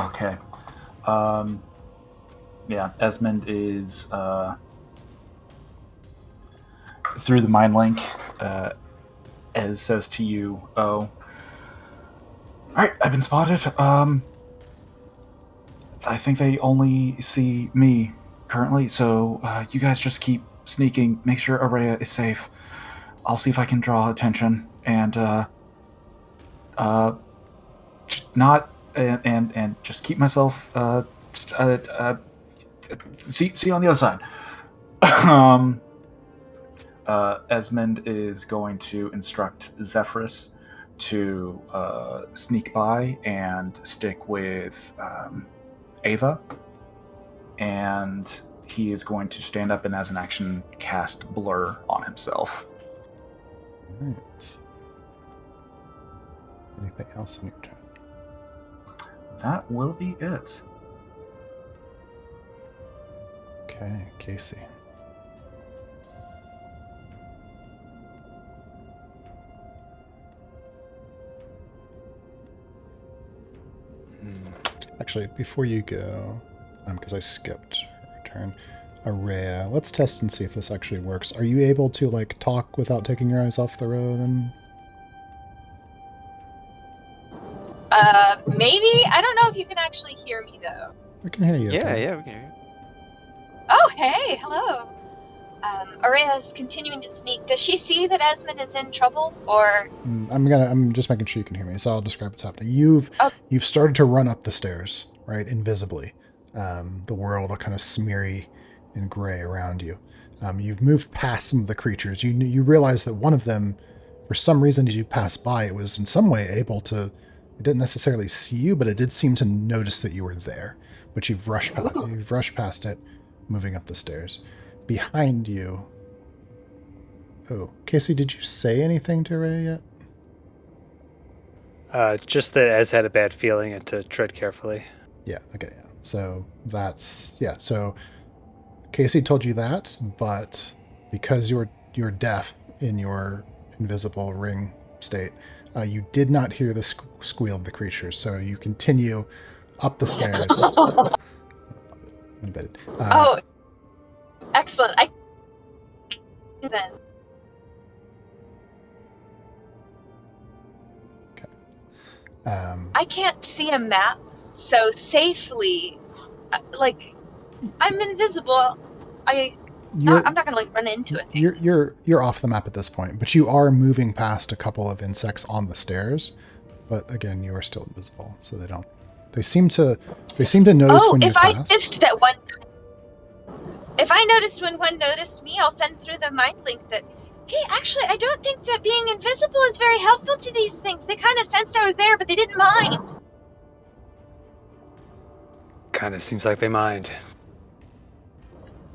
Okay. Yeah, Esmond is through the mind link. Ez says to you, "Oh, all right, I've been spotted. I think they only see me currently, so you guys just keep sneaking. Make sure Araya is safe. I'll see if I can draw attention and not and just keep myself see you on the other side." Esmond is going to instruct Zephyrus to sneak by and stick with Ava, and he is going to stand up and, as an action, cast Blur on himself. Alright. Anything else on your turn? That will be it. Okay, Casey. Actually, before you go, because I skipped her turn, Araya, let's test and see if this actually works. Are you able to like talk without taking your eyes off the road? And Maybe. I don't know if you can actually hear me though. I can hear you. Yeah, okay. yeah, we can hear you. Oh, hey, hello. Araya is continuing to sneak. Does she see that Esmond is in trouble, or? I'm just making sure you can hear me, so I'll describe what's happening. You've started to run up the stairs, right, invisibly. The world will kind of smeary and gray around you. You've moved past some of the creatures. You realize that one of them, for some reason, as you pass by, it was in some way able to. It didn't necessarily see you, but it did seem to notice that you were there. But you've rushed past it, moving up the stairs. Behind you. Oh, Casey, did you say anything to Ray yet? Just that Ez had a bad feeling and to tread carefully. Yeah, okay, yeah. So that's, yeah, so Casey told you that, but because you're deaf in your invisible ring state, you did not hear the squeal of the creatures, so you continue up the stairs. Oh, excellent. then. I can't see a map so safely. Like, I'm invisible. I'm not gonna like run into a thing. You're off the map at this point, but you are moving past a couple of insects on the stairs. But again, you are still invisible, so they seem to notice when you're past. If I noticed when one noticed me, I'll send through the mind link that, hey, actually, I don't think that being invisible is very helpful to these things. They kind of sensed I was there, but they didn't mind. Kind of seems like they mind.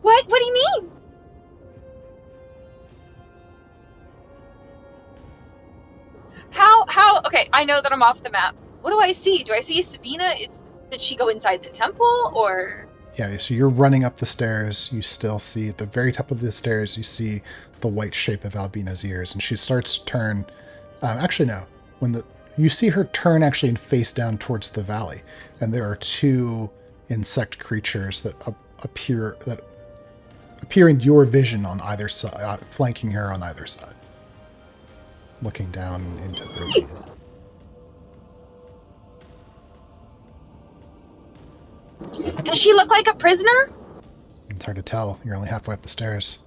What? What do you mean? How? Okay, I know that I'm off the map. What do I see? Do I see Sabina? Did she go inside the temple, or? Yeah, so you're running up the stairs. You still see at the very top of the stairs, you see the white shape of Albina's ears, and she starts to turn. Actually, no. You see her turn actually and face down towards the valley, and there are two insect creatures that appear in your vision on either side, flanking her on either side, looking down into the ravine. Does she look like a prisoner? It's hard to tell. You're only halfway up the stairs.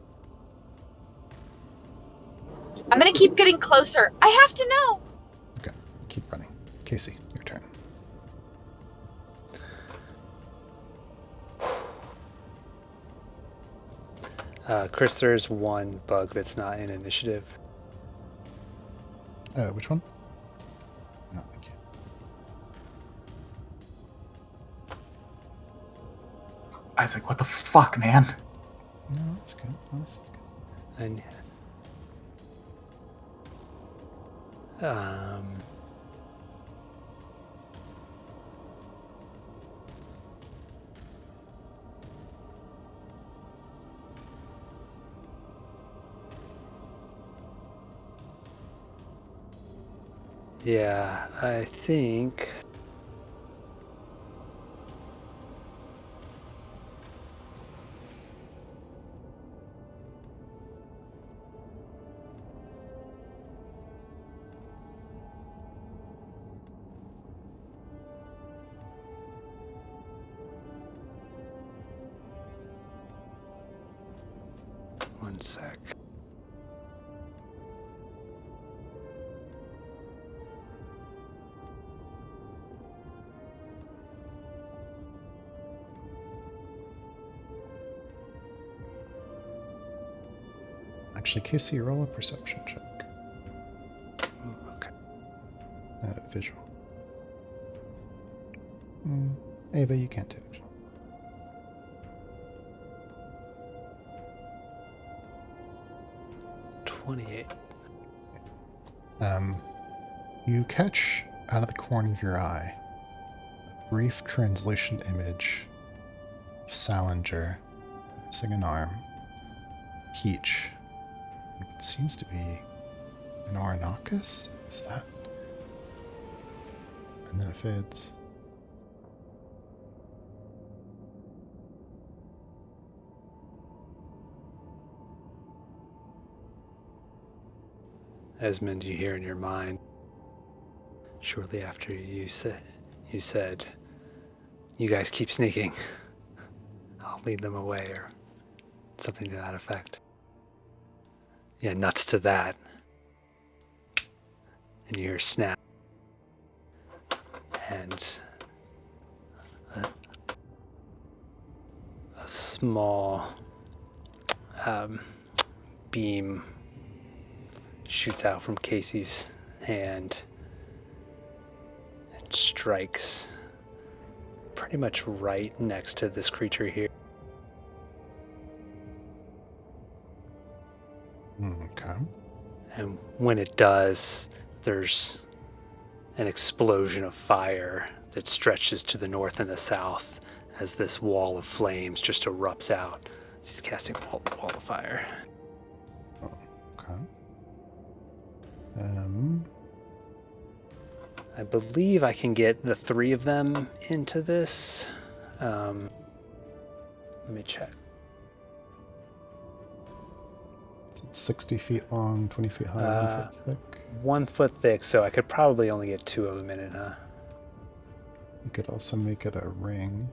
I'm gonna keep getting closer. I have to know. Okay, keep running. Casey, your turn. Chris, there's one bug that's not in initiative. Which one? No, thank you. Isaac, what the fuck, man? No, that's good. This is good. And yeah, I think one sec. Actually, Casey, roll a perception check. Okay. Visual. Ava, you can't do it. 28. You catch out of the corner of your eye a brief translucent image of Salinger missing an arm, Peach, and what seems to be an Ornacus? Is that? And then it fades. Esmond, you hear in your mind, shortly after you said, you guys keep sneaking. I'll lead them away, or something to that effect. Yeah, nuts to that. And you hear snap. And a small beam shoots out from Casey's hand and strikes pretty much right next to this creature here. Okay. And when it does, there's an explosion of fire that stretches to the north and the south as this wall of flames just erupts out. He's casting wall of fire. Okay. I believe I can get the three of them into this. Let me check. It's 60 feet long, 20 feet high, 1 foot thick. 1 foot thick, so I could probably only get 2 of them in it, huh? You could also make it a ring.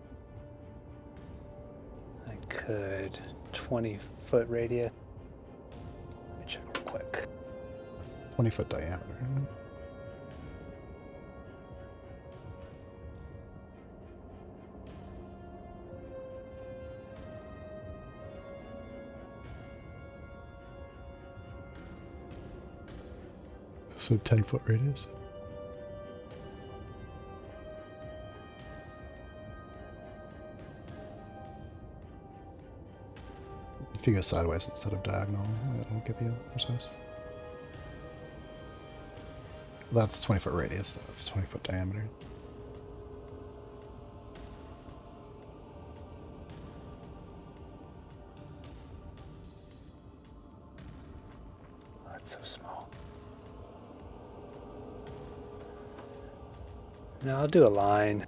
I could. 20-foot radius. Let me check real quick. 20-foot diameter. So 10-foot radius. If you go sideways instead of diagonal, that'll give you precise. That's 20-foot radius, that's 20-foot diameter. Oh, that's so small. No, I'll do a line.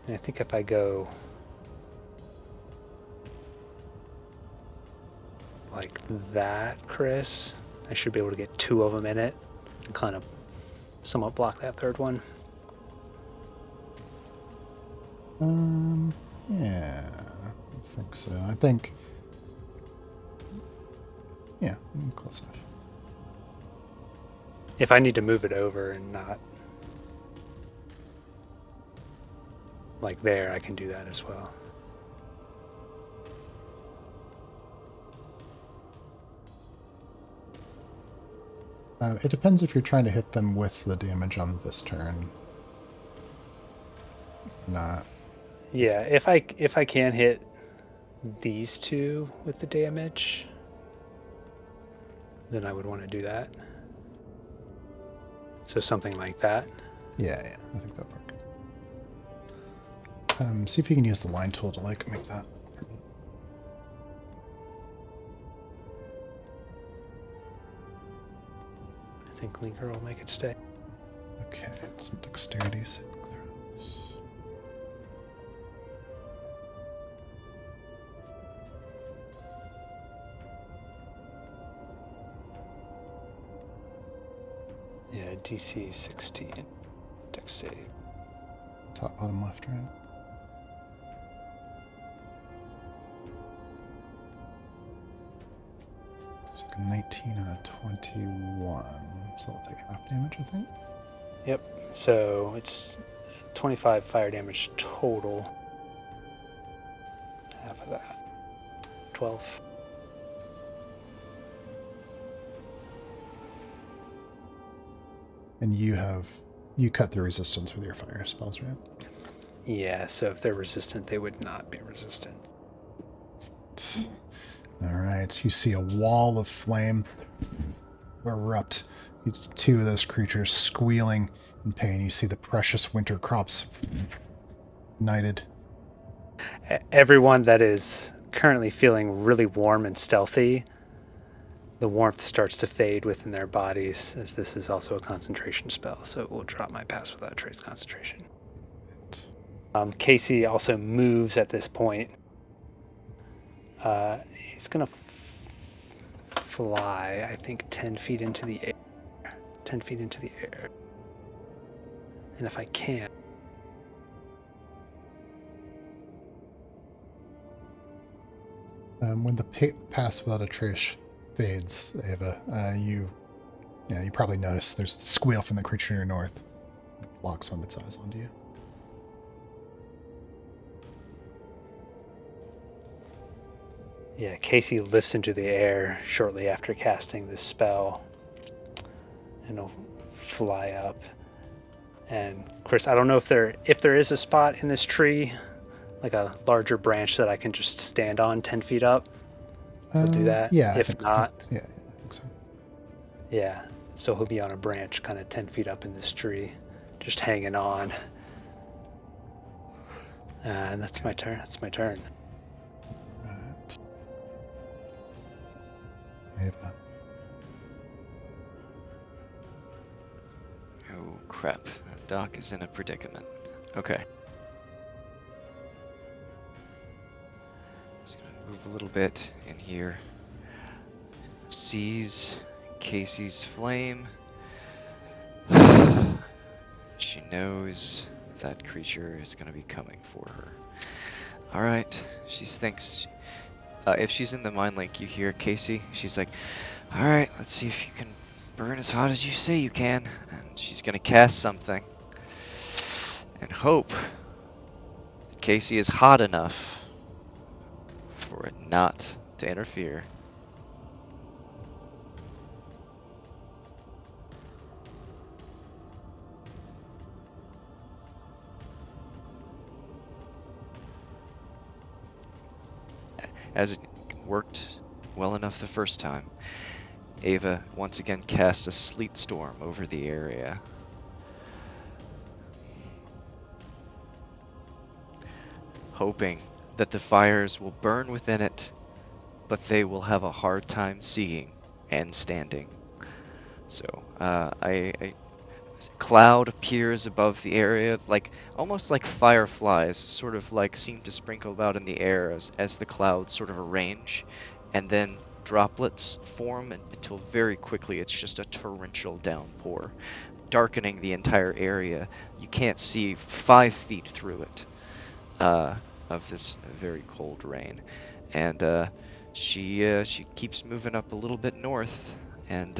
And I think if I go like that, Chris, I should be able to get 2 of them in it and kind of somewhat block that third one. Yeah, I think so. I think, yeah, close enough. If I need to move it over and not like there, I can do that as well. It depends if you're trying to hit them with the damage on this turn. Not. Yeah, if I can hit these 2 with the damage, then I would want to do that. So something like that. Yeah, I think that'll work. See if you can use the line tool to like make that. I think Linker will make it stay. Okay, some dexterity saving throws. Yeah, DC 16. Dex save. Top, bottom, left, right. It's like a 19 and a 21. So I'll take half damage, I think. Yep. So it's 25 fire damage total. Half of that. 12. And you cut the resistance with your fire spells, right? Yeah, so if they're resistant, they would not be resistant. All right, you see a wall of flame erupt. You see 2 of those creatures squealing in pain. You see the precious winter crops ignited. Everyone that is currently feeling really warm and stealthy, the warmth starts to fade within their bodies, as this is also a concentration spell, so it will drop my pass without trace concentration. Casey also moves at this point. He's going to fly, I think, 10 feet into the air. 10 feet into the air. And if I can... When the pass without a trace fades, Ava, you probably notice there's a squeal from the creature to your north. It locks one of its eyes onto you. Yeah, Casey lifts into the air shortly after casting this spell, and he'll fly up. And Chris, I don't know if there is a spot in this tree, like a larger branch that I can just stand on 10 feet up. He'll do that. Yeah. If not, I think so. Yeah, so he'll be on a branch, kind of 10 feet up in this tree, just hanging on. And that's my turn. That's my turn. Right. Ava. Oh crap. Doc is in a predicament. Okay. Just gonna move a little bit in here. Sees Casey's flame. She knows that creature is gonna be coming for her. All right, she thinks. If she's in the mind link, you hear Casey. She's like, "All right, let's see if you can burn as hot as you say you can." And she's gonna cast something and hope that Casey is hot enough for it not to interfere. As it worked well enough the first time, Ava once again cast a sleet storm over the area. Hoping that the fires will burn within it, but they will have a hard time seeing and standing. So, a cloud appears above the area, like almost like fireflies, sort of like seem to sprinkle about in the air as the clouds sort of arrange, and then droplets form until very quickly it's just a torrential downpour, darkening the entire area. You can't see 5 feet through it of this very cold rain, and she keeps moving up a little bit north and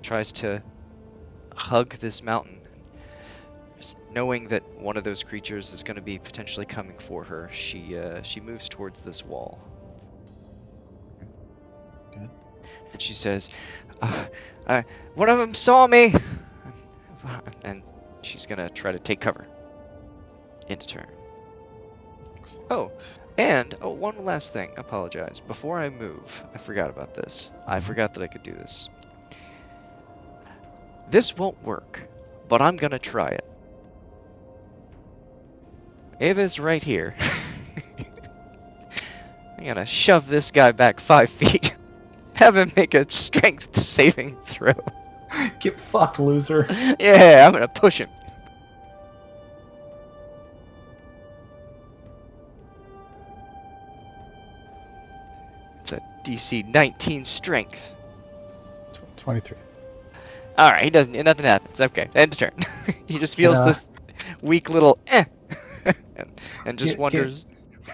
tries to hug this mountain. Knowing that one of those creatures is going to be potentially coming for her, she moves towards this wall. Good. And she says, "One of them saw me," and she's going to try to take cover. Into turn. Oh, and one last thing. Apologize. Before I move, I forgot about this. I forgot that I could do this. This won't work, but I'm going to try it. Ava's right here. I'm gonna shove this guy back 5 feet. Have him make a strength saving throw. Get fucked, loser. Yeah, I'm gonna push him. It's a DC 19 strength. 23. Alright, he doesn't. Nothing happens. Okay, end of turn. He just feels this weak little and just wonders.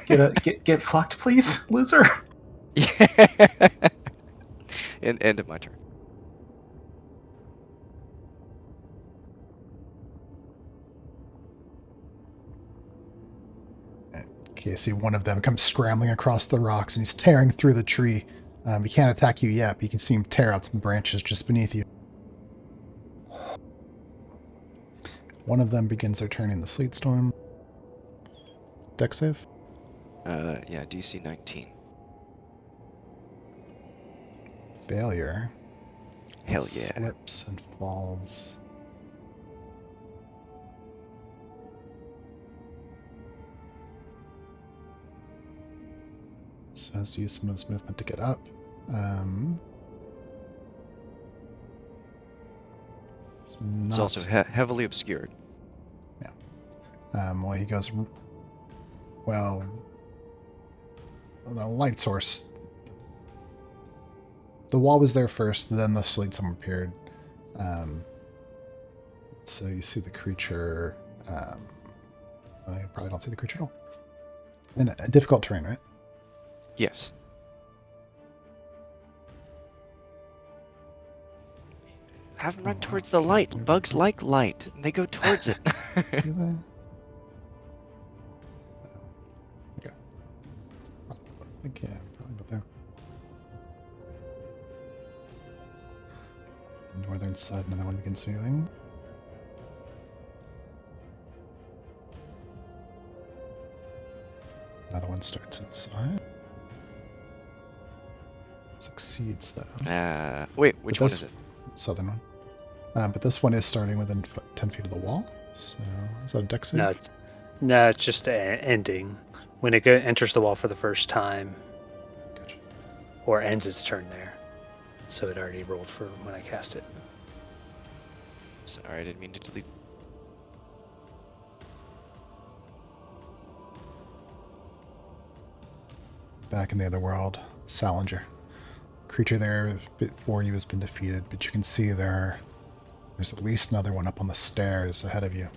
Get fucked, please, loser. End of my turn. Okay, see one of them comes scrambling across the rocks and he's tearing through the tree. He can't attack you yet, but you can see him tear out some branches just beneath you. One of them begins their turn in the sleet storm. Dex save? Yeah, DC 19. Failure. Hell yeah. Slips and falls. So has to use some of his movement to get up. It's also heavily obscured. Yeah. Well, he goes. Well, the light source. The wall was there first, then the sleet storm appeared. So you see the creature. You probably don't see the creature at all. In a difficult terrain, right? Yes. Have them run towards the light. Bugs like light, and they go towards it. Okay. Probably about there. Northern side, another one begins moving. Another one starts inside. Succeeds though. Wait, which one is it? Southern one. But this one is starting within 10 feet of the wall. So is that a dex save? No, it's just ending. When it enters the wall for the first time, Gotcha. or ends its turn there. So it already rolled for when I cast it. Sorry, I didn't mean to delete. back in the other world, Salinger. Creature there before you has been defeated, but you can see there's at least another one up on the stairs ahead of you.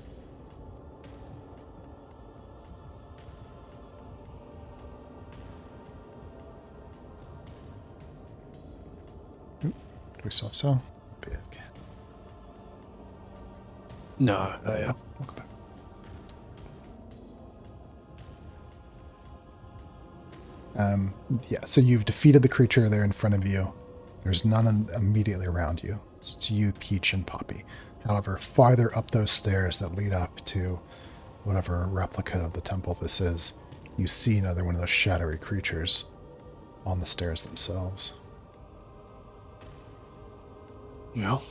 Oop, do we still have so? No, yeah. Welcome back. So you've defeated the creature there in front of you. There's none immediately around you. So it's you, Peach, and Poppy. However, farther up those stairs that lead up to whatever replica of the temple this is, you see another one of those shadowy creatures on the stairs themselves. Well,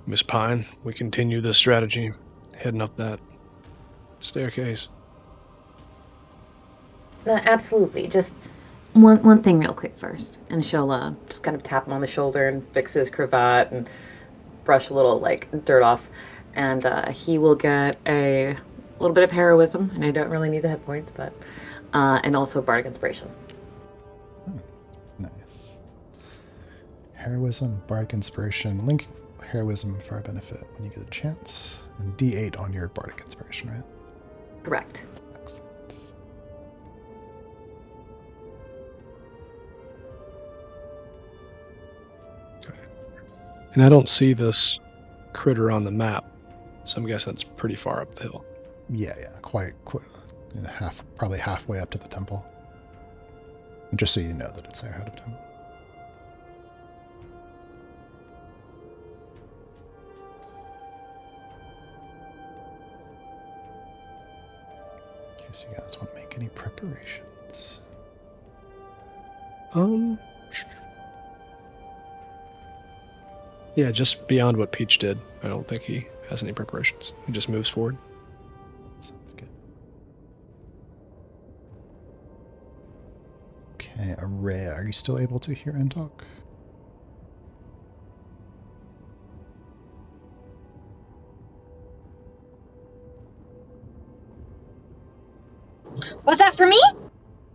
Miss Pine, we continue this strategy, heading up that staircase. Absolutely. Just one thing real quick first. And she'll just kind of tap him on the shoulder and fix his cravat and brush a little, dirt off. And he will get a little bit of heroism. And I don't really need the hit points, but... and also Bardic Inspiration. Nice. Heroism, Bardic Inspiration. Link heroism for our benefit when you get a chance. And D8 on your Bardic Inspiration, right? Correct. Excellent. Okay. And I don't see this critter on the map, so I'm guessing it's pretty far up the hill. Yeah, quite probably halfway up to the temple. Just so you know that it's there ahead of time. In case you guys want to make any preparations. Yeah, just beyond what Peach did. I don't think he has any preparations. He just moves forward. Sounds good. Okay, Araya, are you still able to hear and talk? Was that for me?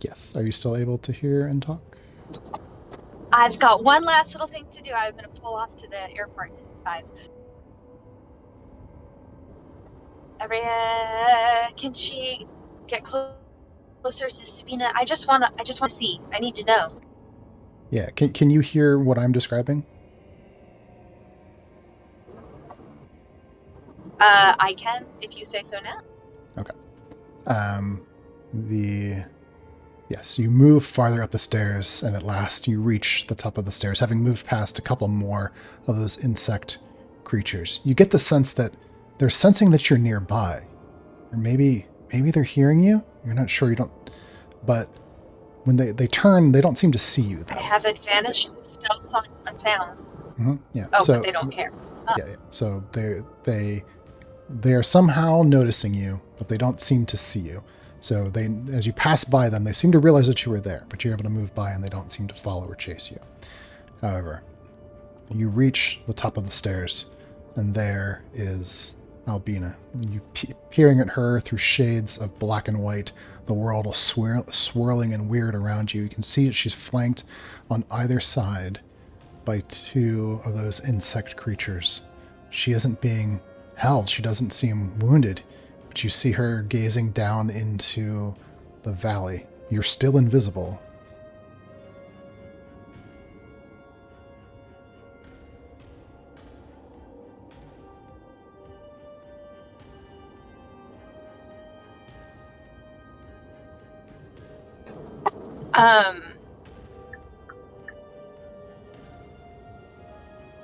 Yes. Are you still able to hear and talk? I've got one last little thing to do. I'm going to pull off to the airport in 5. Araya, can she get closer to Sabina? I just want to see. I need to know. Yeah. Can you hear what I'm describing? I can, if you say so now. Okay. Yes, you move farther up the stairs, and at last you reach the top of the stairs, having moved past a couple more of those insect creatures. You get the sense that they're sensing that you're nearby. Or maybe they're hearing you? You're not sure, you don't... But when they turn, they don't seem to see you, though. I have advantage to stealth on sound. Mm-hmm. Yeah. Oh, so, but they don't care. Yeah. So they are somehow noticing you, but they don't seem to see you. So as you pass by them, they seem to realize that you were there, but you're able to move by and they don't seem to follow or chase you. However, you reach the top of the stairs, and there is Albina. You peering at her through shades of black and white, the world is swirling and weird around you. You can see that she's flanked on either side by 2 of those insect creatures. She isn't being held. She doesn't seem wounded. But you see her gazing down into the valley. You're still invisible.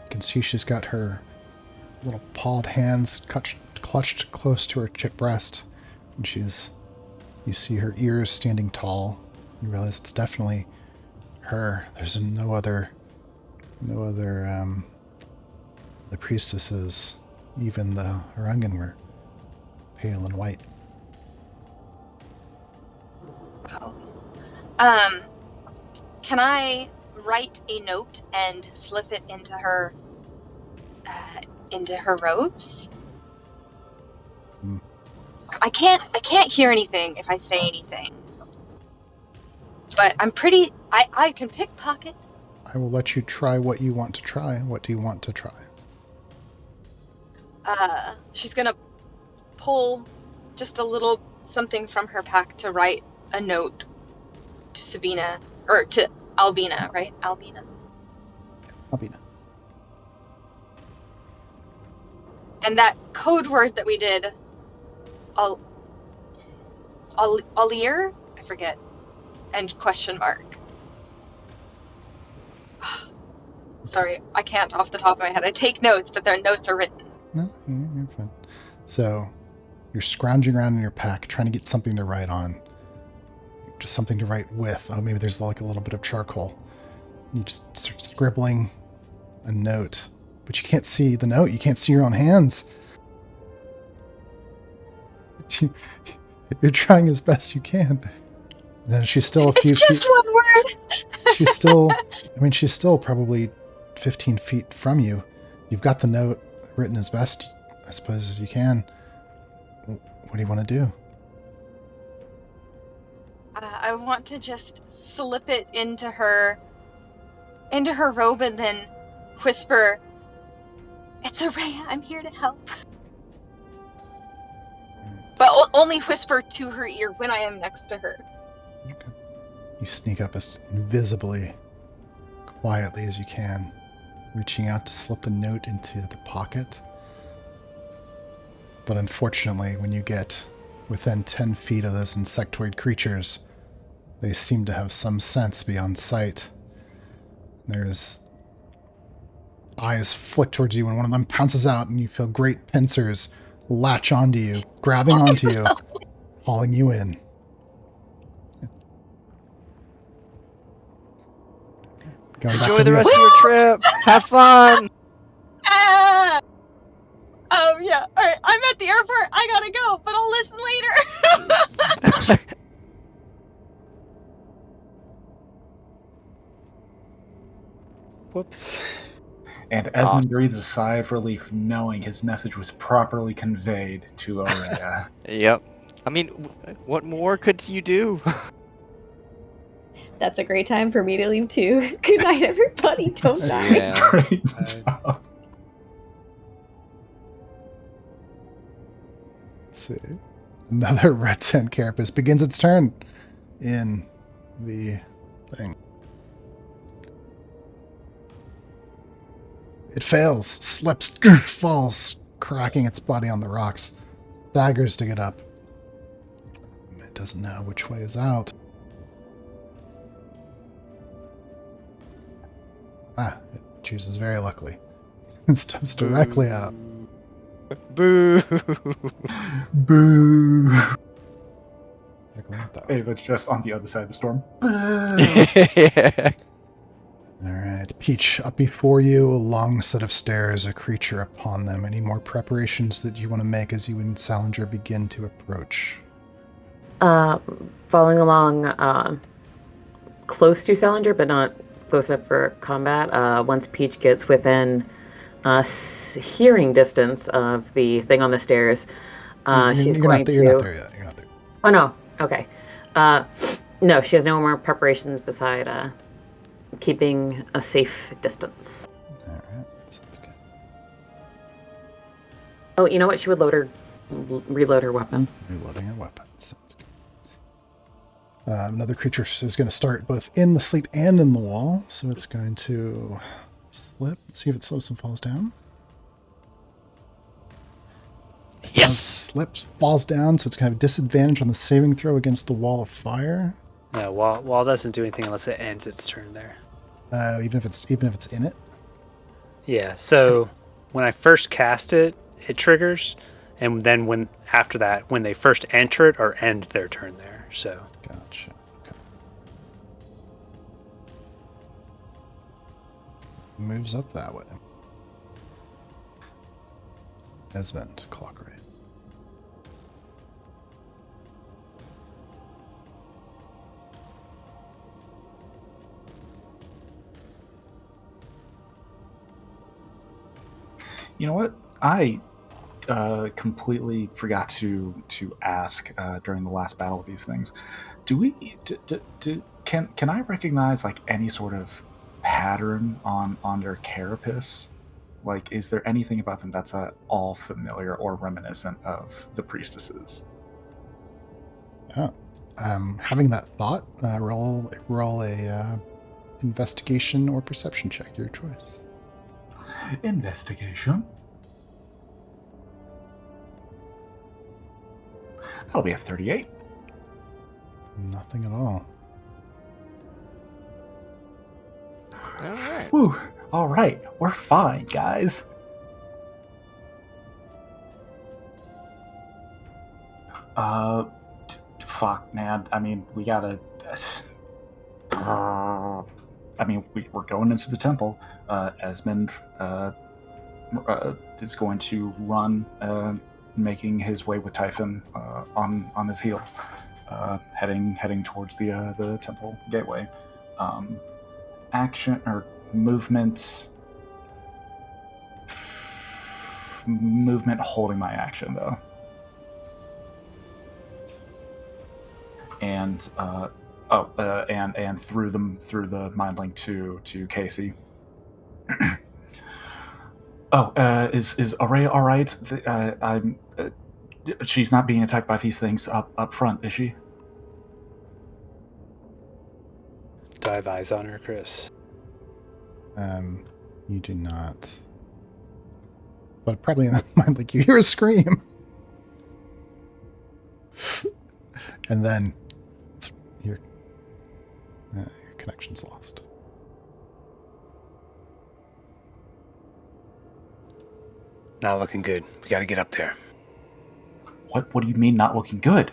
You can see she's got her little pawed hands clutched close to her breast, and you see her ears standing tall. You realize it's definitely her. There's no other the priestesses, even the Orangan, were pale and white. Can I write a note and slip it into her robes? I can't hear anything if I say anything. but I'm pretty... I can pickpocket. I will let you try what you want to try. What do you want to try? She's gonna pull just a little something from her pack to write a note to Sabina, or to Albina, right? Albina. Albina. And that code word that we did, Alir? I forget. And question mark. Sorry, I can't off the top of my head. I take notes, but their notes are written. No, you're fine. So, you're scrounging around in your pack, trying to get something to write on. Just something to write with. Oh, maybe there's like a little bit of charcoal. You just start scribbling a note. But you can't see the note. You can't see your own hands. You're trying as best you can. Then she's still a few It's just feet. one word. She's still probably 15 feet from you. You've got the note written as best, I suppose, as you can. What do you want to do? I want to just slip it into her robe and then whisper, "It's Araya, I'm here to help." But only whisper to her ear when I am next to her. Okay. You sneak up as invisibly, quietly as you can, reaching out to slip the note into the pocket. But unfortunately, when you get within 10 feet of those insectoid creatures, they seem to have some sense beyond sight. There's eyes flick towards you, and one of them pounces out, and you feel great pincers latch onto you, grabbing onto you, hauling you in. Enjoy the rest of your trip. Have fun. Yeah. All right. I'm at the airport. I gotta go, but I'll listen later. Whoops. And Esmond breathes a sigh of relief, knowing his message was properly conveyed to Araya. Yep. I mean, what more could you do? That's a great time for me to leave too. Good night, everybody. Don't die. Yeah. Great job. Let's see. Another red sand carapace begins its turn in the thing. It fails, slips, falls, cracking its body on the rocks, staggers to get up. It doesn't know which way is out. It chooses very luckily. It steps directly out. Boo. Boo! Ava's just on the other side of the storm. Yeah. Alright, Peach, up before you, a long set of stairs, a creature upon them. Any more preparations that you want to make as you and Salinger begin to approach? Following along close to Salinger, but not close enough for combat. Once Peach gets within hearing distance of the thing on the stairs, she's going to... You're not there yet. You're not there. Oh, no. Okay. No, she has no more preparations beside keeping a safe distance. Alright, sounds good. Oh, you know what? She would reload her weapon. Reloading a weapon. Sounds good. Another creature is going to start both in the sleep and in the wall, so it's going to slip. Let's see if it slips and falls down. Yes. Slips, falls down, so it's going to have a disadvantage on the saving throw against the wall of fire. No, wall doesn't do anything unless it ends its turn there. Even if it's in it. Yeah. So when I first cast it, it triggers, and then when they first enter it or end their turn there. So. Gotcha. Okay. Moves up that way. Esmond, clock rate. You know what? I completely forgot to ask during the last battle of these things. Can I recognize like any sort of pattern on their carapace? Like, is there anything about them that's all familiar or reminiscent of the priestesses? Oh. Having that thought, roll a investigation or perception check, your choice. Investigation. That'll be a 38. Nothing at all. All right. Whew. All right, we're fine, guys. Fuck, man. I mean, we gotta. I mean, we're going into the temple. Esmond is going to run, making his way with Typhon on his heel, heading towards the temple gateway. Action or movement. Movement holding my action though. And and through the mind link to Casey. Is Array all right? I'm. She's not being attacked by these things up front, is she? Do I have eyes on her, Chris? You do not. But probably in that mind, like you hear a scream, and then your connection's lost. Not looking good. We got to get up there. What do you mean not looking good?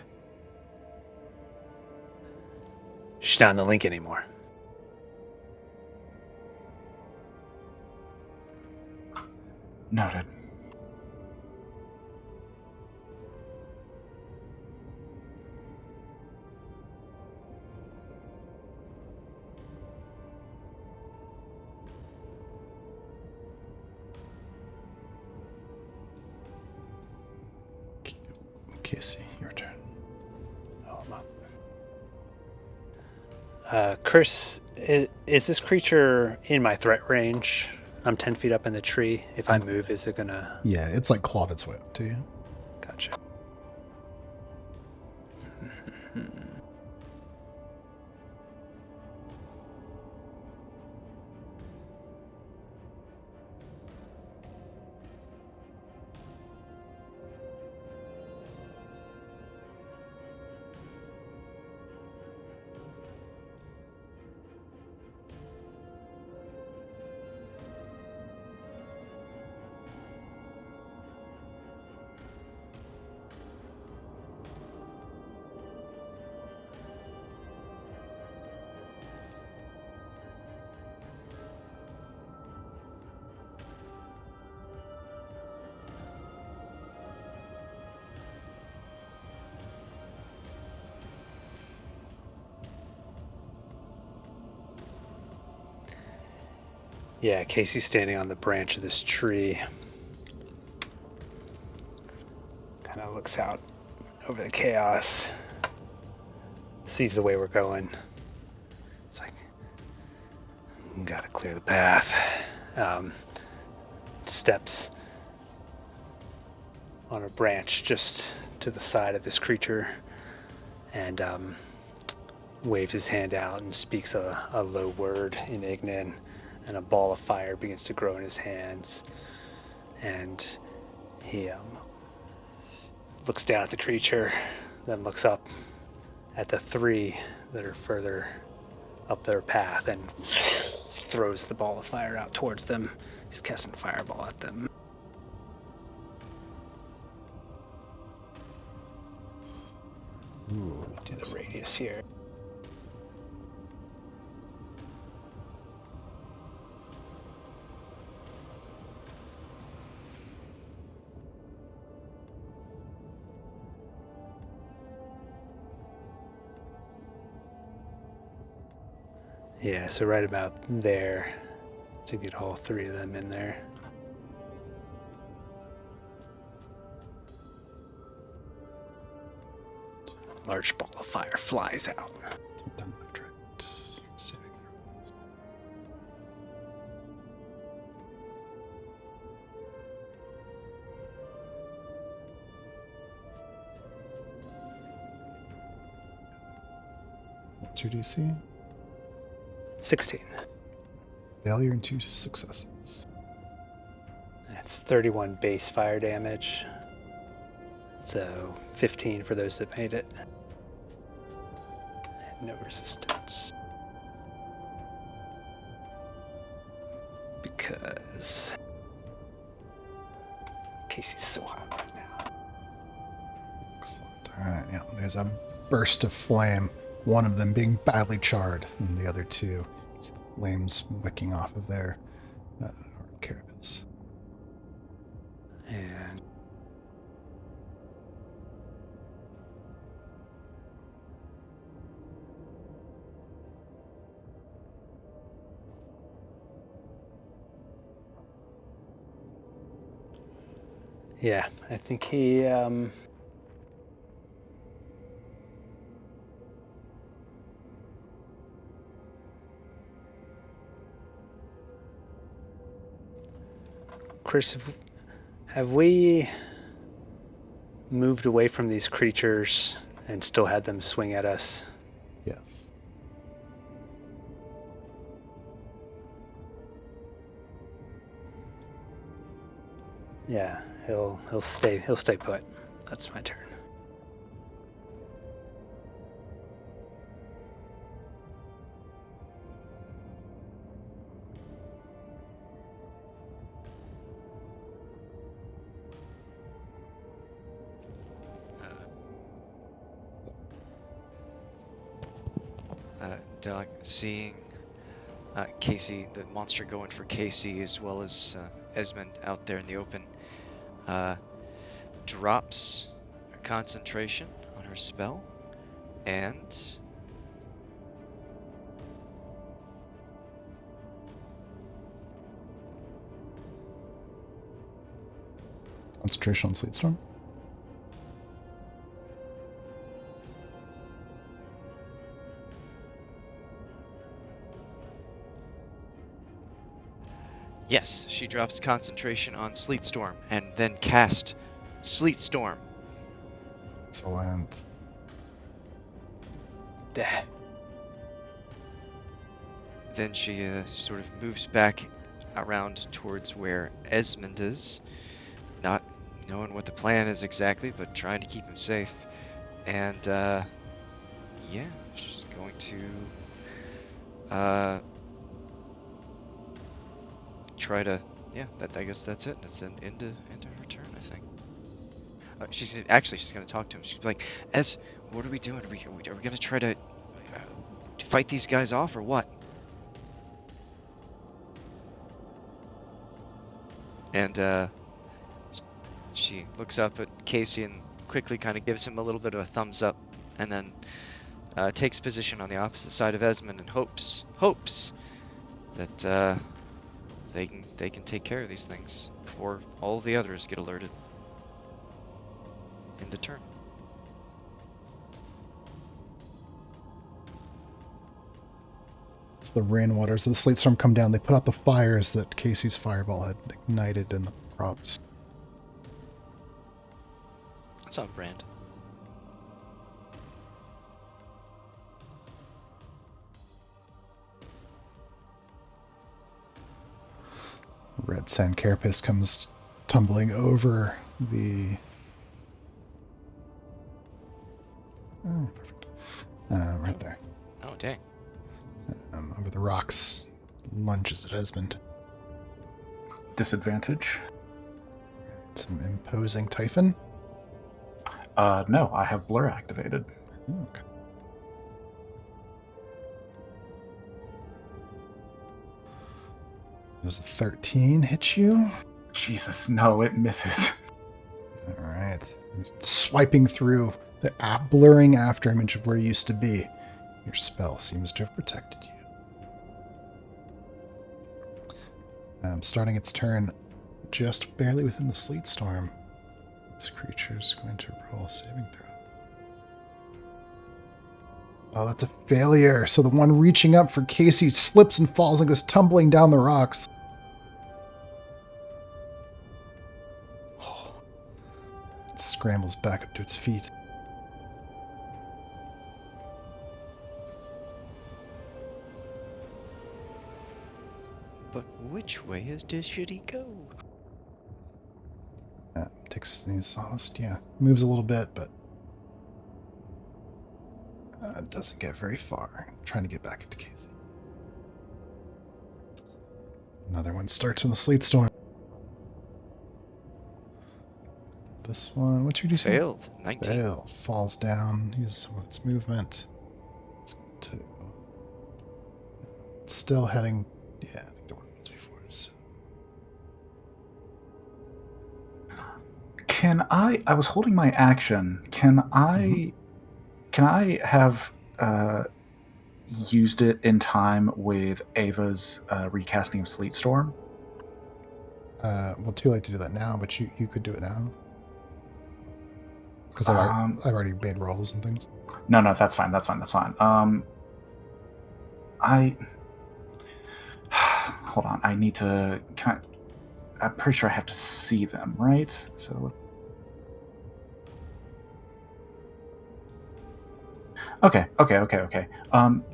She's not in the link anymore. Noted. Casey, your turn. Oh, I'm up. Chris, is this creature in my threat range? I'm 10 feet up in the tree. If I move, is it gonna... Yeah, it's like clawed its way up to you. Gotcha. Yeah, Casey's standing on the branch of this tree. Kind of looks out over the chaos. Sees the way we're going. It's like, gotta clear the path. Steps on a branch just to the side of this creature and waves his hand out and speaks a low word in Ignan. And a ball of fire begins to grow in his hands. And he looks down at the creature, then looks up at the three that are further up their path and throws the ball of fire out towards them. He's casting fireball at them. Ooh, Do the radius here. Yeah, so right about there to get all three of them in there. Large ball of fire flies out. Down left, right. What's your DC? 16. Failure and 2 successes. That's 31 base fire damage. So 15 for those that made it. And no resistance. Because Casey's so hot right now. Excellent. Alright, yeah. There's a burst of flame, one of them being badly charred, and the other two, flames wicking off of their carapace. And yeah, I think he Chris, have we moved away from these creatures and still had them swing at us? Yes. Yeah, he'll stay put. That's my turn. Doug, seeing Casey, the monster going for Casey, as well as Esmond out there in the open, drops her concentration on her spell, and Concentration on Sleet Storm. yes, she drops concentration on Sleet Storm, and then cast Sleet Storm. Excellent. Then she sort of moves back around towards where Esmond is, not knowing what the plan is exactly, but trying to keep him safe. And yeah, she's going to try to, yeah, I guess that's it. That's an end to her turn, I think. She's gonna talk to him. She's like, what are we doing? Are we gonna try to fight these guys off or what? And she looks up at Casey and quickly kind of gives him a little bit of a thumbs up, and then takes position on the opposite side of Esmond and hopes that they can take care of these things before all the others get alerted. End of turn. As the rainwaters of the Sleet Storm come down, they put out the fires that Casey's fireball had ignited in the props. That's on brand. Red sand carapace comes tumbling over the... Oh, perfect. Right there. Oh, dang. Over the rocks, lunges at Esmond. Disadvantage? Some imposing Typhon. No, I have Blur activated. Oh, okay. Does a 13 hit you? Jesus, no, it misses. All right. Swiping through the blurring after image of where you used to be. Your spell seems to have protected you. Starting its turn just barely within the Sleet Storm, this creature is going to roll a saving throw. Oh, that's a failure. So the one reaching up for Casey slips and falls and goes tumbling down the rocks. It scrambles back up to its feet. But which way should he go? He's almost, moves a little bit, but doesn't get very far. Trying to get back into Casey. Another one starts in the sleet storm. This one, what's your DC? Failed. 19. Fail. Falls down. Uses some of its movement. It's still heading. Yeah, I think to 1, 2, 3, 4. So. Can I was holding my action. Can I have used it in time with Ava's recasting of Sleet Storm? Well, too late to do that now, but you could do it now. Because I've already made rolls and things. No, that's fine. Hold on. I need to. I'm pretty sure I have to see them, right? So. Okay.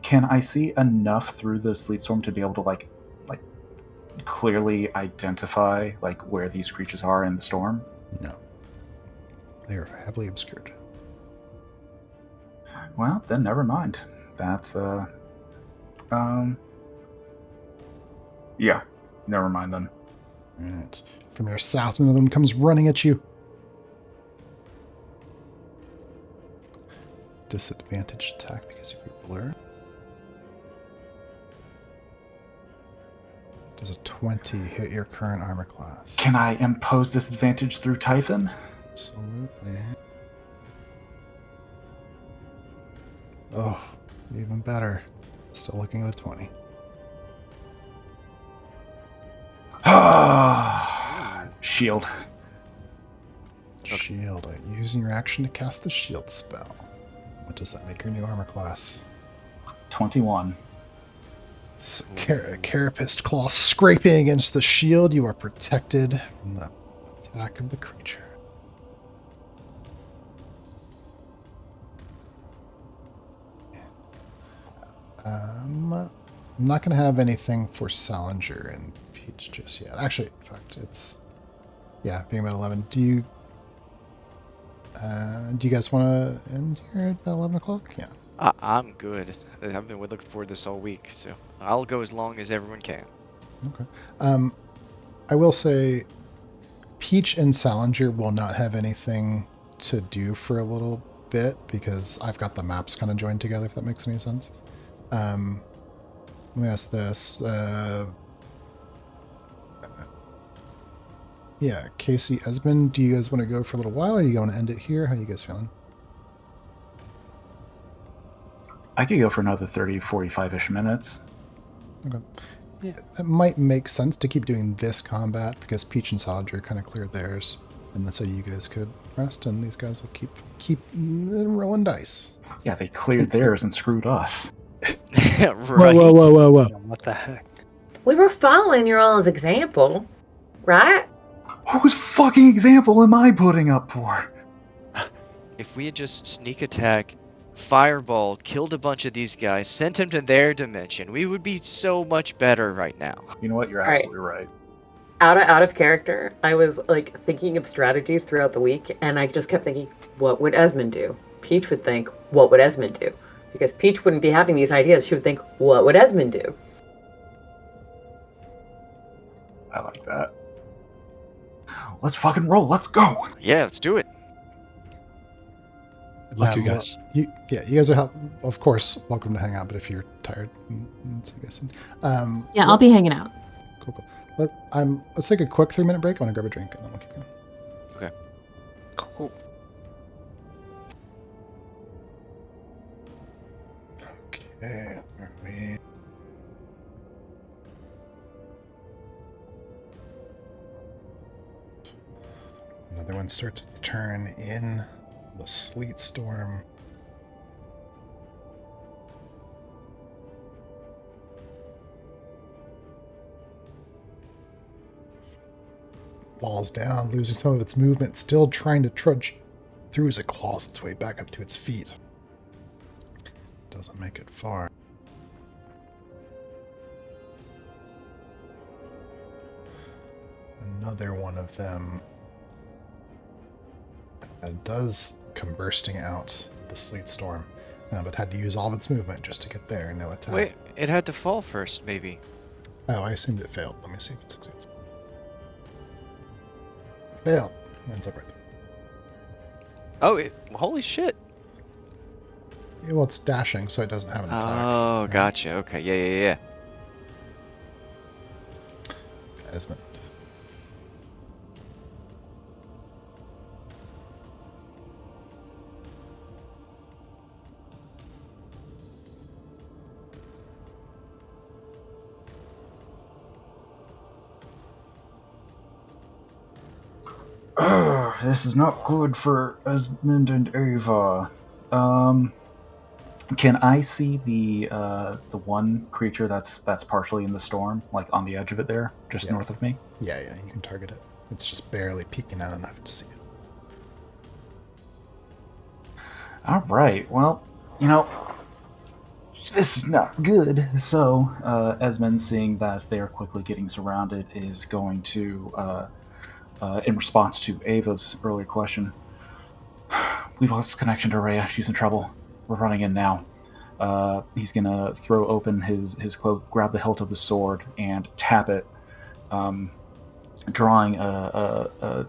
Can I see enough through the sleet storm to be able to like clearly identify like where these creatures are in the storm? No. They are heavily obscured. Well, then never mind. That's yeah, never mind then. Alright. From your south, another one comes running at you. Disadvantage attack because of your blur. Does a 20 hit your current armor class? Can I impose disadvantage through Typhon? Absolutely. Oh, even better. Still looking at a 20. Shield. Shield. Using your action to cast the shield spell. What does that make your new armor class? 21. So, Carapace claw scraping against the shield. You are protected from the attack of the creature. I'm not going to have anything for Salinger and Peach just yet. Actually, in fact, it's... Yeah, being about 11. Do you guys want to end here at 11 o'clock? Yeah. I'm good. I've been looking forward to this all week, so I'll go as long as everyone can. Okay. I will say Peach and Salinger will not have anything to do for a little bit because I've got the maps kind of joined together, if that makes any sense. Let me ask this. Yeah, Casey, Esmond, do you guys want to go for a little while, or are you going to end it here? How are you guys feeling? I could go for another 30, 45-ish minutes. Okay. Yeah. It might make sense to keep doing this combat because Peach and Salinger kind of cleared theirs, and that's how you guys could rest, and these guys will keep rolling dice. Yeah, they cleared theirs and screwed us. Right. Whoa. What the heck? We were following your all's example, right? Whose fucking example am I putting up for? If we had just sneak attack, fireball, killed a bunch of these guys, sent them to their dimension, we would be so much better right now. You know what? You're All right. absolutely right. Out of character, I was like thinking of strategies throughout the week, and I just kept thinking, what would Esmond do? Peach would think, what would Esmond do? Because Peach wouldn't be having these ideas. She would think, what would Esmond do? I like that. Let's fucking roll. Let's go. Yeah, let's do it. Good luck, you guys. You guys are, of course, welcome to hang out, but if you're tired, I guess. Yeah, I'll be hanging out. Cool. Let's take a quick 3-minute break. I want to grab a drink, and then we'll keep going. Okay. Cool. Okay, where are we? Another one starts its turn in the sleet storm. Falls down, losing some of its movement, still trying to trudge through as it claws its way back up to its feet. Doesn't make it far. another one of them does come bursting out the sleet storm, but had to use all of its movement just to get there. No attack. Wait, it had to fall first, maybe. Oh, I assumed it failed. Let me see if it succeeds. Failed. Ends up right there. Oh, holy shit. Yeah, well, it's dashing, so it doesn't have an attack. Oh, right? gotcha. Okay, yeah. Esmond. This is not good for Esmond and Ava. Can I see the one creature that's partially in the storm, like on the edge of it there, just north of me? Yeah, you can target it. It's just barely peeking out enough to see it. All right. Well, this is not good. So, Esmond, seeing that they are quickly getting surrounded, is going to, in response to Ava's earlier question, we've lost connection to Rhea. She's in trouble. We're running in now. He's going to throw open his cloak, grab the hilt of the sword, and tap it, drawing a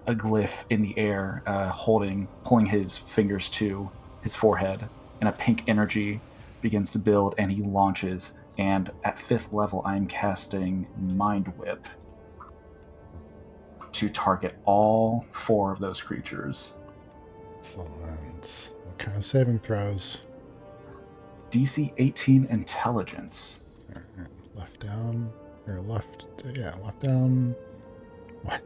glyph in the air, pulling his fingers to his forehead, and a pink energy begins to build, and he launches. And at 5th level, I'm casting Mind Whip to target all 4 of those creatures. Excellent. What kind of saving throws? DC 18 Intelligence. All right. Left down. What?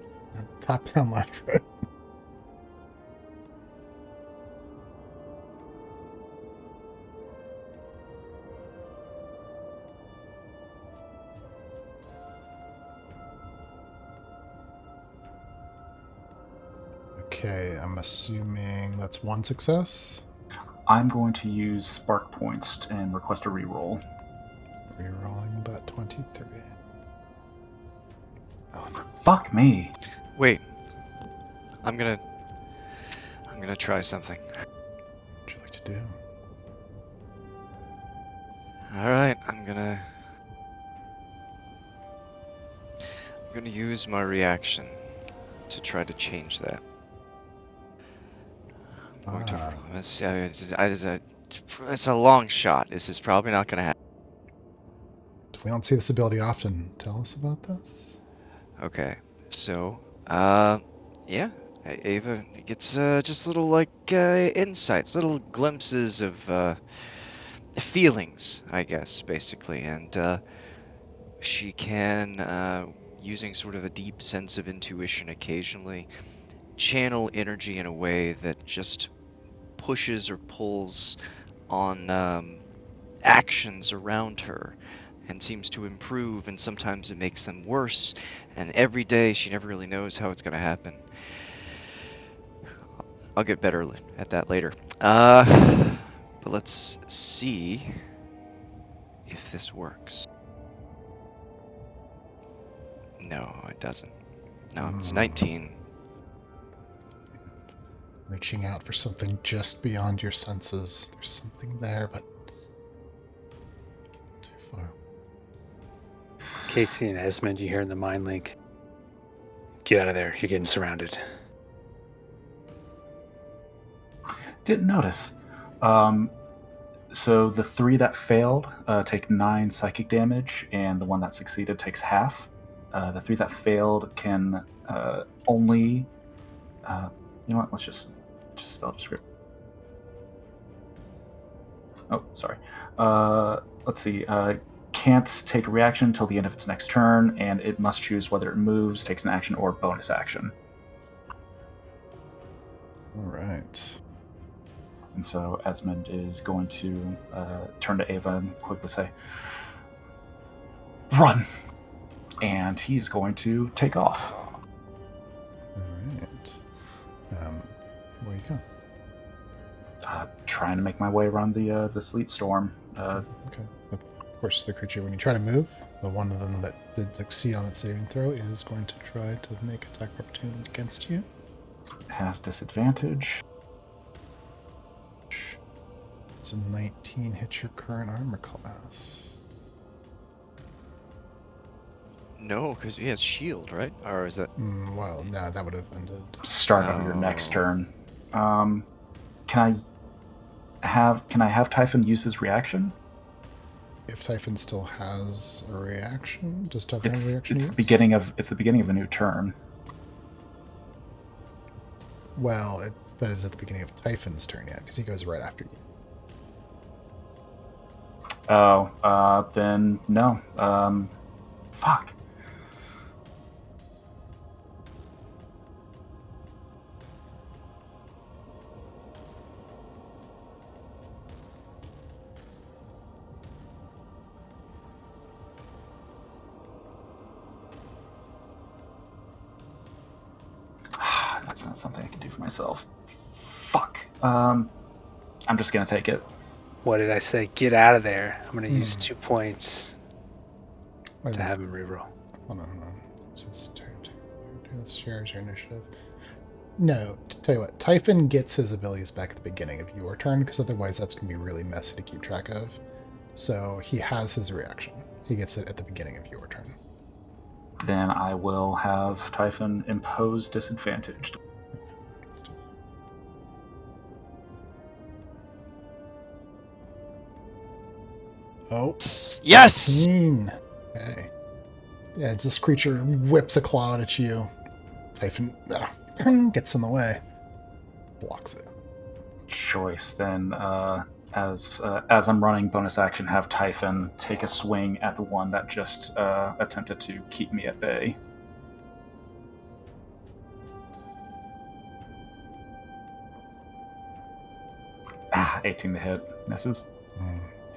Top down, left, right. Okay, I'm assuming that's 1 success. I'm going to use Spark Points and request a reroll. Rerolling that 23. Oh, fuck me. Wait. I'm gonna try something. What would you like to do? Alright, I'm gonna use my reaction to try to change that. I'm going to promise. It's a long shot. This is probably not going to happen. We don't see this ability often. Tell us about this. Okay, so, yeah, Ava gets just little insights, little glimpses of feelings, I guess, basically, and she can, using sort of a deep sense of intuition occasionally, channel energy in a way that just pushes or pulls on actions around her and seems to improve, and sometimes it makes them worse, and every day she never really knows how it's going to happen. I'll get better at that later. But let's see if this works. No, it doesn't. No, it's 19. Reaching out for something just beyond your senses. There's something there, but too far. Casey and Esmond, you hear in the mind link, get out of there, you're getting surrounded. Didn't notice. So the 3 that failed take 9 psychic damage, and the one that succeeded takes half. The 3 that failed can only... you know what? Let's just spell descript. Oh, sorry. Let's see. Can't take a reaction until the end of its next turn, and it must choose whether it moves, takes an action, or bonus action. All right. And so Esmond is going to turn to Ava and quickly say, "Run!" And he's going to take off. All right. Where you go? Trying to make my way around the sleet storm. Okay. Of course, the creature, when you try to move, the one of them that did succeed on its saving throw is going to try to make attack opportunity against you. Has disadvantage. Does a 19 hit your current armor class? No, because he has shield, right? Or is that? Well, no, that would have ended. Start of your next turn. Can I have Typhon use his reaction? If Typhon still has a reaction, does Typhon have a reaction? It's the beginning of a new turn. Well, but it's at the beginning of Typhon's turn yet, because he goes right after you. Oh, then no. Fuck. That's not something I can do for myself. Fuck. I'm just gonna take it. What did I say? Get out of there. I'm going to use 2 points to have him reroll. Hold on. It's his turn. Shares your initiative. No, tell you what. Typhon gets his abilities back at the beginning of your turn, because otherwise that's going to be really messy to keep track of. So he has his reaction. He gets it at the beginning of your turn. Then I will have Typhon impose disadvantage. Let's do that. Oh, yes! 14. Okay. Yeah, it's this creature whips a claw at you. Typhon gets in the way. Blocks it. Choice then, as I'm running bonus action, have Typhon take a swing at the one that just attempted to keep me at bay. Ah, 18 to hit. Misses.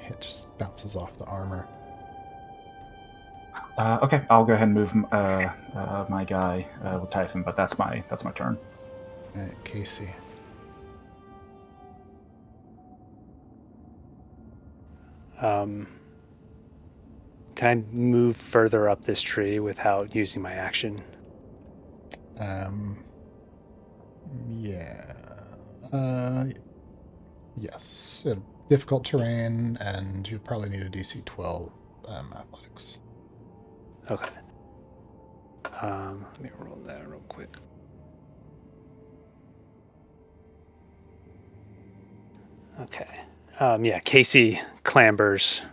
It just bounces off the armor. Okay, I'll go ahead and move my guy with Typhon, but that's my turn. All right, Casey. Can I move further up this tree without using my action? Yeah. Yes. Difficult terrain, and you probably need a DC 12 athletics. Okay. Let me roll that real quick. Okay. Yeah, Casey clambers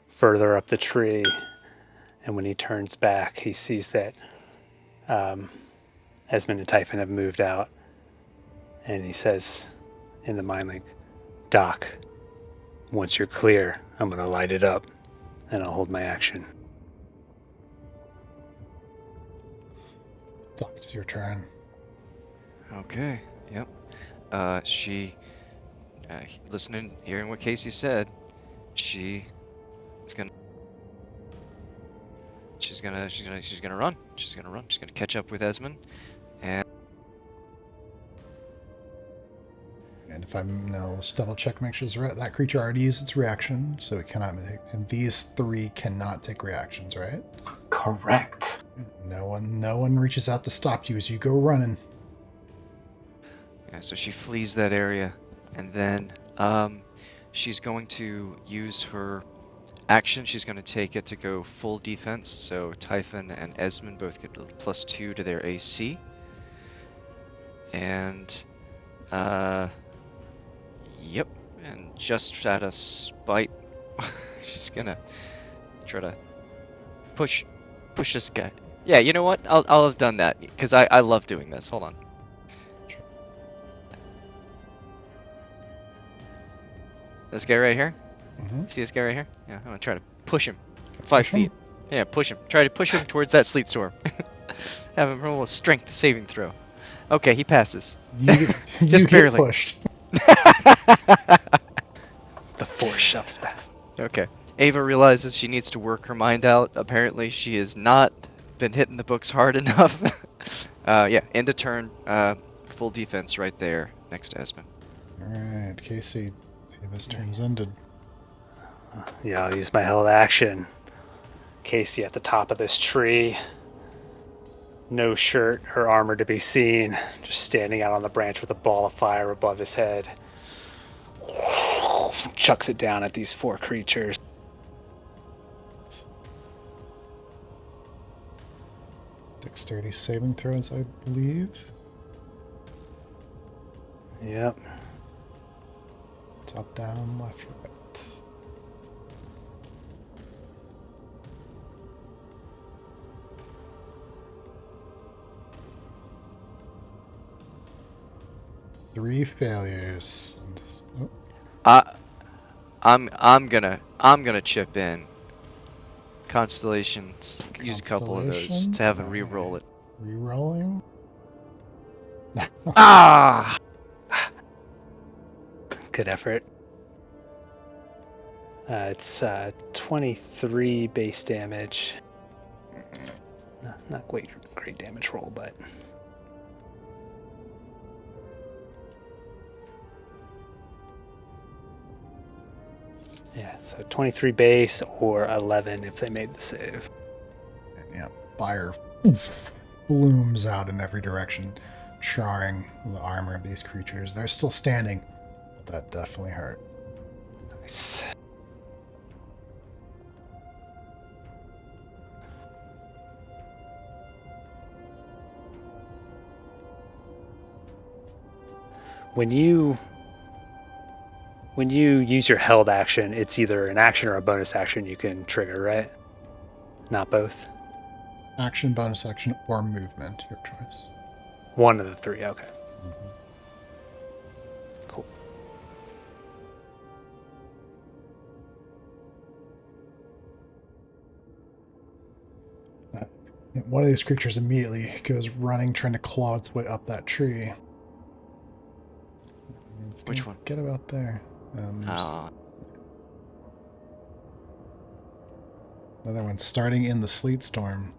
further up the tree, and when he turns back, he sees that Esmond and Typhon have moved out, and he says in the mind link, "Doc, once you're clear, I'm going to light it up, and I'll hold my action." Doc, it's your turn. Okay. Yep. She, listening, hearing what Casey said, she's gonna run. She's gonna catch up with Esmond, and if let's double check, make sure it's right. That creature already used its reaction, so it cannot make. And these 3 cannot take reactions, right? Correct. No one reaches out to stop you as you go running. yeah, so she flees that area, and then she's going to use her action. She's going to take it to go full defense. So Typhon and Esmond both get +2 to their AC, and yep, and just out of spite, she's gonna try to push this guy. Yeah, you know what? I'll have done that because I love doing this. Hold on. This guy right here. See this guy right here? Yeah, I'm gonna try to push him 5 feet. Yeah, push him. Try to push him towards that sleet storm. Have him roll a strength saving throw. Okay, he passes. Just barely. Get pushed. The force shoves back. Okay. Ava realizes she needs to work her mind out. Apparently, she has not been hitting the books hard enough. Yeah, end of turn. Full defense right there next to Esmond. All right, Casey. Ava's turn's ended. Yeah, I'll use my held action. Casey at the top of this tree. No shirt or armor to be seen. Just standing out on the branch with a ball of fire above his head. Chucks it down at these 4 creatures. Dexterity saving throws, I believe. Yep. Top, down, left, right. Three failures. Oh, I'm gonna chip in. Constellations. Use a couple of those Constellation? to have a re-roll it. Rerolling? Ah! Good effort. It's 23 base damage. No, not great damage roll, but... Yeah, so 23 base or 11 if they made the save. Yeah, fire blooms out in every direction, charring the armor of these creatures. They're still standing, but that definitely hurt. Nice. When you use your held action, it's either an action or a bonus action you can trigger, right? Not both? Action, bonus action, or movement, your choice. One of the 3, okay. Mm-hmm. Cool. One of these creatures immediately goes running, trying to claw its way up that tree. Which one? Get about there. Another one starting in the sleet storm.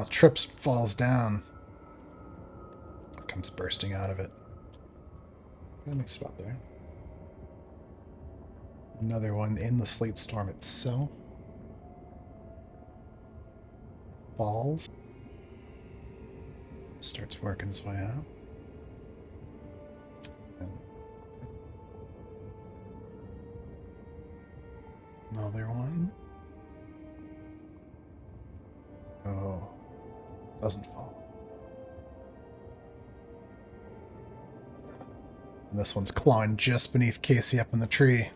Trips, falls down. Comes bursting out of it. That makes spot there. Another one in the sleet storm itself. Falls. Starts working his way out. Another one. Oh. Doesn't fall. And this one's clawing just beneath Casey up in the tree.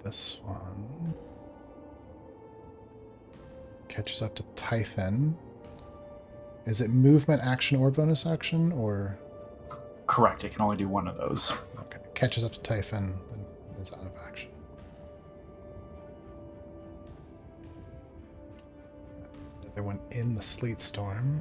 This one catches up to Typhon. Is it movement, action, or bonus action, or? Correct. It can only do one of those. Okay. Catches up to Typhon, then is out of action. Another one in the sleet storm.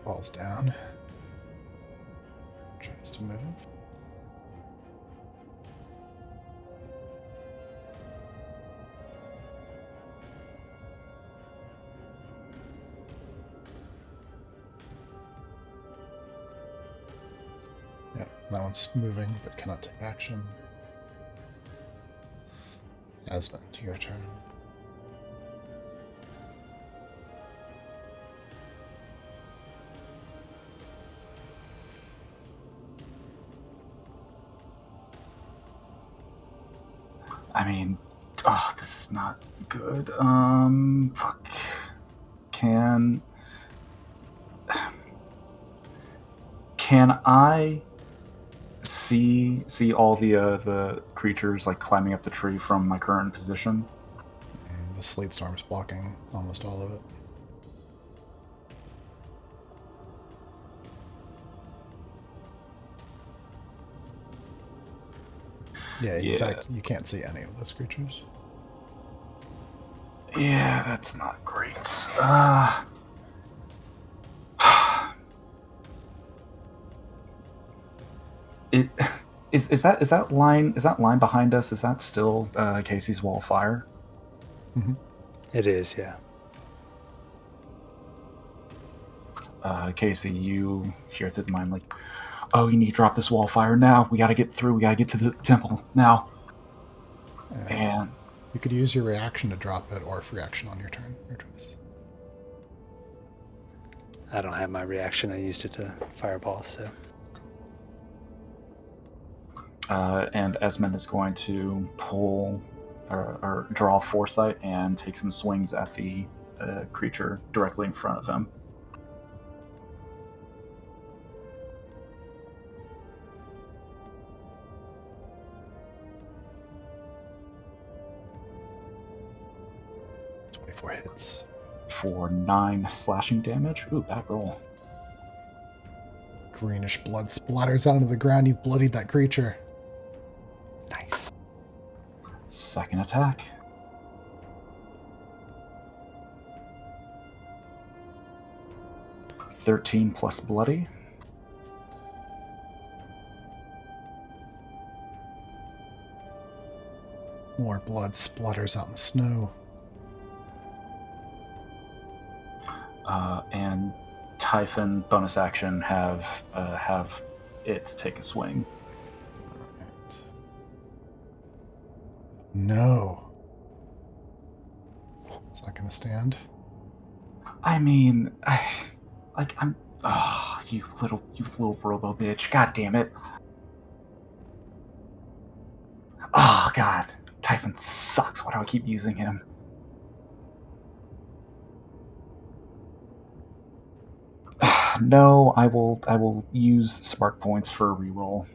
Falls down. Tries to move. Yeah, that one's moving but cannot take action. Asmund, your turn. I mean, this is not good. Fuck. Can I see all the creatures like climbing up the tree from my current position? The sleet storm's blocking almost all of it. Yeah, in fact, you can't see any of those creatures. Yeah, that's not great. Is that line behind us? Is that still Casey's wall of fire? Mm-hmm. It is, yeah. Casey, you hear through the mind like, "Oh, you need to drop this wall of fire now. We got to get through. We got to get to the temple now." And you could use your reaction to drop it, or free action on your turn. Your choice. I don't have my reaction. I used it to fireball, so. And Esmond is going to pull or draw foresight and take some swings at the creature directly in front of him. Hits for 9 slashing damage. Ooh, bad roll. Greenish blood splatters onto the ground. You've bloodied that creature. Nice. Second attack. (13 plus bloody). More blood splatters out in the snow. And Typhon bonus action have it take a swing. Right. No. Is that going to stand? I mean, I'm. Oh, you little robo bitch! God damn it! Oh God, Typhon sucks. Why do I keep using him? No, I will use spark points for a reroll.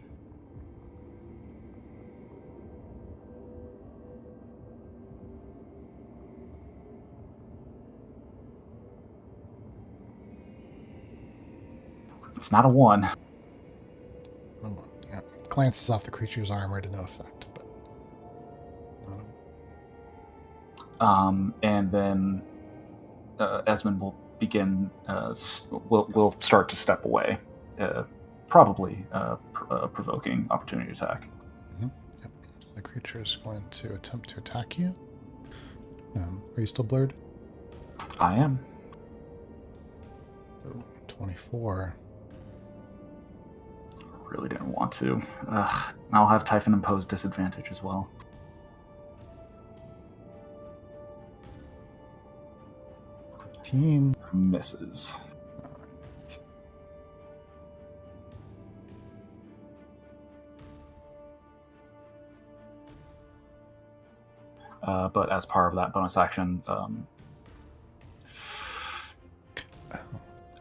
It's not a 1. Oh, yeah. Glances off the creature's armor to no effect, but not and then Esmond will begin. Will start to step away, probably provoking opportunity attack. Mm-hmm. Yep. So the creature is going to attempt to attack you. Are you still blurred? I am. 24. Really didn't want to. I'll have Typhon impose disadvantage as well. Misses. But as part of that bonus action,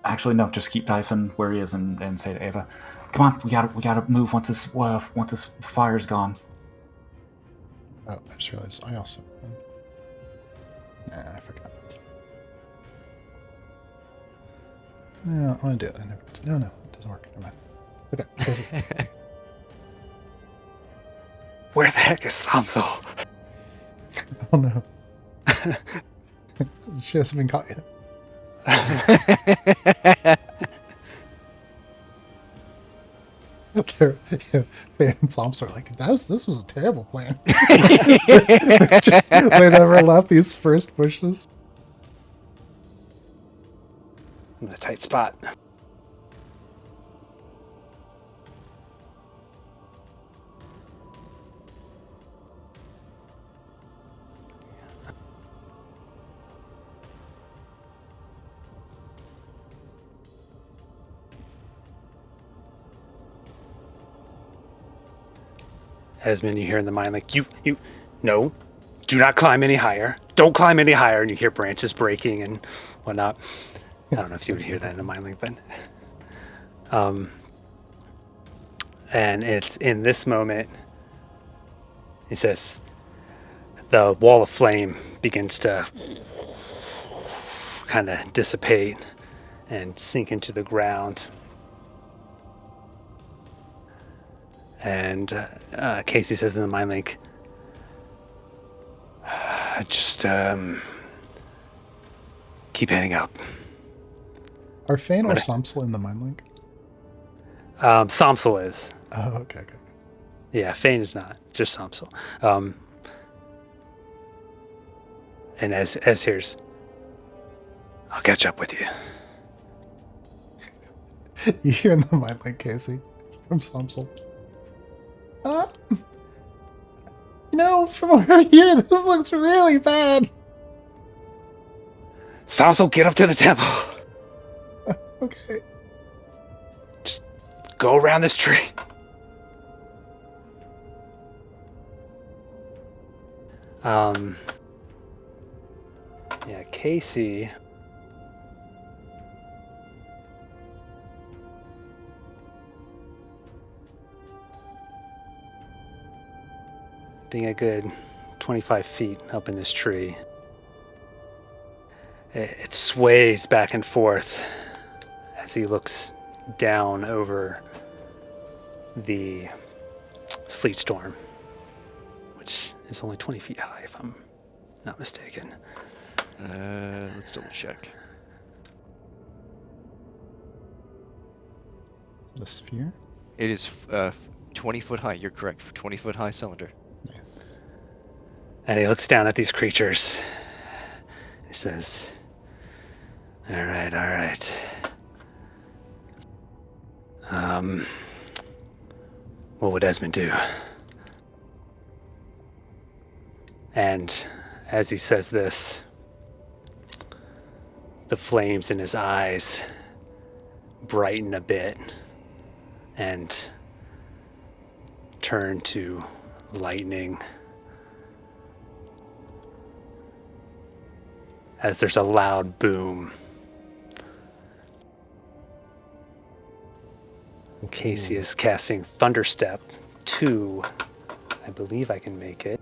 actually no, just keep Typhon where he is and say to Ava, "Come on, we gotta move once this fire's gone." Oh, I just realized I also. I forgot. No, I'm gonna do it. No, it doesn't work. Never mind. Okay. Where the heck is Samsel? Oh no. She hasn't been caught yet. Fan and Psalms are like, this was a terrible plan. Just wait overlap these first bushes. In a tight spot. Esmond, you hear in the mind like, no, do not climb any higher. Don't climb any higher. And you hear branches breaking and whatnot. I don't know if you would hear that in the mind link, but and it's in this moment, he says, the wall of flame begins to kind of dissipate and sink into the ground. And Casey says in the mind link, just keep heading up. Are Fane or Samsel in the mind link? Samsel is. Oh, okay. Yeah, Fane is not, just Samsel. And as here's, I'll catch up with you. You hear in the mind like Casey from Samsel. From over here, this looks really bad. Samsel, get up to the temple. Okay. Just go around this tree. Yeah, Casey. Being a good 25 feet up in this tree, it sways back and forth as he looks down over the sleet storm, which is only 20 feet high, if I'm not mistaken. Let's double check. The sphere? It is 20 foot high. You're correct. 20 foot high cylinder. Nice. And he looks down at these creatures. He says, all right. What would Esmond do? And as he says this, the flames in his eyes brighten a bit and turn to lightning as there's a loud boom. And Casey is casting Thunderstep 2. I believe I can make it.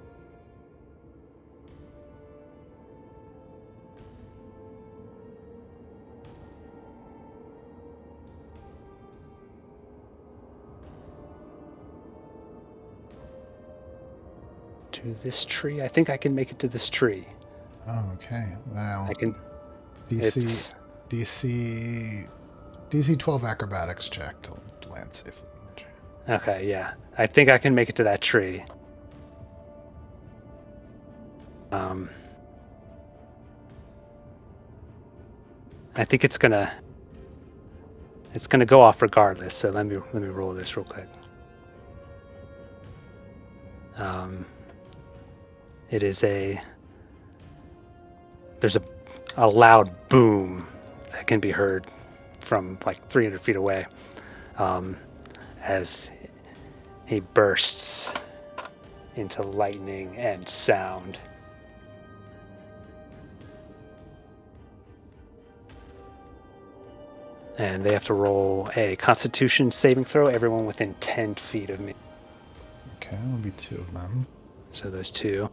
To this tree? I think I can make it to this tree. Oh, okay. Wow. I can. DC 12 acrobatics check to land safely in the tree. Okay, yeah. I think I can make it to that tree. I think it's gonna go off regardless. So let me roll this real quick. There's a loud boom that can be heard from like 300 feet away as he bursts into lightning and sound. And they have to roll a Constitution saving throw, everyone within 10 feet of me. Okay, that'll be 2 of them. So those 2.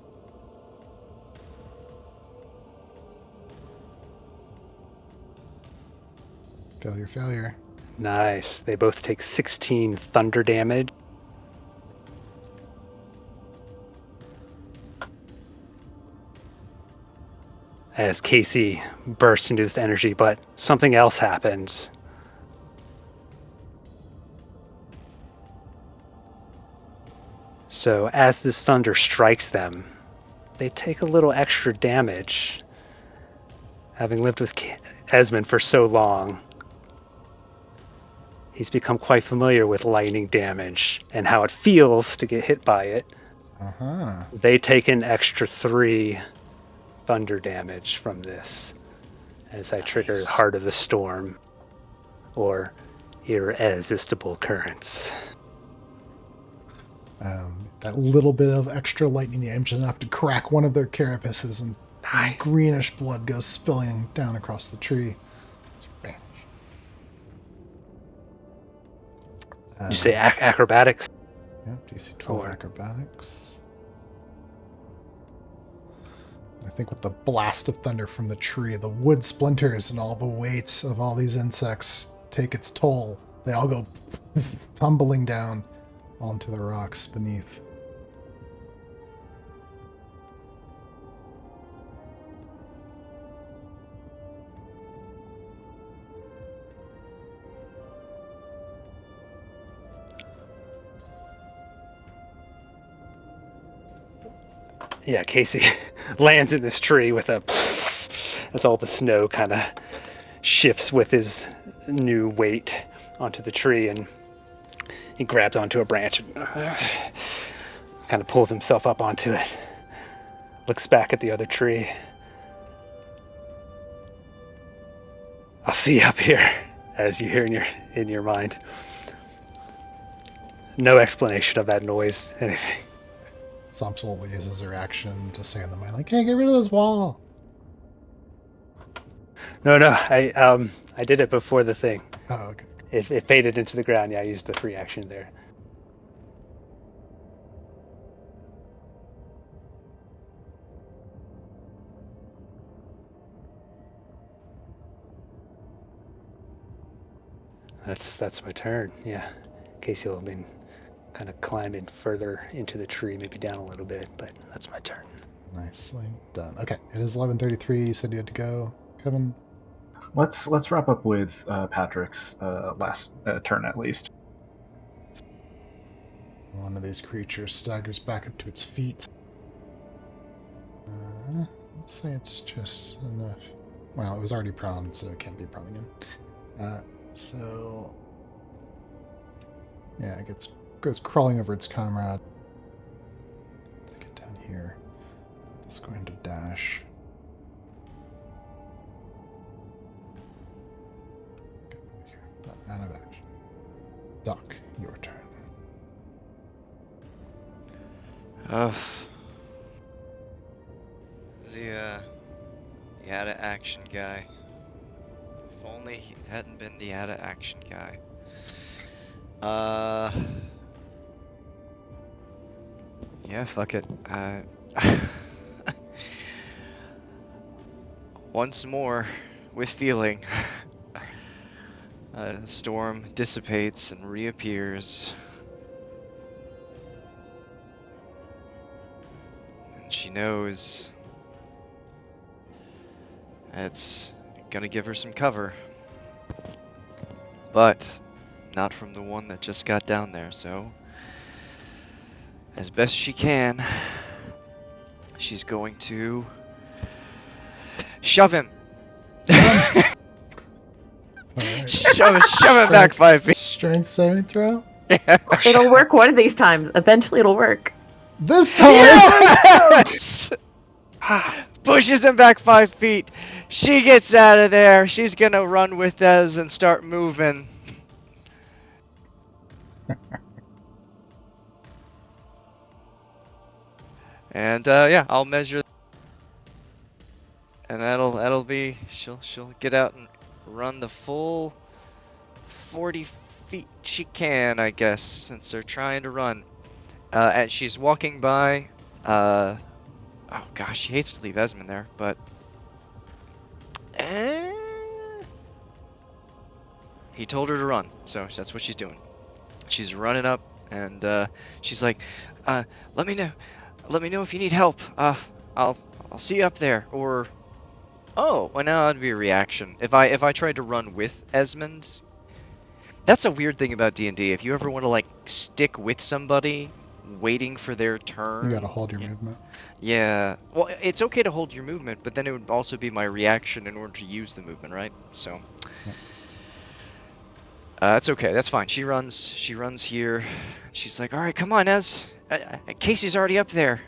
Failure. Nice. They both take 16 thunder damage. As Casey bursts into this energy, but something else happens. So as this thunder strikes them, they take a little extra damage. Having lived with Esmond for so long, he's become quite familiar with lightning damage and how it feels to get hit by it. Uh-huh. They take an extra 3 thunder damage from this as I trigger Heart of the Storm or Irresistible Currents. That little bit of extra lightning damage enough to crack one of their carapaces, and greenish blood goes spilling down across the tree. Did you say acrobatics? Yeah, DC 12 acrobatics. I think with the blast of thunder from the tree, the wood splinters and all the weight of all these insects take its toll. They all go tumbling down onto the rocks beneath. Yeah, Casey lands in this tree with a as all the snow kind of shifts with his new weight onto the tree, and he grabs onto a branch and kind of pulls himself up onto it. Looks back at the other tree. I'll see you up here, as you hear in your mind. No explanation of that noise, anything. Sumpsel uses her action to say in the mind, like, hey, get rid of this wall. No, I did it before the thing. Oh, okay. It faded into the ground. Yeah, I used the free action there. That's my turn. Yeah, Casey will have been kind of climbing further into the tree, maybe down a little bit, but that's my turn. Nicely done. Okay, it is 11:33. You said you had to go, Kevin. Let's wrap up with Patrick's last turn at least. One of these creatures staggers back up to its feet. Let's say it's just enough. Well, it was already prone, so it can't be prone again. So yeah, it goes crawling over its comrade. Take it down here. It's going to dash. Out of action. Duck, your turn. The out of action guy. If only he hadn't been the out of action guy. Yeah, fuck it. Once more, with feeling. The storm dissipates and reappears. And she knows it's gonna give her some cover. But not from the one that just got down there, so as best she can, she's going to shove him. Right. Shove him back 5 feet. Strength saving throw? Yeah. It'll work one of these times. Eventually it'll work. This time! Yes! Pushes him back 5 feet. She gets out of there. She's gonna run with Ez and start moving. And yeah, I'll measure. And that'll be she'll get out and run the full 40 feet she can, I guess, since they're trying to run. And she's walking by. Oh gosh, she hates to leave Esmond there, but he told her to run, so that's what she's doing. She's running up, and she's like, "Let me know if you need help. I'll see you up there." Or, oh, well, now that'd be a reaction. If I tried to run with Esmond, that's a weird thing about D&D. If you ever want to like stick with somebody, waiting for their turn, You gotta hold your movement. Yeah, well, it's okay to hold your movement, but then it would also be my reaction in order to use the movement, right? So, that's okay. That's fine. She runs here. She's like, "All right, come on, Ez. Casey's already up there."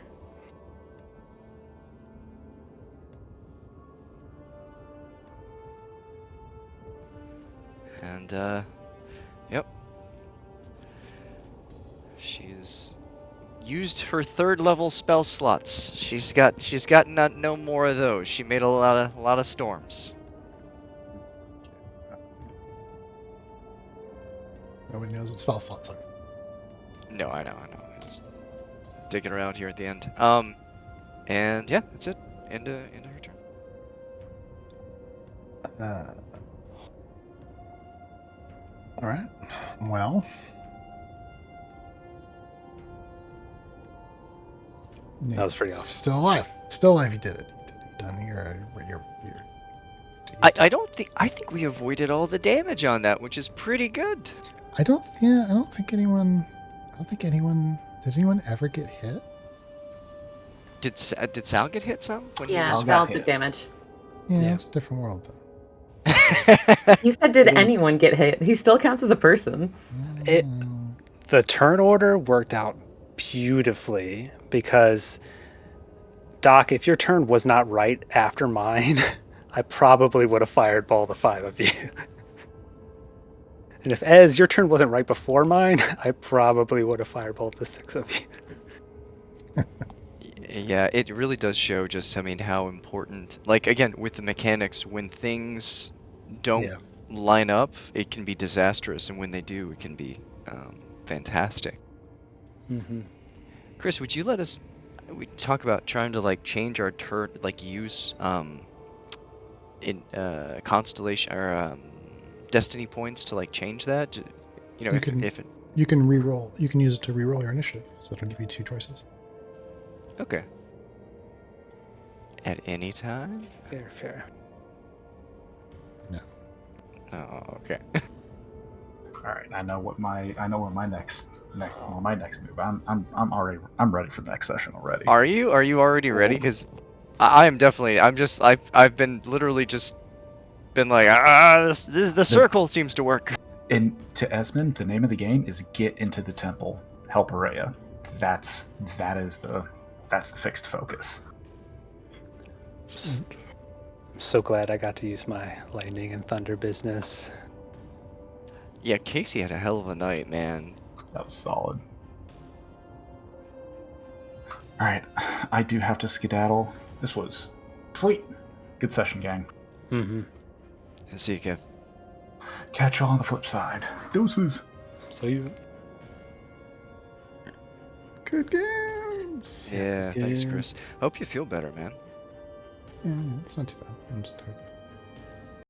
And yep. She's used her 3rd level spell slots. She's got no more of those. She made a lot of storms. Nobody knows what spell slots are. No, I know. Just digging around here at the end. And yeah, that's it. Into her turn. All right. Well. That was pretty awesome. Still alive. Still alive. You did it. You done your I think we avoided all the damage on that, which is pretty good. I don't think anyone. Did anyone ever get hit? Did Sal get hit some? When he Yeah, Sal was... got Sal hit. took damage. Yeah, Yeah. it's a different world, though. You said, did It is- anyone get hit? He still counts as a person. The turn order worked out beautifully because, Doc, if your turn was not right after mine, I probably would have fireballed the 5 of you. And if Ez, your turn wasn't right before mine, I probably would have fireballed the 6 of you. Yeah, it really does show just, I mean, how important, like, again, with the mechanics, when things don't Yeah. line up, it can be disastrous, and when they do, it can be fantastic. Mm-hmm. Chris, would you let us, we talk about trying to, like, change our turn, like, use in constellation, or destiny points to, like, change that? You know, You if can it, you can re-roll. You can use it to re-roll your initiative, so it'll give you 2 choices. okay. At any time? Fair. No. Oh, okay. All right, I know where my next move. I'm ready for the next session already. Are you already ready? Because I am definitely. I've been literally just been like, the circle seems to work. And to Esmond, the name of the game is Get into the Temple, help Araya. That's the fixed focus. I'm so glad I got to use my lightning and thunder business. Yeah, Casey had a hell of a night, man. That was solid. All right, I do have to skedaddle. This was sweet. Good session, gang. Mm-hmm. See you, Kev. Catch y'all on the flip side. Deuces. So you. Good games. Yeah, thanks, Chris. Hope you feel better, man. Yeah, it's not too bad. I'm just tired.